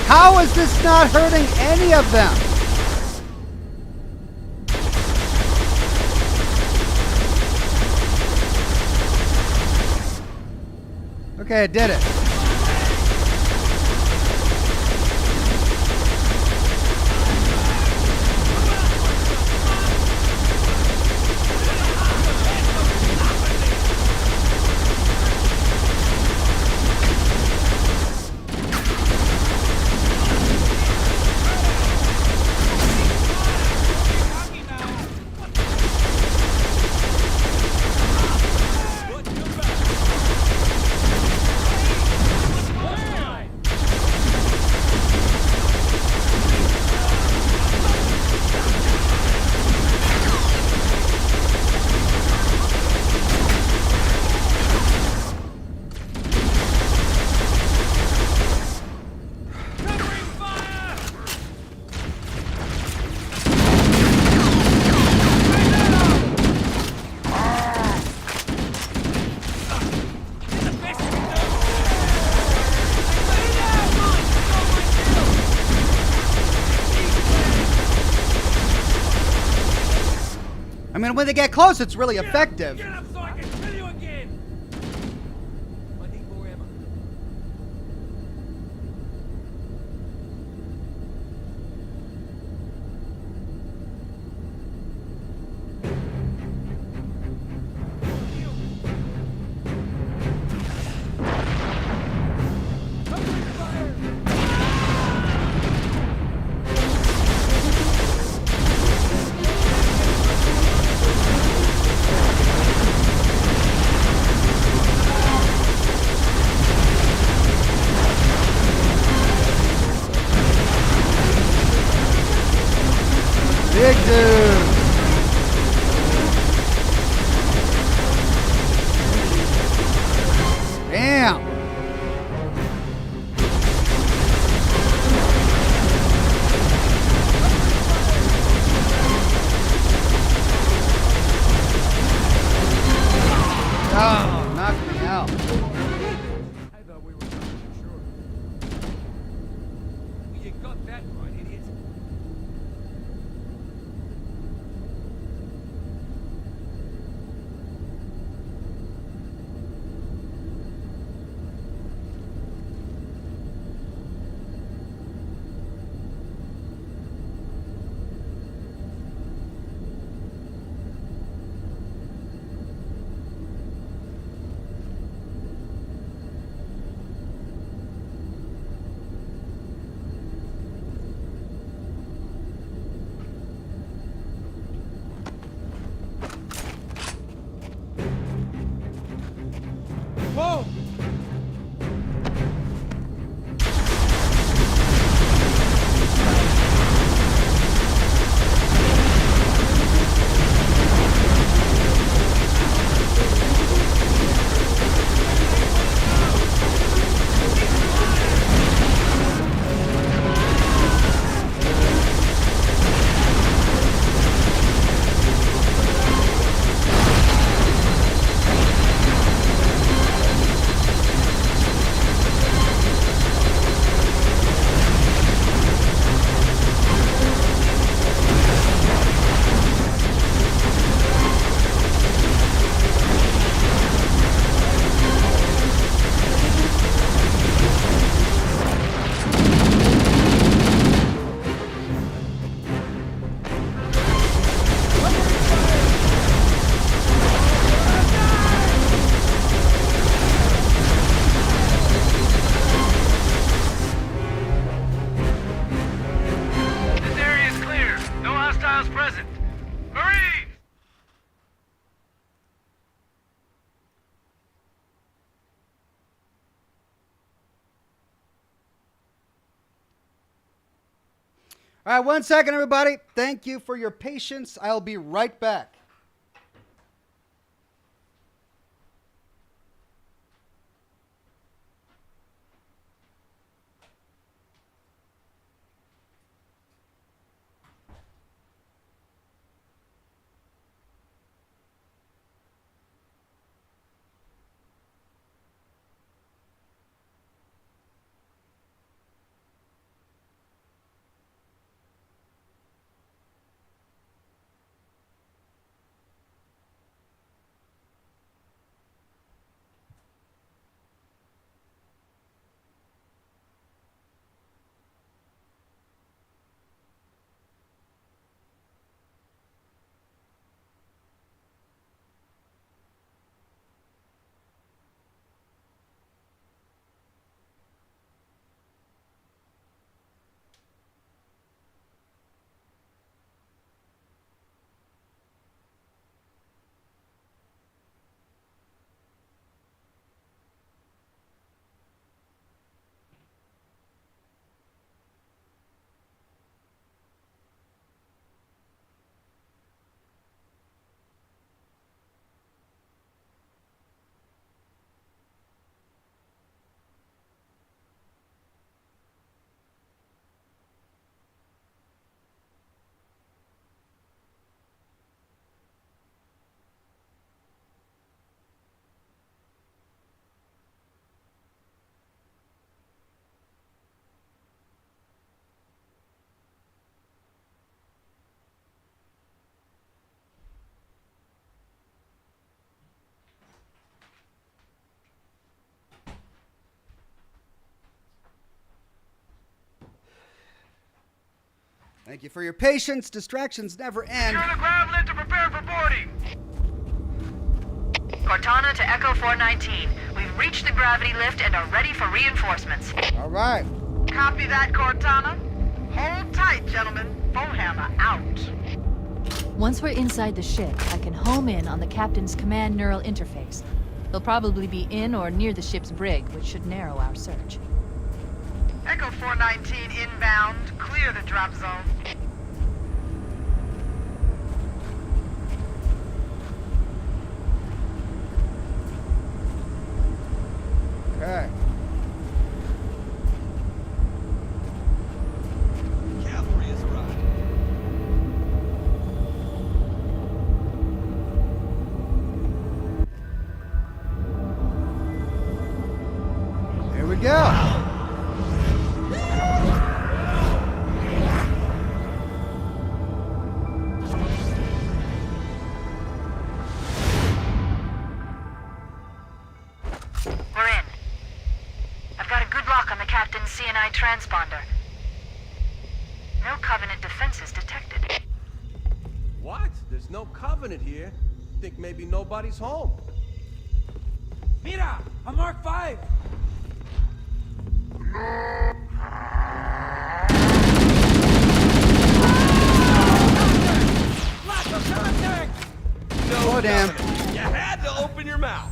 How is this not hurting any of them? Okay, I did it. I mean, when they get close, it's really effective. Get up so I can kill you again! I need more ammo. dude. Damn. Oh, knocked me out. I thought we were sure. You got that right, idiot. Whoa! All right, 1 second, everybody. Thank you for your patience. I'll be right back. Thank you for your patience. Distractions never end. Secure the ground lift to prepare for boarding. Cortana to Echo 419. We've reached the gravity lift and are ready for reinforcements. All right. Copy that, Cortana. Hold tight, gentlemen. Foehammer out. Once we're inside the ship, I can home in on the captain's command neural interface. They'll probably be in or near the ship's brig, which should narrow our search. Echo 419 inbound. Clear the drop zone. denied transponder. No Covenant defenses detected. What? There's no Covenant here. Think maybe nobody's home. Mira! A Mark 5! Lack of contact! No, Oh, damn. Covenant. You had to open your mouth.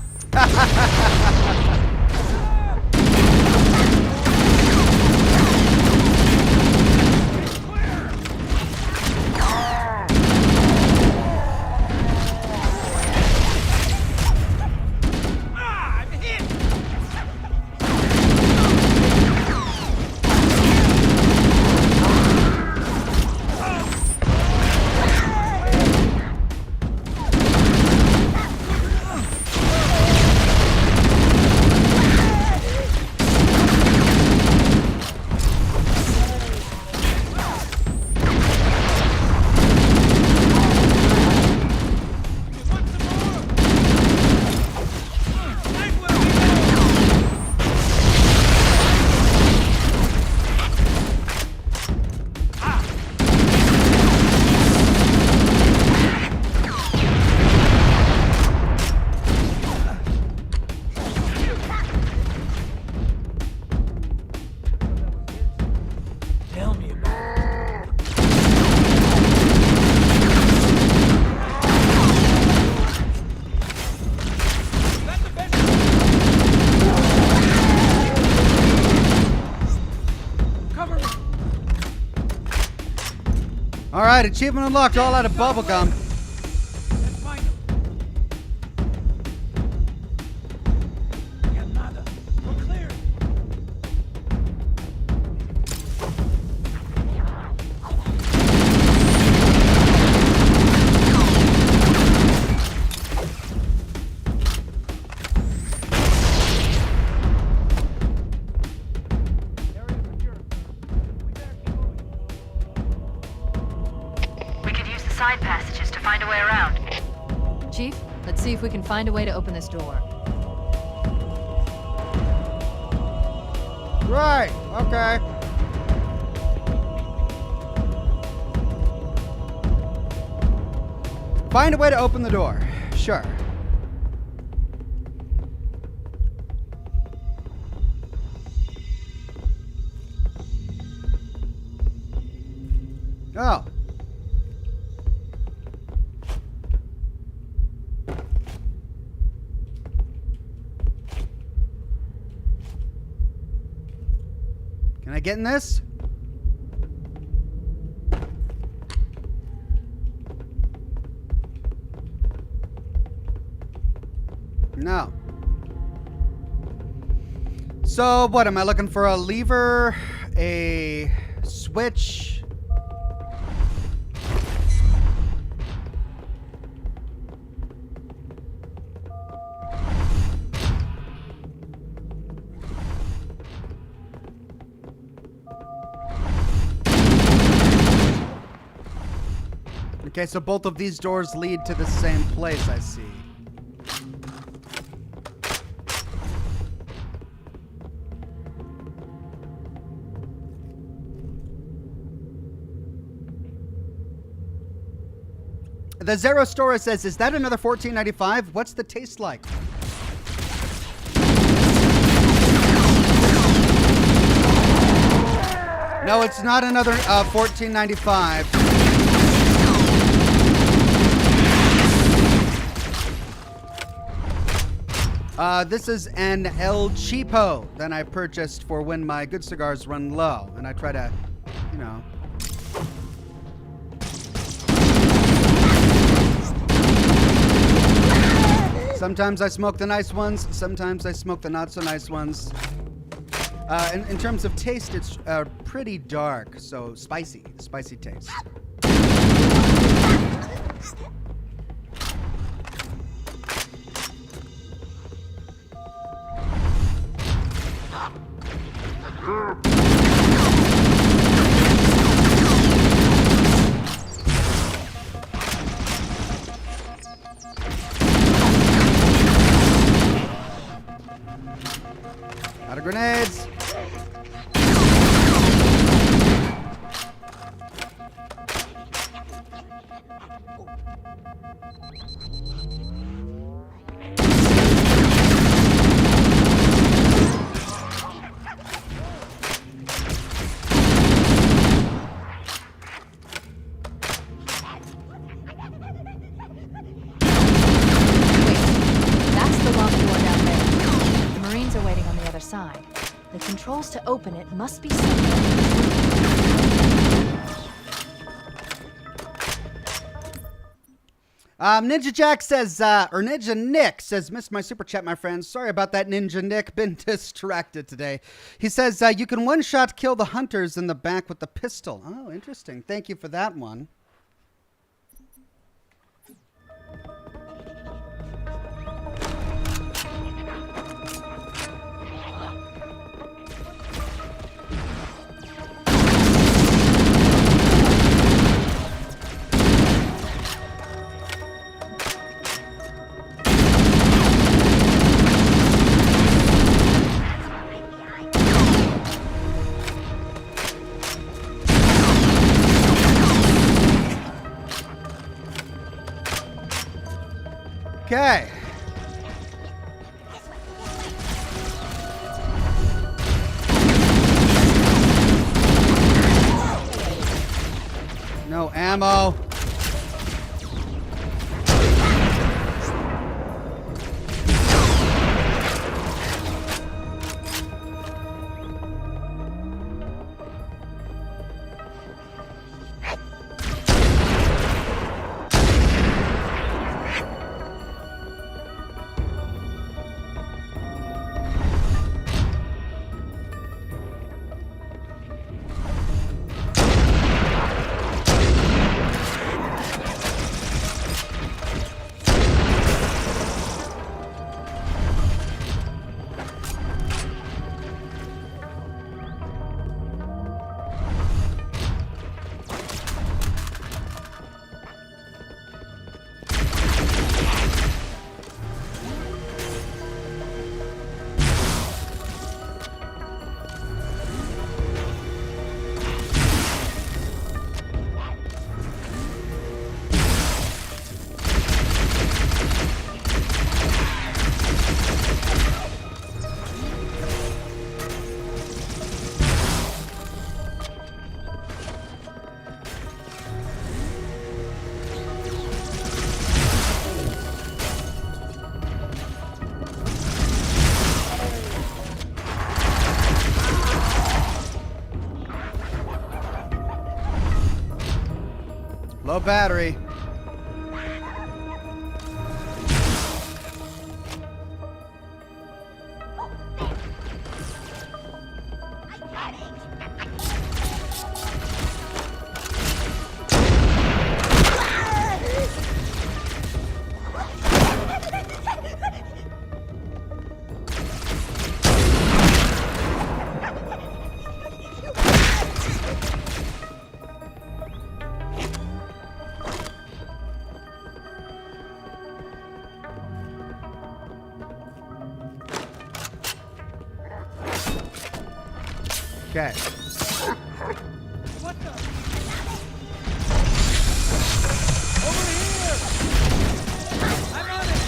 Tell me about it. Cover me! All right, achievement unlocked. All out of bubblegum. Let's find him. Yeah, nada. We're clear. We could use the side passages to find a way around. Chief, let's see if we can find a way to open this door. Right. Okay. Find a way to open the door. Sure. Oh. Can I get in this? No. So, what am I looking for? A lever, a switch. Okay, so both of these doors lead to the same place, I see. The Zero Store says, is that another $14.95? What's the taste like? No, it's not another $14.95. This is an El Cheapo that I purchased for when my good cigars run low. And I try to, you know. Sometimes I smoke the nice ones. Sometimes I smoke the not so nice ones. In terms of taste, it's pretty dark. So spicy taste. Out of grenades. controls to open it must be somewhere. Ninja Jack says, or Ninja Nick says, missed my super chat, my friends. Sorry about that, Ninja Nick. Been distracted today. He says, you can one-shot kill the hunters in the back with the pistol. Oh, interesting. Thank you for that one. Okay. No ammo. Low battery. Okay. What the? Over here! I'm on it!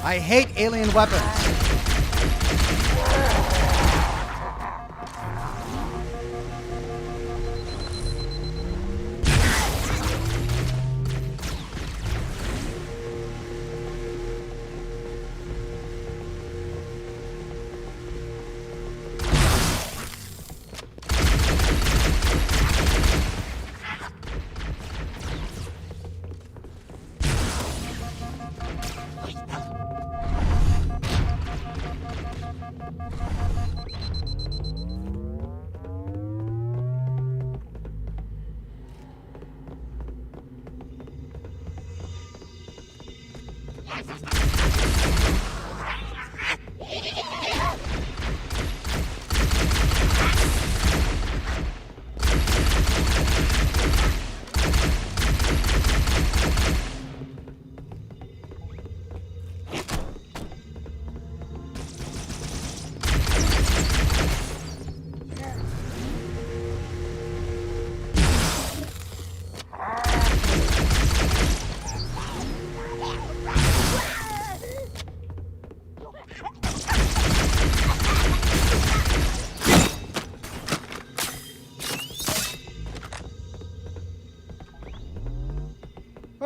I hate alien weapons.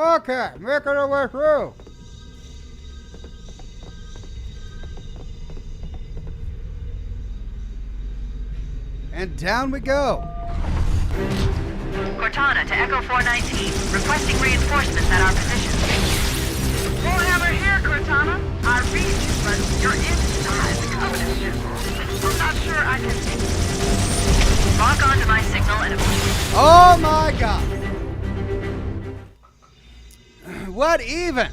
Okay, making our way through. And down we go. Cortana to Echo 419, requesting reinforcements at our position. Warhammer here, Cortana. I read you, but you're inside the Covenant ship. I'm not sure I can... Lock onto my signal and... Oh my god. What even?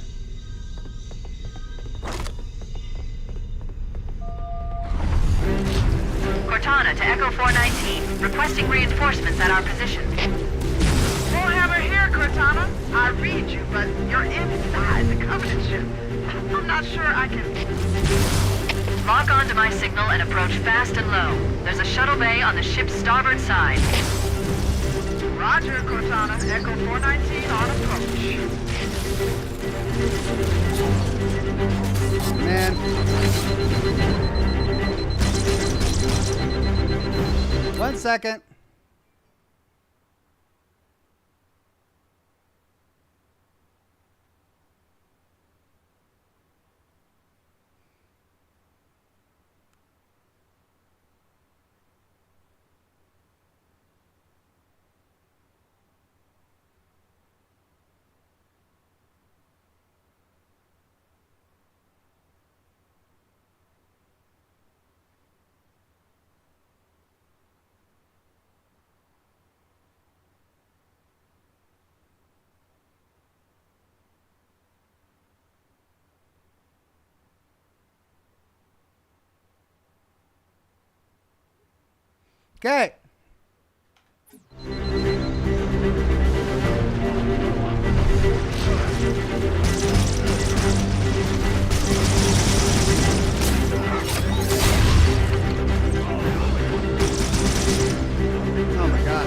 Cortana to Echo 419, requesting reinforcements at our position. Warhammer here, Cortana. I read you, but you're inside the Covenant ship. I'm not sure I can... Lock onto my signal and approach fast and low. There's a shuttle bay on the ship's starboard side. Roger, Cortana. Echo 419 on approach. Man. 1 second. Okay. Oh my god.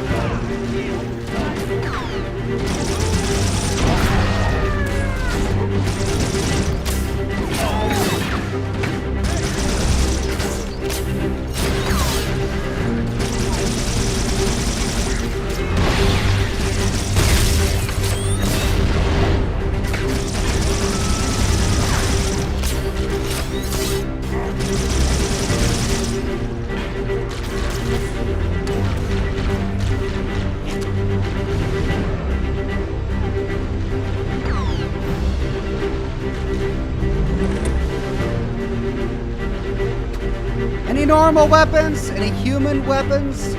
Any normal weapons? Any human weapons?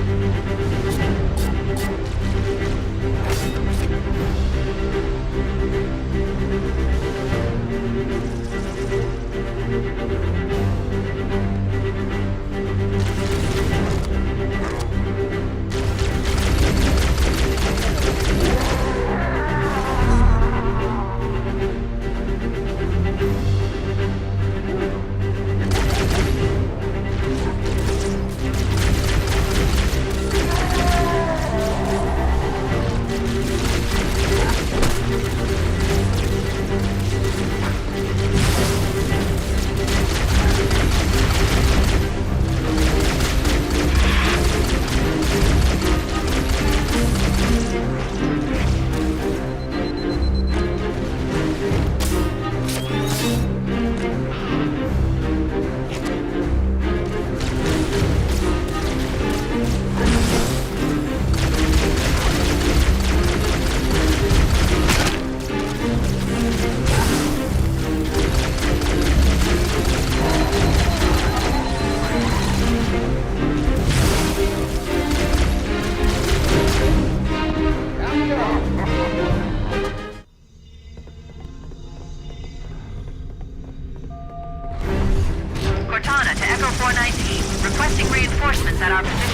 Cortana to Echo 419, requesting reinforcements at our position.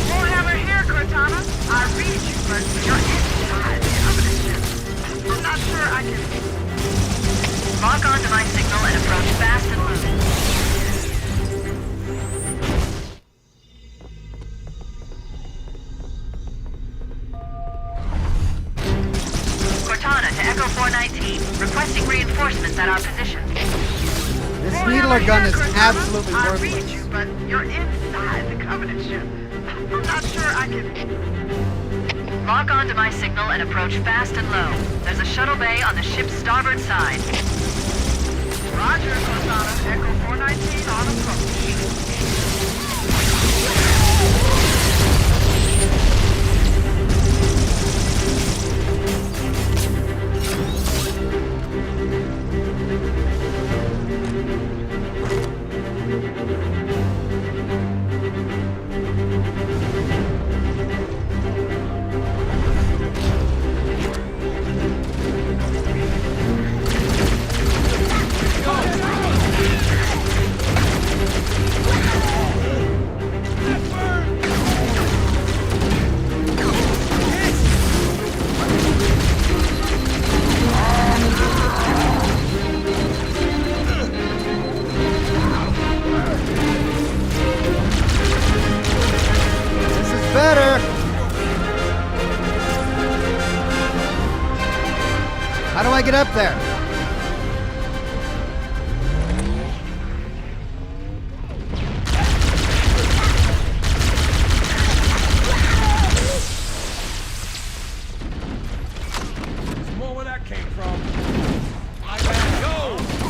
Warhammer here, Cortana. I read you, but you're inside the Covenant ship. I'm not sure I can... Lock onto my signal and approach fast and loose. Cortana to Echo 419, requesting reinforcements at our position. This needler gun is absolutely I worthless. read you, but you're inside the Covenant ship. I'm not sure I can... Lock onto my signal and approach fast and low. There's a shuttle bay on the ship's starboard side. Roger, Cortana. Echo 419 on approach. Better. How do I get up there? There's more where that came from. I gotta go!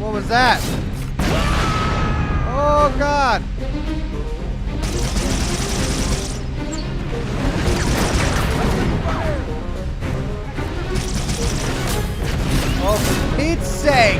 What was that? Oh, God. Oh, for Pete's sake.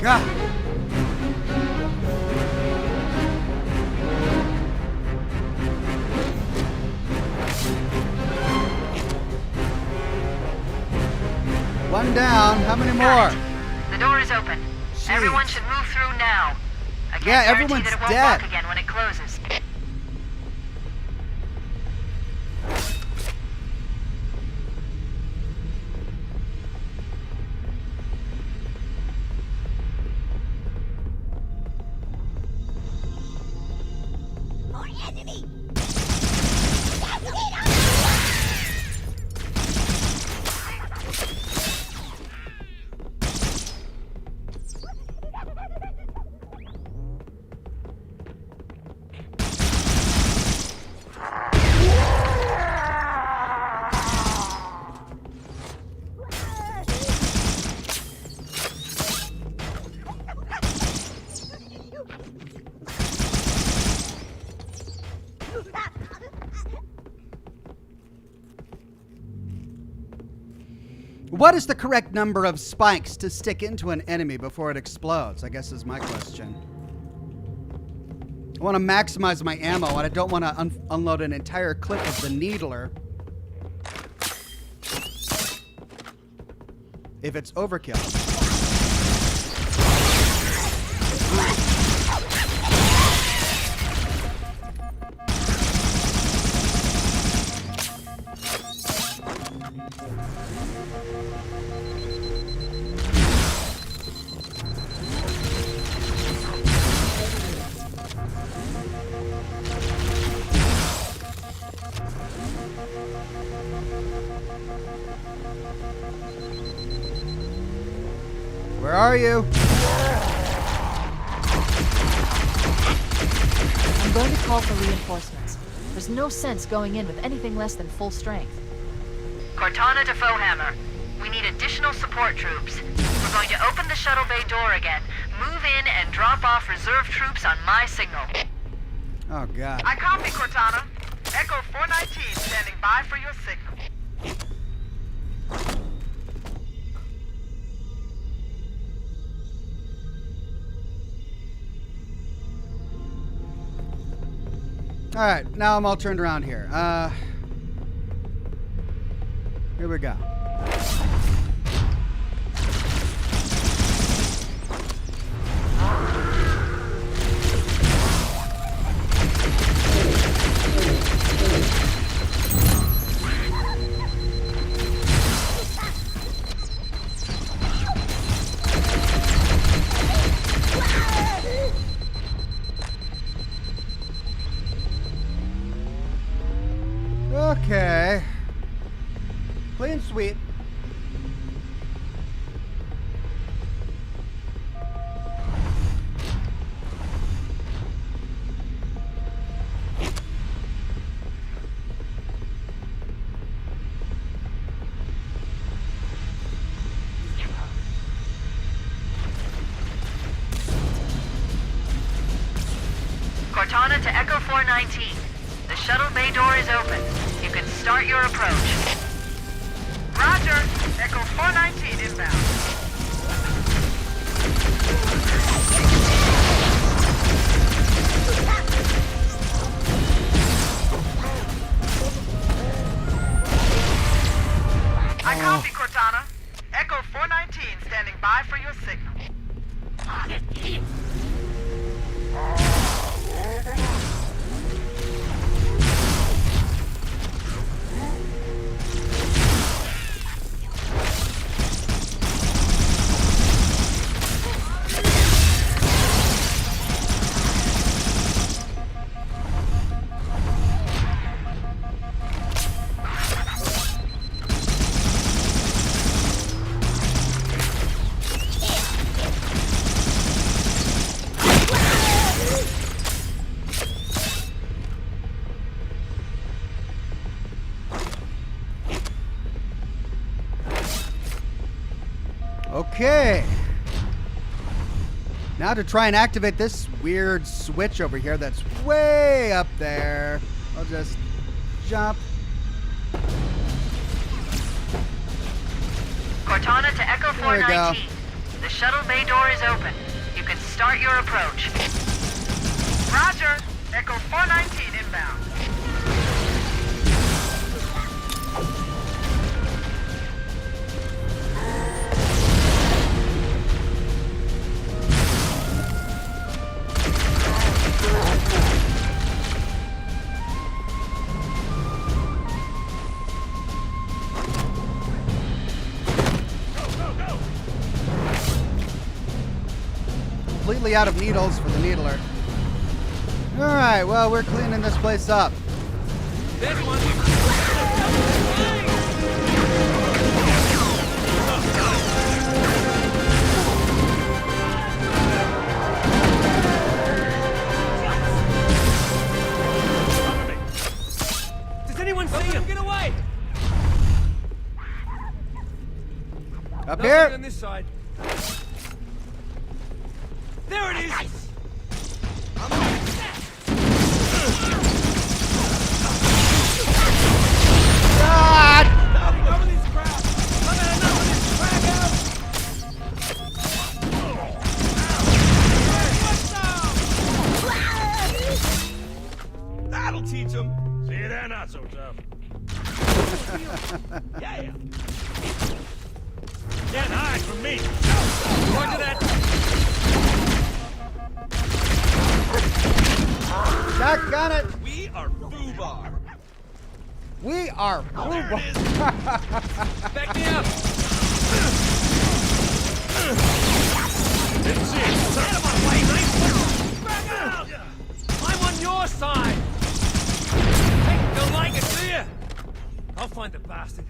God. One down. How many more? The door is open. Jeez. Everyone should move through now. I can't Yeah, guarantee everyone's that it won't dead. work again when it closes. what is the correct number of spikes to stick into an enemy before it explodes? I guess is my question. I want to maximize my ammo, and I don't want to unload an entire clip of the needler if it's overkill. Where are you? I'm going to call for reinforcements. There's no sense going in with anything less than full strength. Cortana to Foehammer. We need additional support troops. We're going to open the shuttle bay door again, move in, and drop off reserve troops on my signal. Oh, God. I copy, Cortana. Echo 419 standing by for your signal. All right, now I'm all turned around here. Here we go. Okay. Clean sweep. Cortana to Echo 419. The shuttle bay door is open. You can start your approach. Roger. Echo 419 inbound. I copy, Cortana. Echo 419 standing by for your signal. Okay. Now to try and activate this weird switch over here that's way up there. I'll just jump. Cortana to Echo There we go. 419. The shuttle bay door is open. You can start your approach. Roger. Echo 419 inbound. Completely out of needles for the needler. Alright, well, we're cleaning this place up. Does anyone see him? Get away! Up Nothing here. on this side. There it is! God! Enough of this crap! I've had enough of this Not so tough. Yeah. Can't hide from me. Going to that. Doggone it. We are FUBAR. We are FUBAR. Back me up! Didn't see it. Get him away, nice work! Back out! I'm on your side! Hey, don't like it, do you? I'll find the bastard.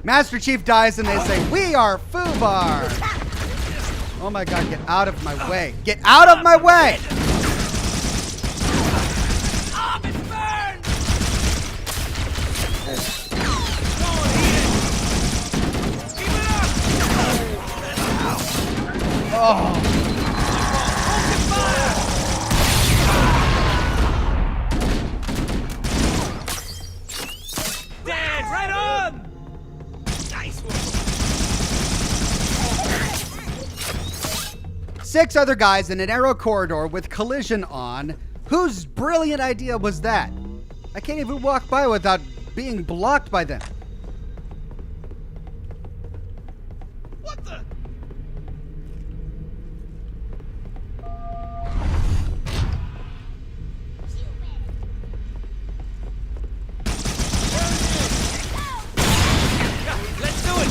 Master Chief dies and they say, "We are FUBAR." Oh my god, get out of my way. Get out of my way! Oh. Dad, right on! Nice one. 6 other guys in a narrow corridor with collision on. Whose brilliant idea was that? I can't even walk by without being blocked by them. What the? Let's do it!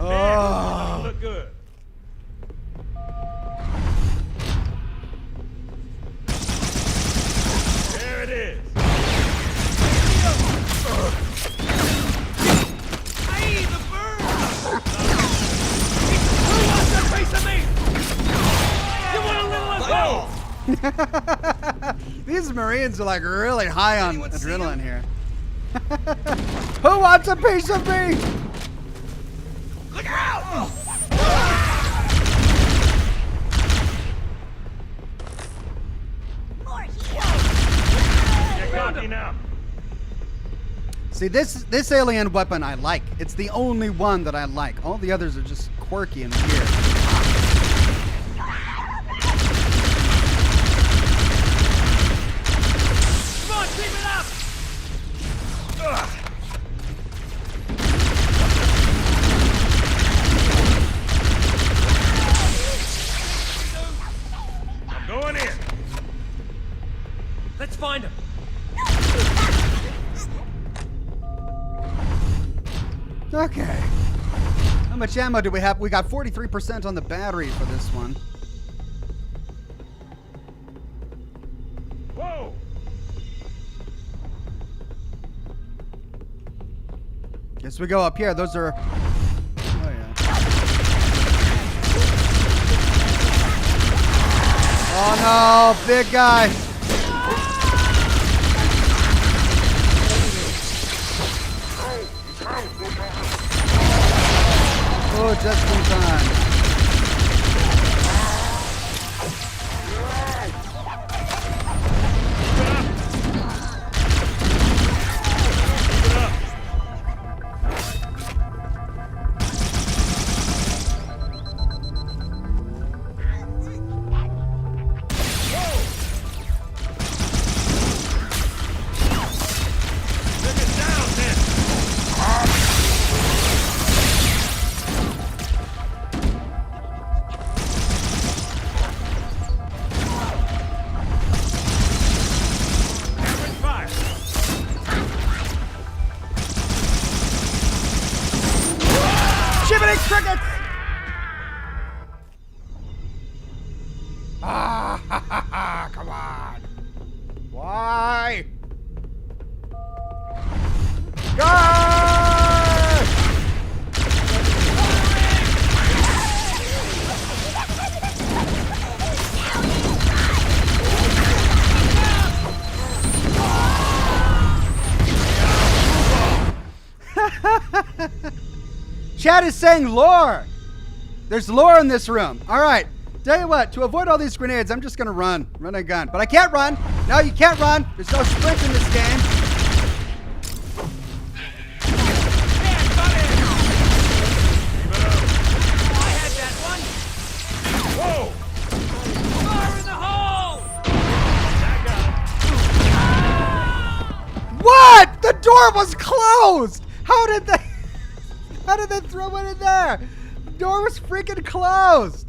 Oh. Look good. There it is. Hey, the bird! Who wants a piece of me? You want a little of both? These Marines are like really high on adrenaline here. Who wants a piece of me? Look out! Get cocky now. See, this alien weapon I like. It's the only one that I like. All the others are just quirky and weird. Come on, keep it up! I'm going in. Let's find him. Okay. How much ammo do we have? We got 43% on the battery for this one. Whoa! Guess we go up here. Those are... Oh, yeah. Oh, no. Big guy. Oh, just in time. Crickets! Ah, ha, ha, ha, come on. Why? Guard! Chad is saying lore. There's lore in this room. All right. Tell you what, to avoid all these grenades, I'm just going to run and gun. But I can't run. No, you can't run. There's no sprint in this game. door was closed! How did they throw it in there? The door was freaking closed!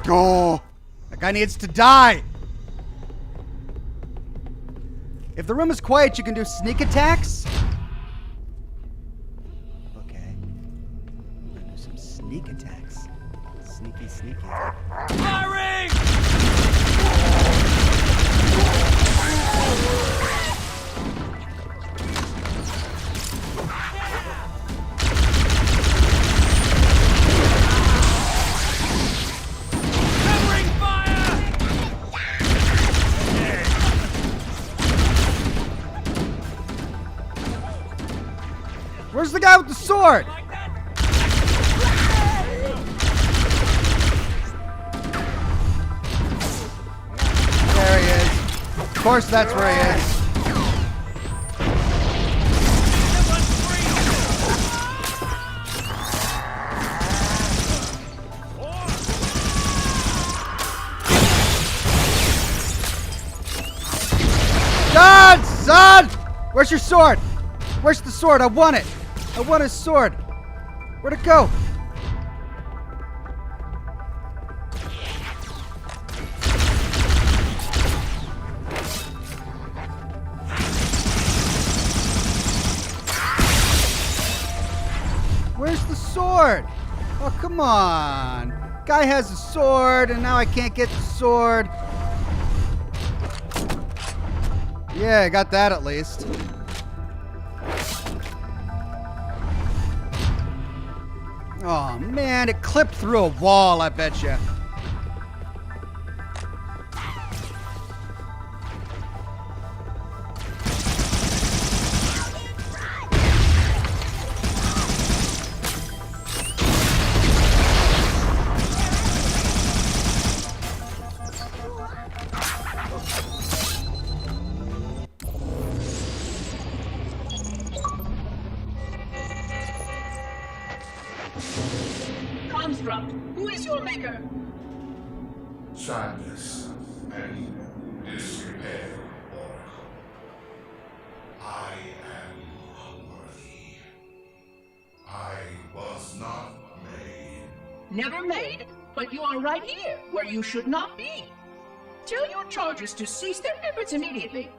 Oh, that guy needs to die. If the room is quiet, you can do sneak attacks. Okay. I'm gonna do some sneak attacks. Sneaky, sneaky. Firing! Where's the guy with the sword? There he is. Of course that's where he is. God, son! Where's your sword? Where's the sword? I want it. I want his sword. Where'd it go? Where's the sword? Oh, come on. Guy has a sword, and now I can't get the sword. Yeah, I got that at least. Oh, man, it clipped through a wall, I bet you. Who is your maker? Sadness and disrepair, Oracle. I am unworthy. I was not made. Never made, but you are right here, where you should not be. Tell your charges to cease their efforts immediately.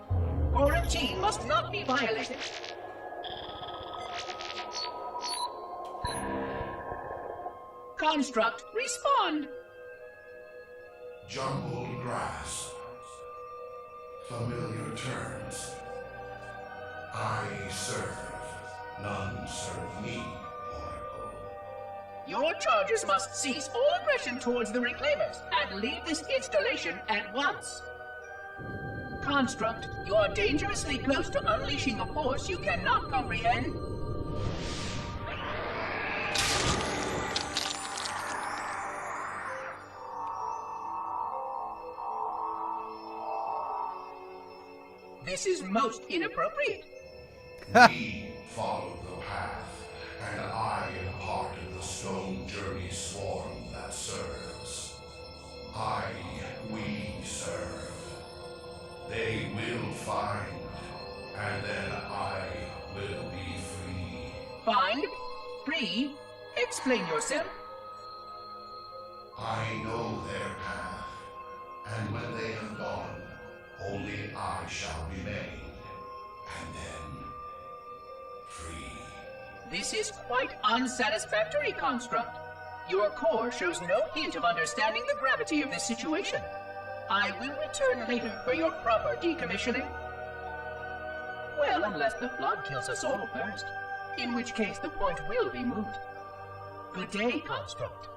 Quarantine must not be violated. Construct, respond! Jumbled grass. Familiar terms. I serve. None serve me, Oracle. Your charges must cease all aggression towards the Reclaimers and leave this installation at once. Construct, you are dangerously close to unleashing a force you cannot comprehend. This is most inappropriate. We follow the path, and I am part of the stone journey swarm that serves. We serve. They will find, and then I will be free. Find? Free? Explain yourself. I know their path, and when they have gone, only I shall remain, and then free. This is quite unsatisfactory, Construct. Your core shows no hint of understanding the gravity of this situation. I will return later for your proper decommissioning. Well, unless the flood kills us all first, in which case the point will be moot. Good day, Construct.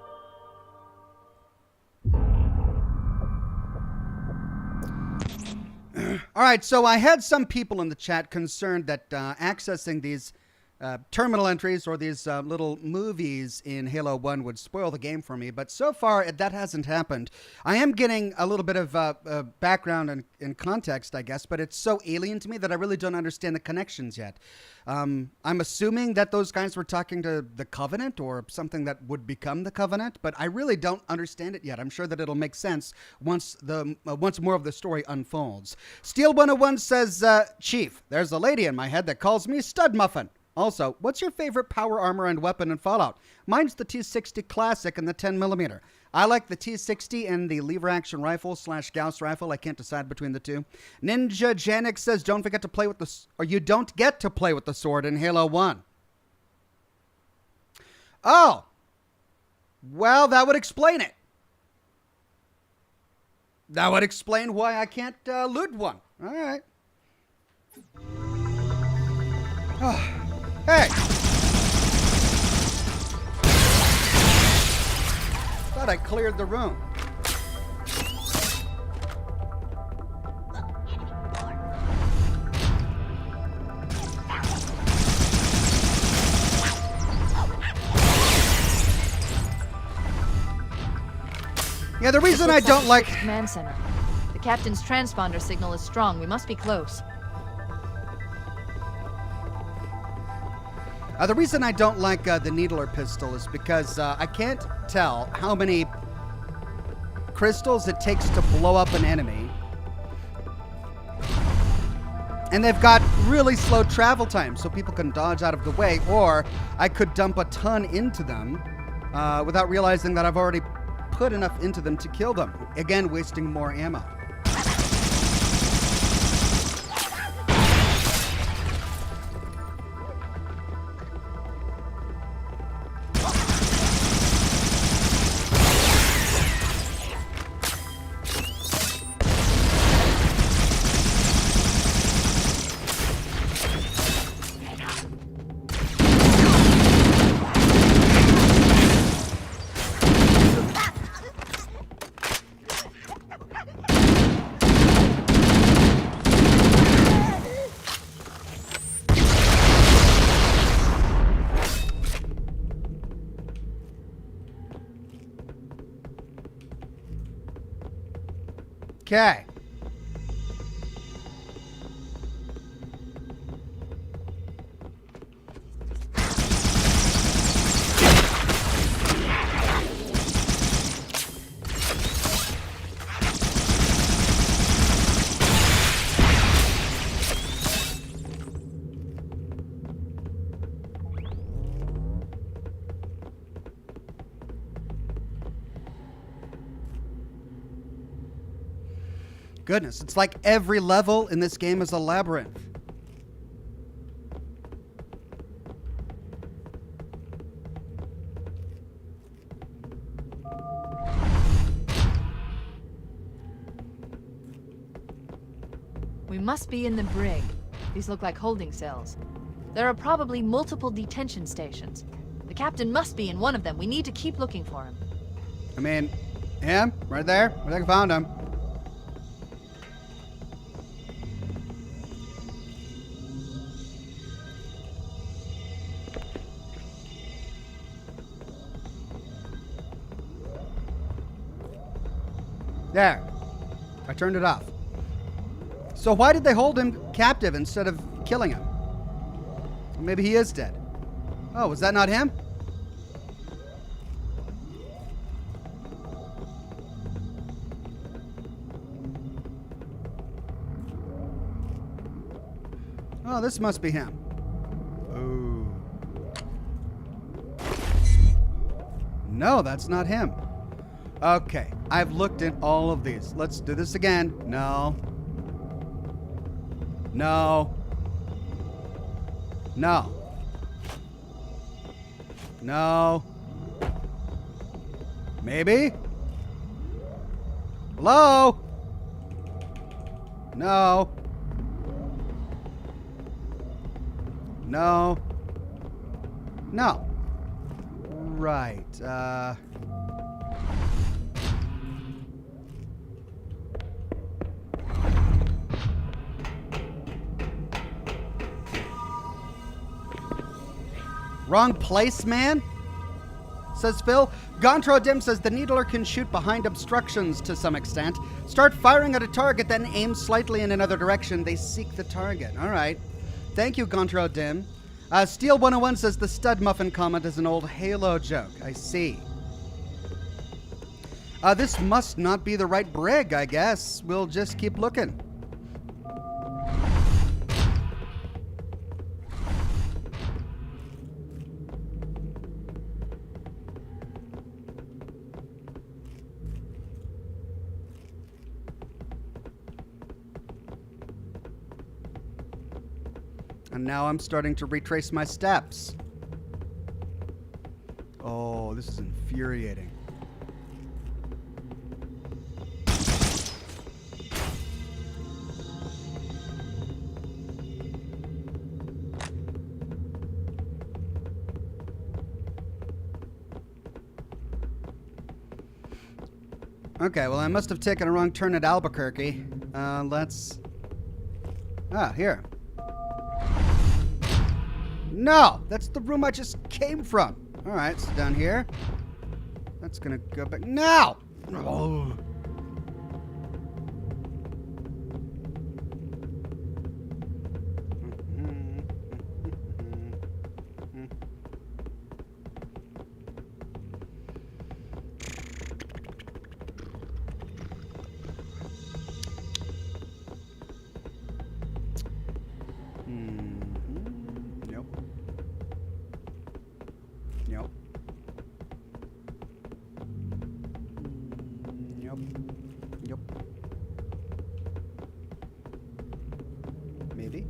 All right, so I had some people in the chat concerned that accessing these terminal entries or these little movies in Halo 1 would spoil the game for me, but so far that hasn't happened. I am getting a little bit of background and context, I guess, but it's so alien to me that I really don't understand the connections yet. I'm assuming that those guys were talking to the Covenant or something that would become the Covenant, but I really don't understand it yet. I'm sure that it'll make sense once more of the story unfolds. Steel 101 says, Chief, there's a lady in my head that calls me Stud Muffin. Also, what's your favorite power armor and weapon in Fallout? Mine's the T60 Classic and the 10mm. I like the T60 and the lever action rifle / Gauss rifle. I can't decide between the two. Ninja Janik says, you don't get to play with the sword in Halo 1. Oh. Well, that would explain it. That would explain why I can't loot one. All right. Oh. Hey! Thought I cleared the room. Yeah, the reason I don't like... Command center. The captain's transponder signal is strong. We must be close. The reason I don't like the Needler pistol is because I can't tell how many crystals it takes to blow up an enemy. And they've got really slow travel time, so people can dodge out of the way, or I could dump a ton into them without realizing that I've already put enough into them to kill them. Again, wasting more ammo. Okay. Goodness, it's like every level in this game is a labyrinth. We must be in the brig. These look like holding cells. There are probably multiple detention stations. The captain must be in one of them. We need to keep looking for him. I mean, him? Right there? I think I found him. There. I turned it off. So why did they hold him captive instead of killing him? Maybe he is dead. Oh, was that not him? Oh, this must be him. Ooh. No, that's not him. Okay, I've looked at all of these. Let's do this again. No. No. No. No. Maybe? Hello? No. No. No. Right. Wrong place, man? Says Phil. Gontro Dim says the Needler can shoot behind obstructions to some extent. Start firing at a target, then aim slightly in another direction. They seek the target. All right. Thank you, Gontro Dim. Steel 101 says the stud muffin comment is an old Halo joke. I see. This must not be the right brig, I guess. We'll just keep looking. And now I'm starting to retrace my steps. Oh, this is infuriating. Okay, well, I must have taken a wrong turn at Albuquerque. Let's... Ah, here. No! That's the room I just came from. All right, so down here. That's gonna go back... No! Oh. Maybe.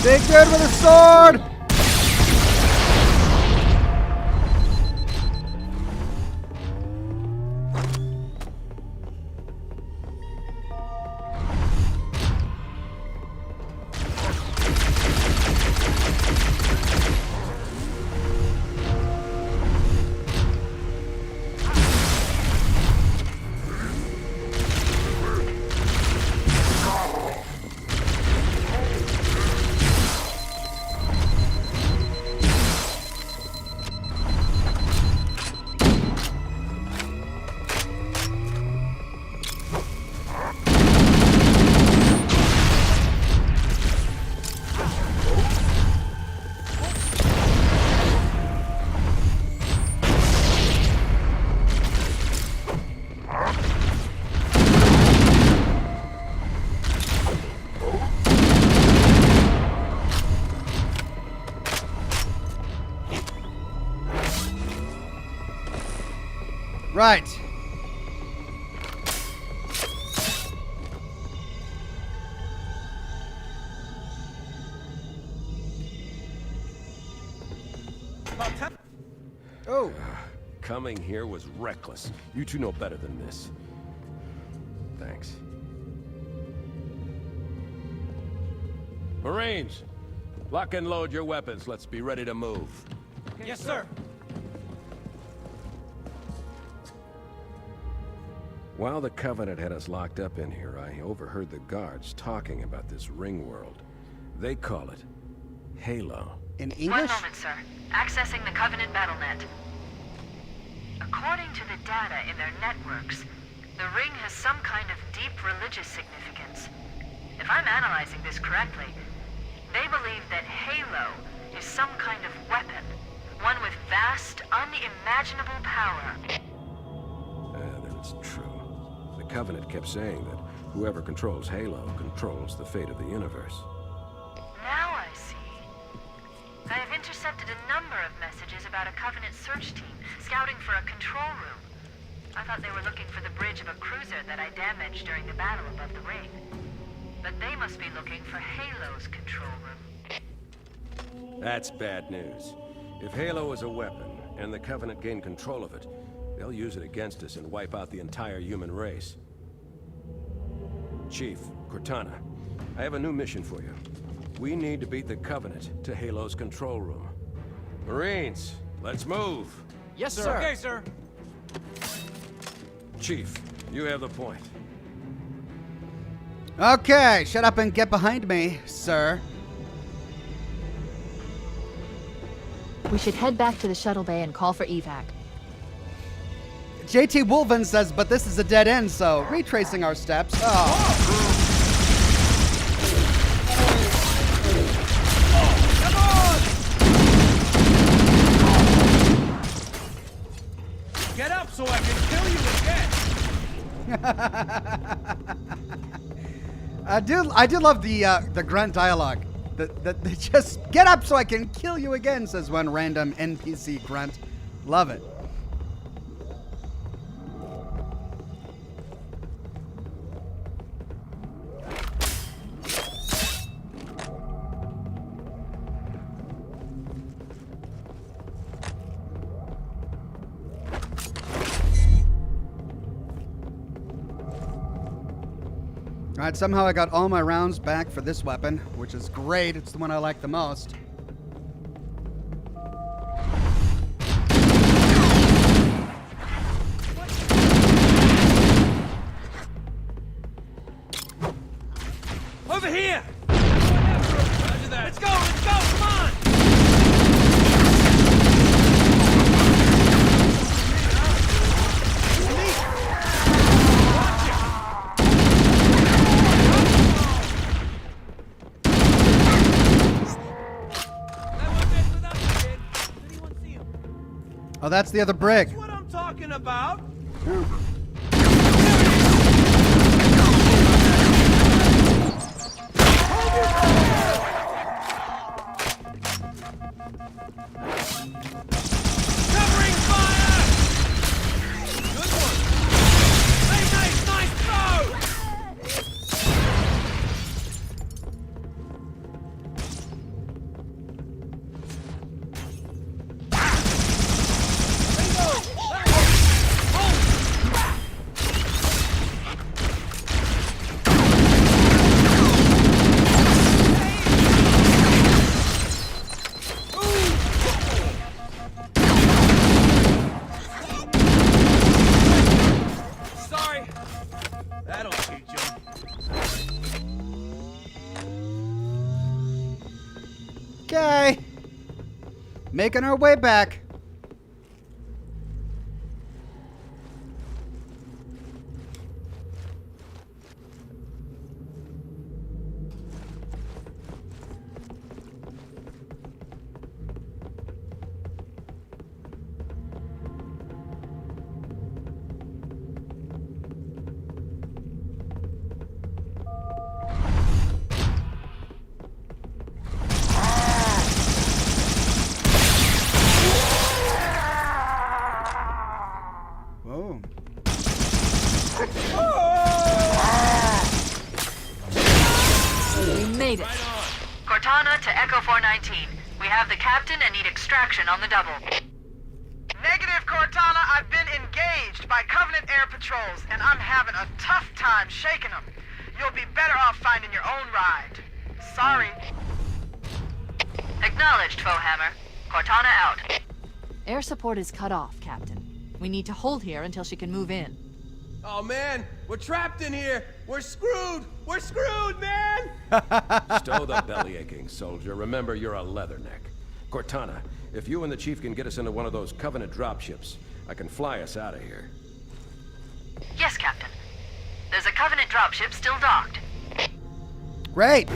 Big dude with a sword! Right. Oh. Coming here was reckless. You two know better than this. Thanks. Marines, lock and load your weapons. Let's be ready to move. Yes, sir. While the Covenant had us locked up in here, I overheard the guards talking about this ring world. They call it Halo. In English? 1 moment, sir. Accessing the Covenant BattleNet. According to the data in their networks, the ring has some kind of deep religious significance. If I'm analyzing this correctly, they believe that Halo is some kind of weapon, one with vast, unimaginable power. That's true. The Covenant kept saying that Whoever controls Halo controls the fate of the universe. Now I see. I have intercepted a number of messages about a Covenant search team scouting for a control room. I thought they were looking for the bridge of a cruiser that I damaged during the battle above the ring. But they must be looking for Halo's control room. That's bad news. If Halo is a weapon, and the Covenant gain control of it, they'll use it against us and wipe out the entire human race. Chief, Cortana, I have a new mission for you. We need to beat the Covenant to Halo's control room. Marines, let's move! Yes, sir. Okay, sir. Chief, you have the point. Okay, shut up and get behind me, sir. We should head back to the shuttle bay and call for evac. JT Wolven says, but this is a dead end, so retracing our steps. Oh. Get up so I can kill you again. I do love the grunt dialogue. They just get up so I can kill you again, says one random NPC grunt. Love it. Alright, somehow I got all my rounds back for this weapon, which is great. It's the one I like the most. Over here! Roger that. Let's go, come on! Oh, that's the other brig. That's what I'm talking about. Covering fire! Good one. Hey, nice throw! Sorry. That'll teach you. Okay. Making our way back. Whoa. We made it. Cortana to Echo 419. We have the captain and need extraction on the double. Negative, Cortana. I've been engaged by Covenant air patrols, and I'm having a tough time shaking them. You'll be better off finding your own ride. Sorry. Acknowledged, Foehammer. Cortana out. Air support is cut off, Captain. We need to hold here until she can move in. Oh man, we're trapped in here. We're screwed. We're screwed, man. Stow the belly aching, soldier. Remember, you're a leatherneck. Cortana, if you and the Chief can get us into one of those Covenant dropships, I can fly us out of here. Yes, Captain. There's a Covenant dropship still docked. Great.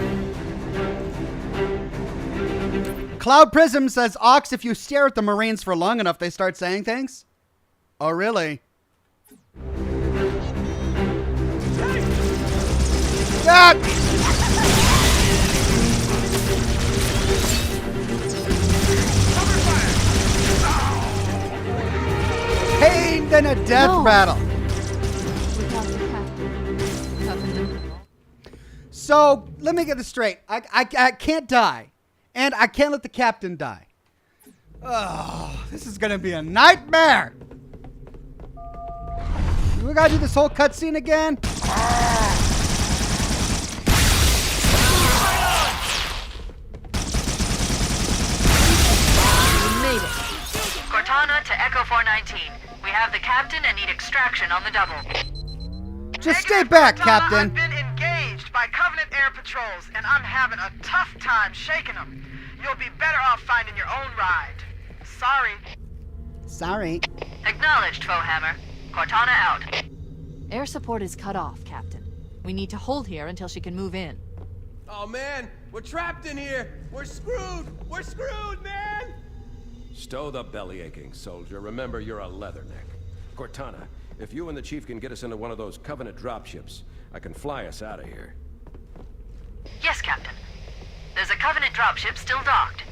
Cloud Prism says, Ox, if you stare at the Marines for long enough, they start saying things? Oh, really? Fuck! Pain than a death No. rattle. We lost the captain. Covenant. So, let me get this straight. I can't die. And I can't let the captain die. Oh, this is gonna be a nightmare. We gotta do this whole cutscene again? We made it. Cortana to Echo 419. We have the captain and need extraction on the double. Just stay back, Captain. I've been engaged by Covenant air patrols, and I'm having a tough time shaking them. You'll be better off finding your own ride. Sorry. Sorry. Acknowledged, Foehammer. Cortana out. Air support is cut off, Captain. We need to hold here until she can move in. Oh man, we're trapped in here. We're screwed. We're screwed, man. Stow the belly aching, soldier. Remember, you're a leatherneck. Cortana, if you and the chief can get us into one of those Covenant dropships, I can fly us out of here. Yes, Captain. There's a Covenant dropship still docked.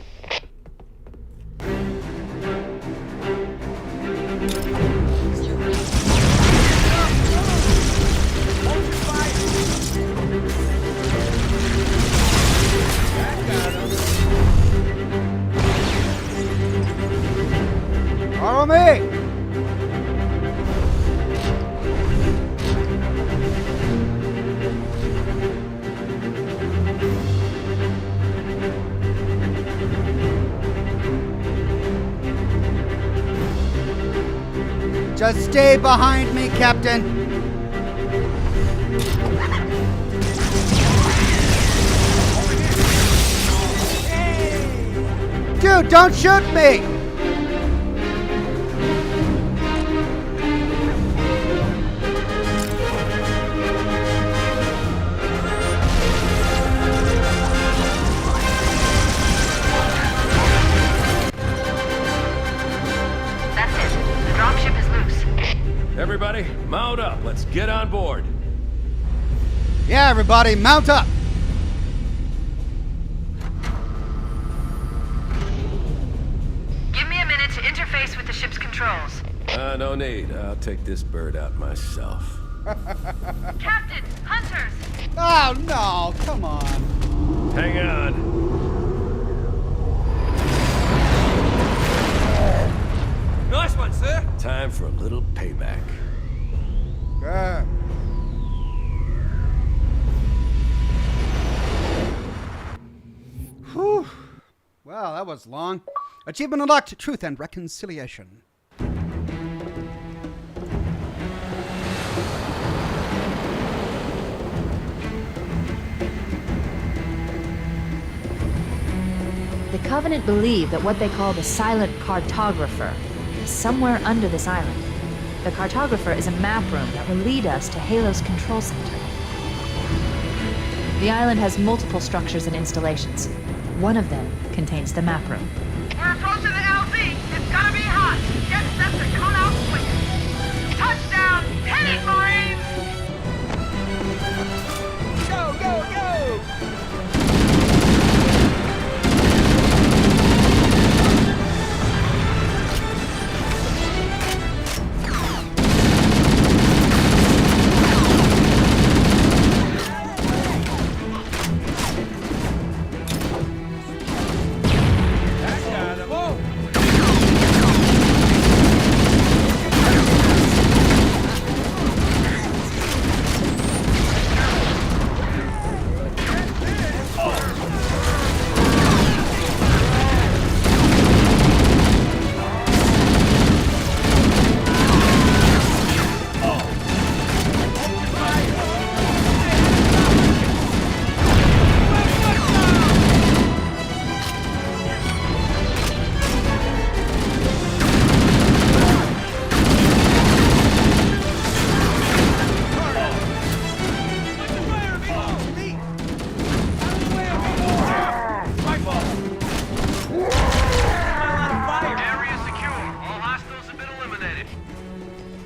Follow me! Just stay behind me, Captain. Dude, don't shoot me! That's it. The dropship is loose. Everybody, mount up. Let's get on board. Yeah, everybody, mount up! Give me a minute to interface with the ship's controls. No need. I'll take this bird out myself. Captain! Hunters! Oh, no, come on. Hang on. Nice one, sir. Time for a little payback. Good. Whew. Well, that was long. Achievement unlocked, Truth and Reconciliation. The Covenant believe that what they call the silent Cartographer is somewhere under this island. The Cartographer is a map room that will lead us to Halo's control center. The island has multiple structures and installations. One of them contains the map room. We're approaching the LZ. It's gonna be hot. Get set to come out quick. Touchdown! Hit it, Marines! Go, go, go!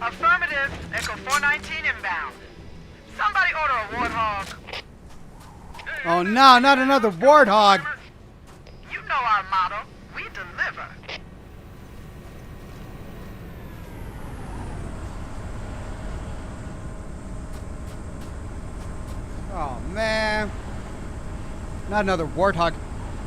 Affirmative. Echo 419 inbound. Somebody order a warthog. Oh no, not another warthog. You know our motto. We deliver. Oh man. Not another warthog.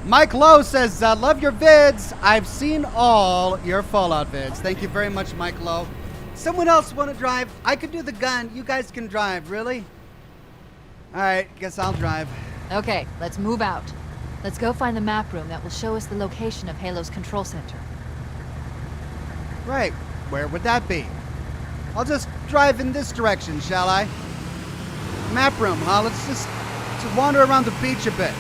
Mike Lowe says, love your vids. I've seen all your Fallout vids. Thank you very much, Mike Lowe. Someone else want to drive? I could do the gun. You guys can drive, really? Alright, guess I'll drive. Okay, let's move out. Let's go find the map room that will show us the location of Halo's control center. Right, where would that be? I'll just drive in this direction, shall I? Map room, huh? Let's just wander around the beach a bit.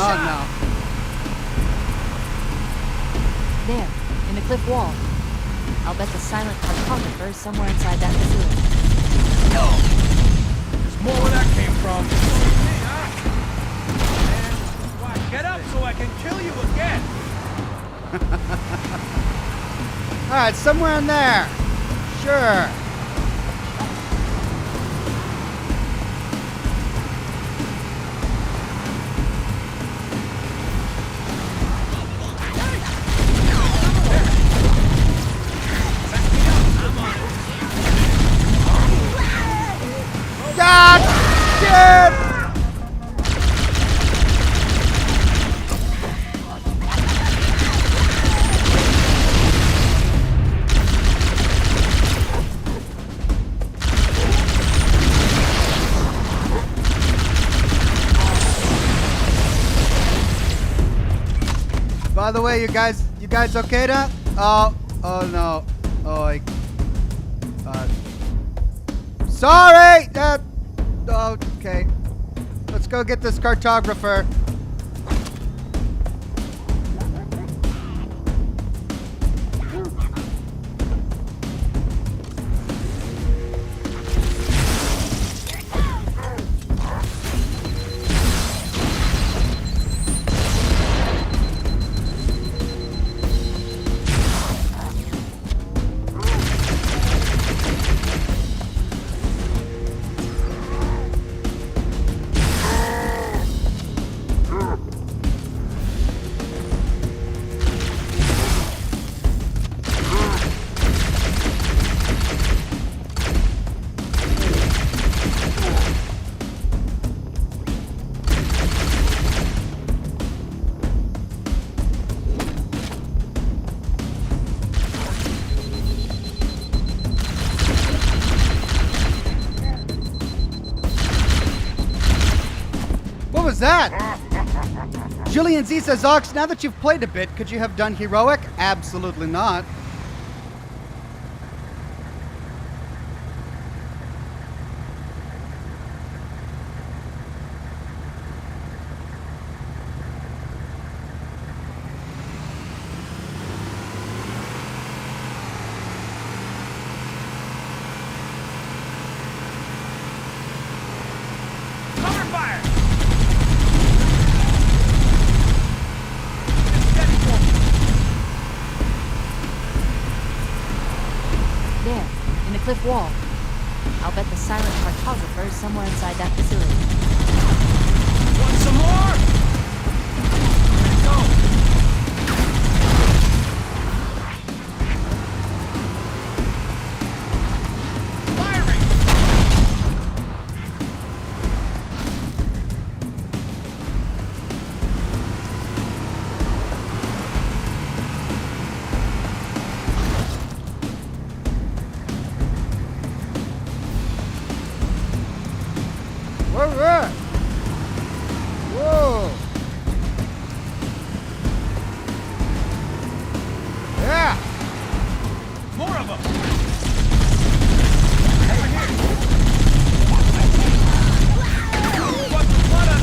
Oh, no. There, in the cliff wall. I'll bet the silent cartographer is somewhere inside that facility. There's more where that came from. Man, why, get up so I can kill you again. Alright, somewhere in there. Sure. God! Shit! By the way, you guys okay now? Oh no. Oh, sorry! Okay. Let's go get this cartographer. What was that? Julian Z says, Ox, now that you've played a bit, could you have done heroic? Absolutely not. Cliff wall. I'll bet the silent cartographer is somewhere inside that facility. Want some more? Let's go. Firing! All right. Whoa. Yeah. More of them. What the blood on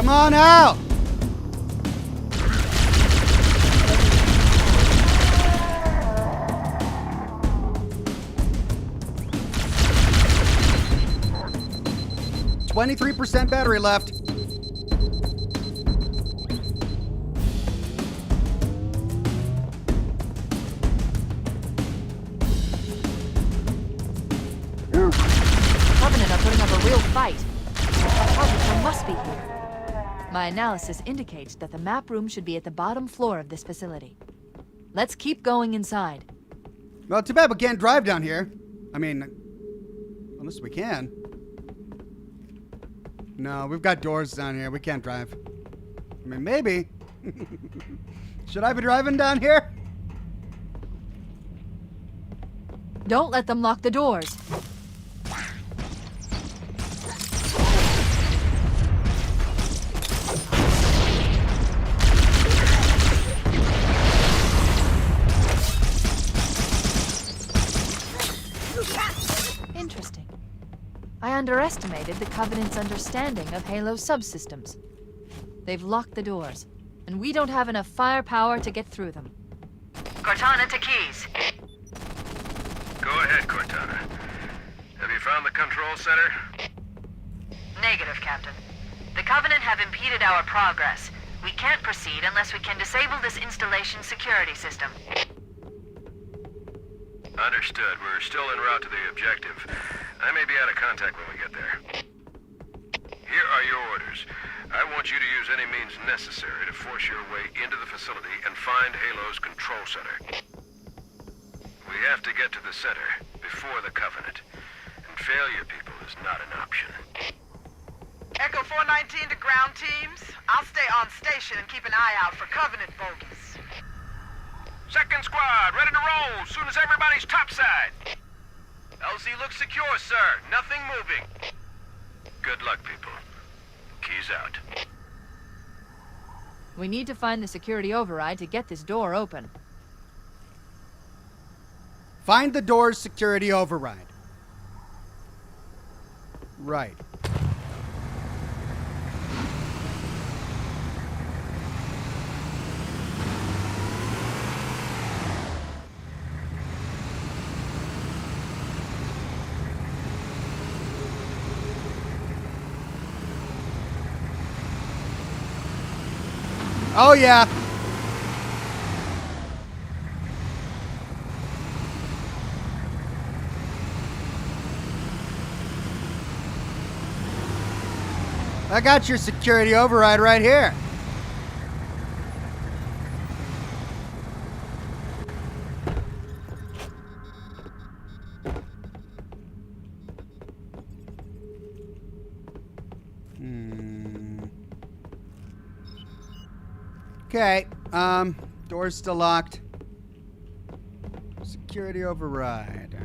Come on out! %23 battery left. Covenant are putting up a real fight. Cartographer must be here. My analysis indicates that the map room should be at the bottom floor of this facility. Let's keep going inside. Well, too bad we can't drive down here. I mean, unless we can. No, we've got doors down here. We can't drive. I mean, maybe. Should I be driving down here? Don't let them lock the doors. Interesting. I underestimated the Covenant's understanding of Halo's subsystems. They've locked the doors, and we don't have enough firepower to get through them. Cortana to Keys. Go ahead, Cortana. Have you found the control center? Negative, Captain. The Covenant have impeded our progress. We can't proceed unless we can disable this installation's security system. Understood. We're still en route to the objective. I may be out of contact when we get there. Here are your orders. I want you to use any means necessary to force your way into the facility and find Halo's control center. We have to get to the center before the Covenant. And failure, people, is not an option. Echo 419 to ground teams. I'll stay on station and keep an eye out for Covenant bogies. Second squad, ready to roll as soon as everybody's topside. LZ looks secure, sir. Nothing moving. Good luck, people. Keys out. We need to find the security override to get this door open. Find the door's security override. Right. Oh, yeah. I got your security override right here. Okay, door's still locked. Security override.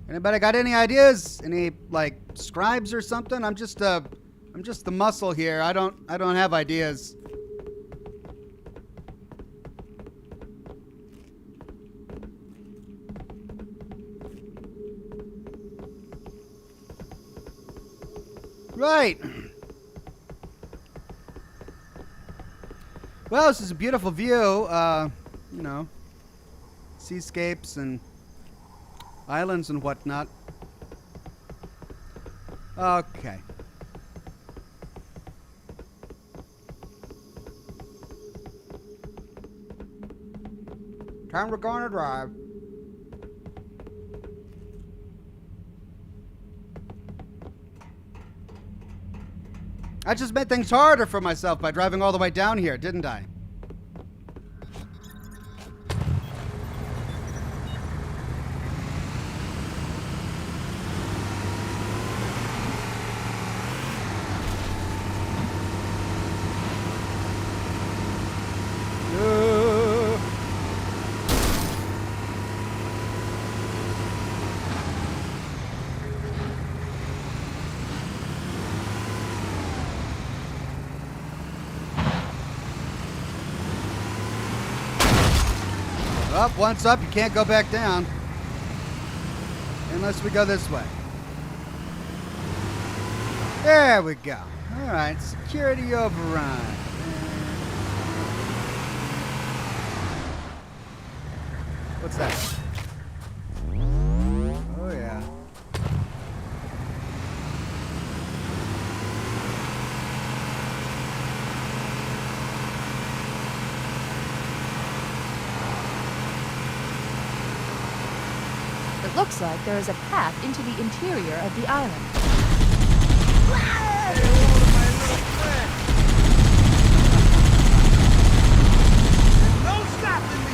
Anybody got any ideas? Any like scribes or something? I'm just the muscle here. I don't have ideas. Right. Well, this is a beautiful view. You know, seascapes and islands and whatnot. Okay. Time we're gonna drive. I just made things harder for myself by driving all the way down here, didn't I? Up, once up, you can't go back down. Unless we go this way. There we go. Alright, security override. What's that? Oh, yeah. It looks like there is a path into the interior of the island. No stopping me!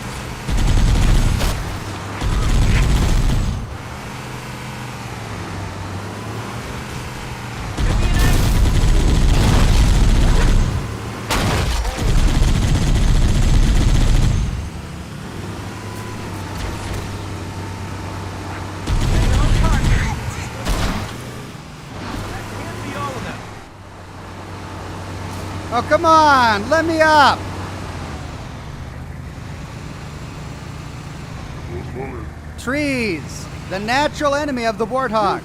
Oh, come on! Let me up! Trees! The natural enemy of the warthog.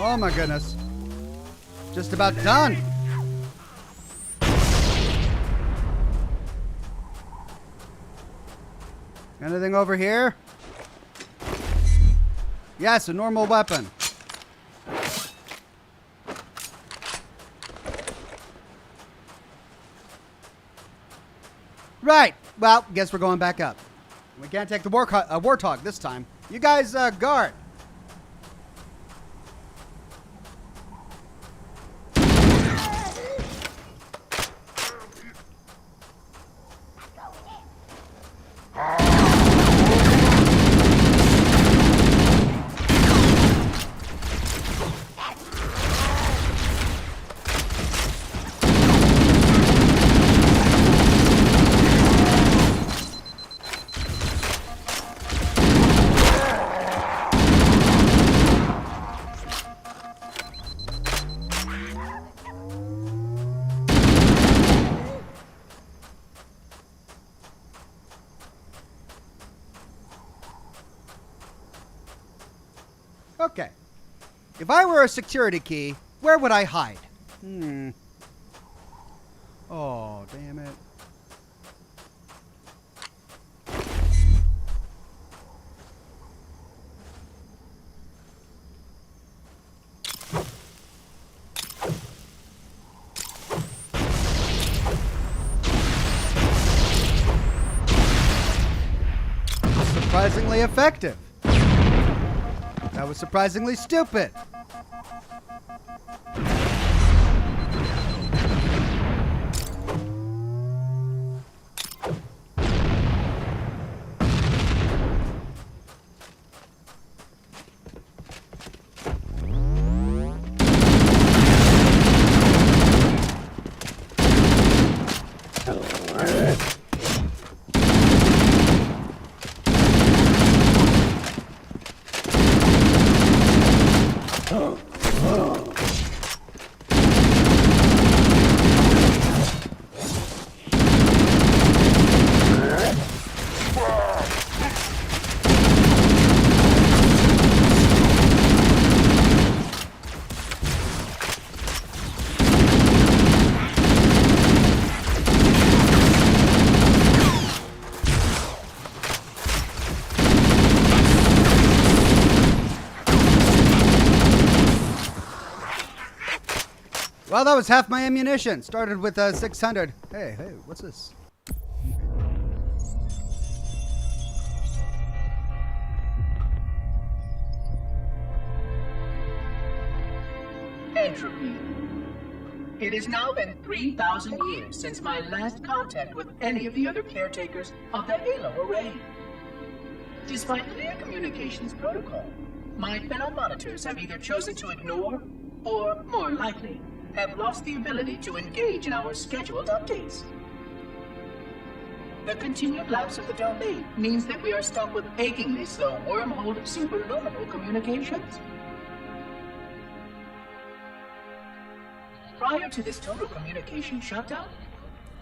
Oh my goodness. Just about done. Anything over here? Yes, a normal weapon. Right. Well, guess we're going back up. We can't take the warthog this time. You guys guard. Okay. If I were a security key, where would I hide? Oh, damn it. Surprisingly effective. That was surprisingly stupid. Well, that was half my ammunition. Started with 600. Hey, what's this? entropy. It has now been 3,000 years since my last contact with any of the other caretakers of the Halo Array. Despite clear communications protocol, my fellow monitors have either chosen to ignore, or, more likely, have lost the ability to engage in our scheduled updates. The continued lapse of the domain means that we are stuck with achingly slow wormhole superluminal communications. Prior to this total communication shutdown,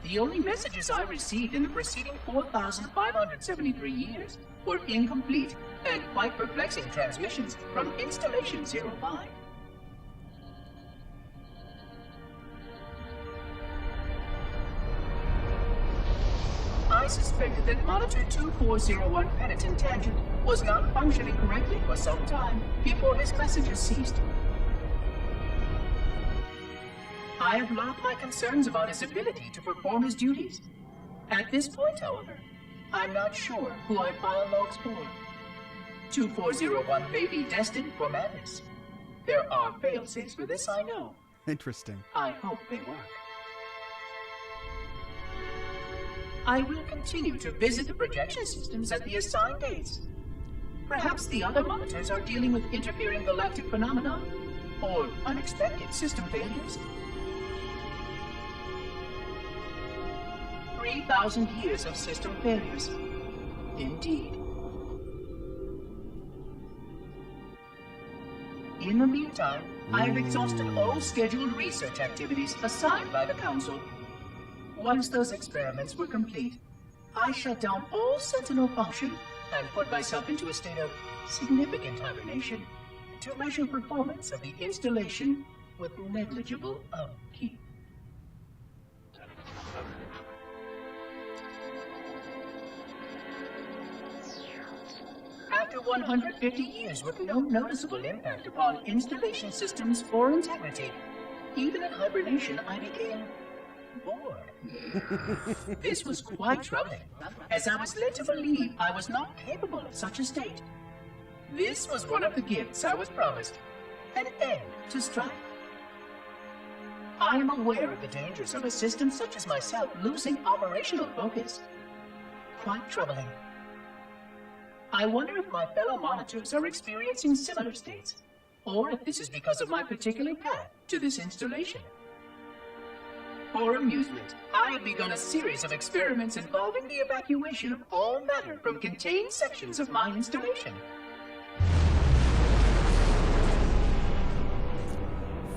the only messages I received in the preceding 4,573 years were incomplete and quite perplexing transmissions from Installation 05. I suspected that Monitor 2401 Penitent Tangent was not functioning correctly for some time before his messages ceased. I have logged my concerns about his ability to perform his duties. At this point, however, I'm not sure who I file logs for. 2401 may be destined for madness. There are fail-safes for this, I know. Interesting. I hope they work. I will continue to visit the projection systems at the assigned dates. Perhaps the other monitors are dealing with interfering galactic phenomena or unexpected system failures. 3,000 years of system failures. Indeed. In the meantime, I have exhausted all scheduled research activities assigned by the Council. Once those experiments were complete, I shut down all Sentinel function and put myself into a state of significant hibernation to measure performance of the installation with negligible upkeep. After 150 years with no noticeable impact upon installation systems or integrity, even in hibernation I became bored. This was quite troubling, as I was led to believe I was not capable of such a state. This was one of the gifts I was promised, an end to strife. I am aware of the dangers of a system such as myself losing operational focus. Quite troubling. I wonder if my fellow monitors are experiencing similar states, or if this is because of my particular path to this installation. For amusement, I have begun a series of experiments involving the evacuation of all matter from contained sections of my installation.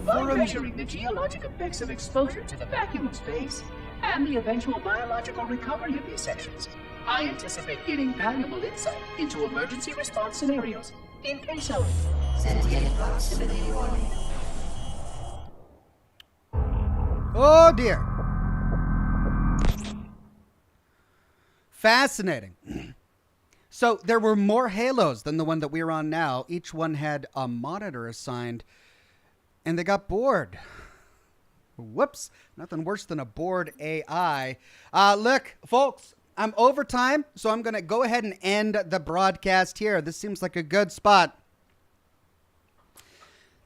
By measuring the geologic effects of exposure to the vacuum of space and the eventual biological recovery of these sections, I anticipate getting valuable insight into emergency response scenarios in case of sentient proximity warning. Oh dear. Fascinating. So there were more Halos than the one that we're on now. Each one had a monitor assigned, and they got bored. Whoops. Nothing worse than a bored AI. Look, folks, I'm over time, so I'm going to go ahead and end the broadcast here. This seems like a good spot.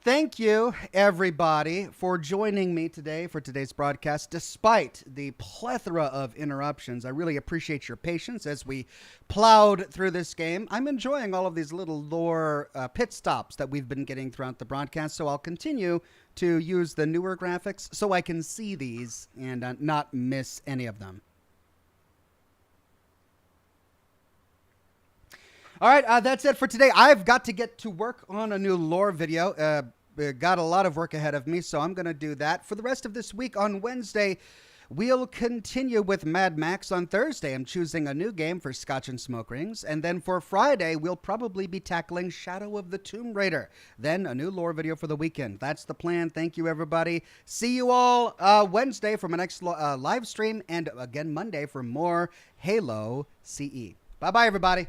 Thank you, everybody, for joining me today for today's broadcast. Despite the plethora of interruptions, I really appreciate your patience as we plowed through this game. I'm enjoying all of these little lore pit stops that we've been getting throughout the broadcast, so I'll continue to use the newer graphics so I can see these and not miss any of them. All right, that's it for today. I've got to get to work on a new lore video. Got a lot of work ahead of me, so I'm going to do that. For the rest of this week, on Wednesday, we'll continue with Mad Max. On Thursday, I'm choosing a new game for Scotch and Smoke Rings. And then for Friday, we'll probably be tackling Shadow of the Tomb Raider. Then a new lore video for the weekend. That's the plan. Thank you, everybody. See you all Wednesday for my next live stream, and again Monday for more Halo CE. Bye-bye, everybody.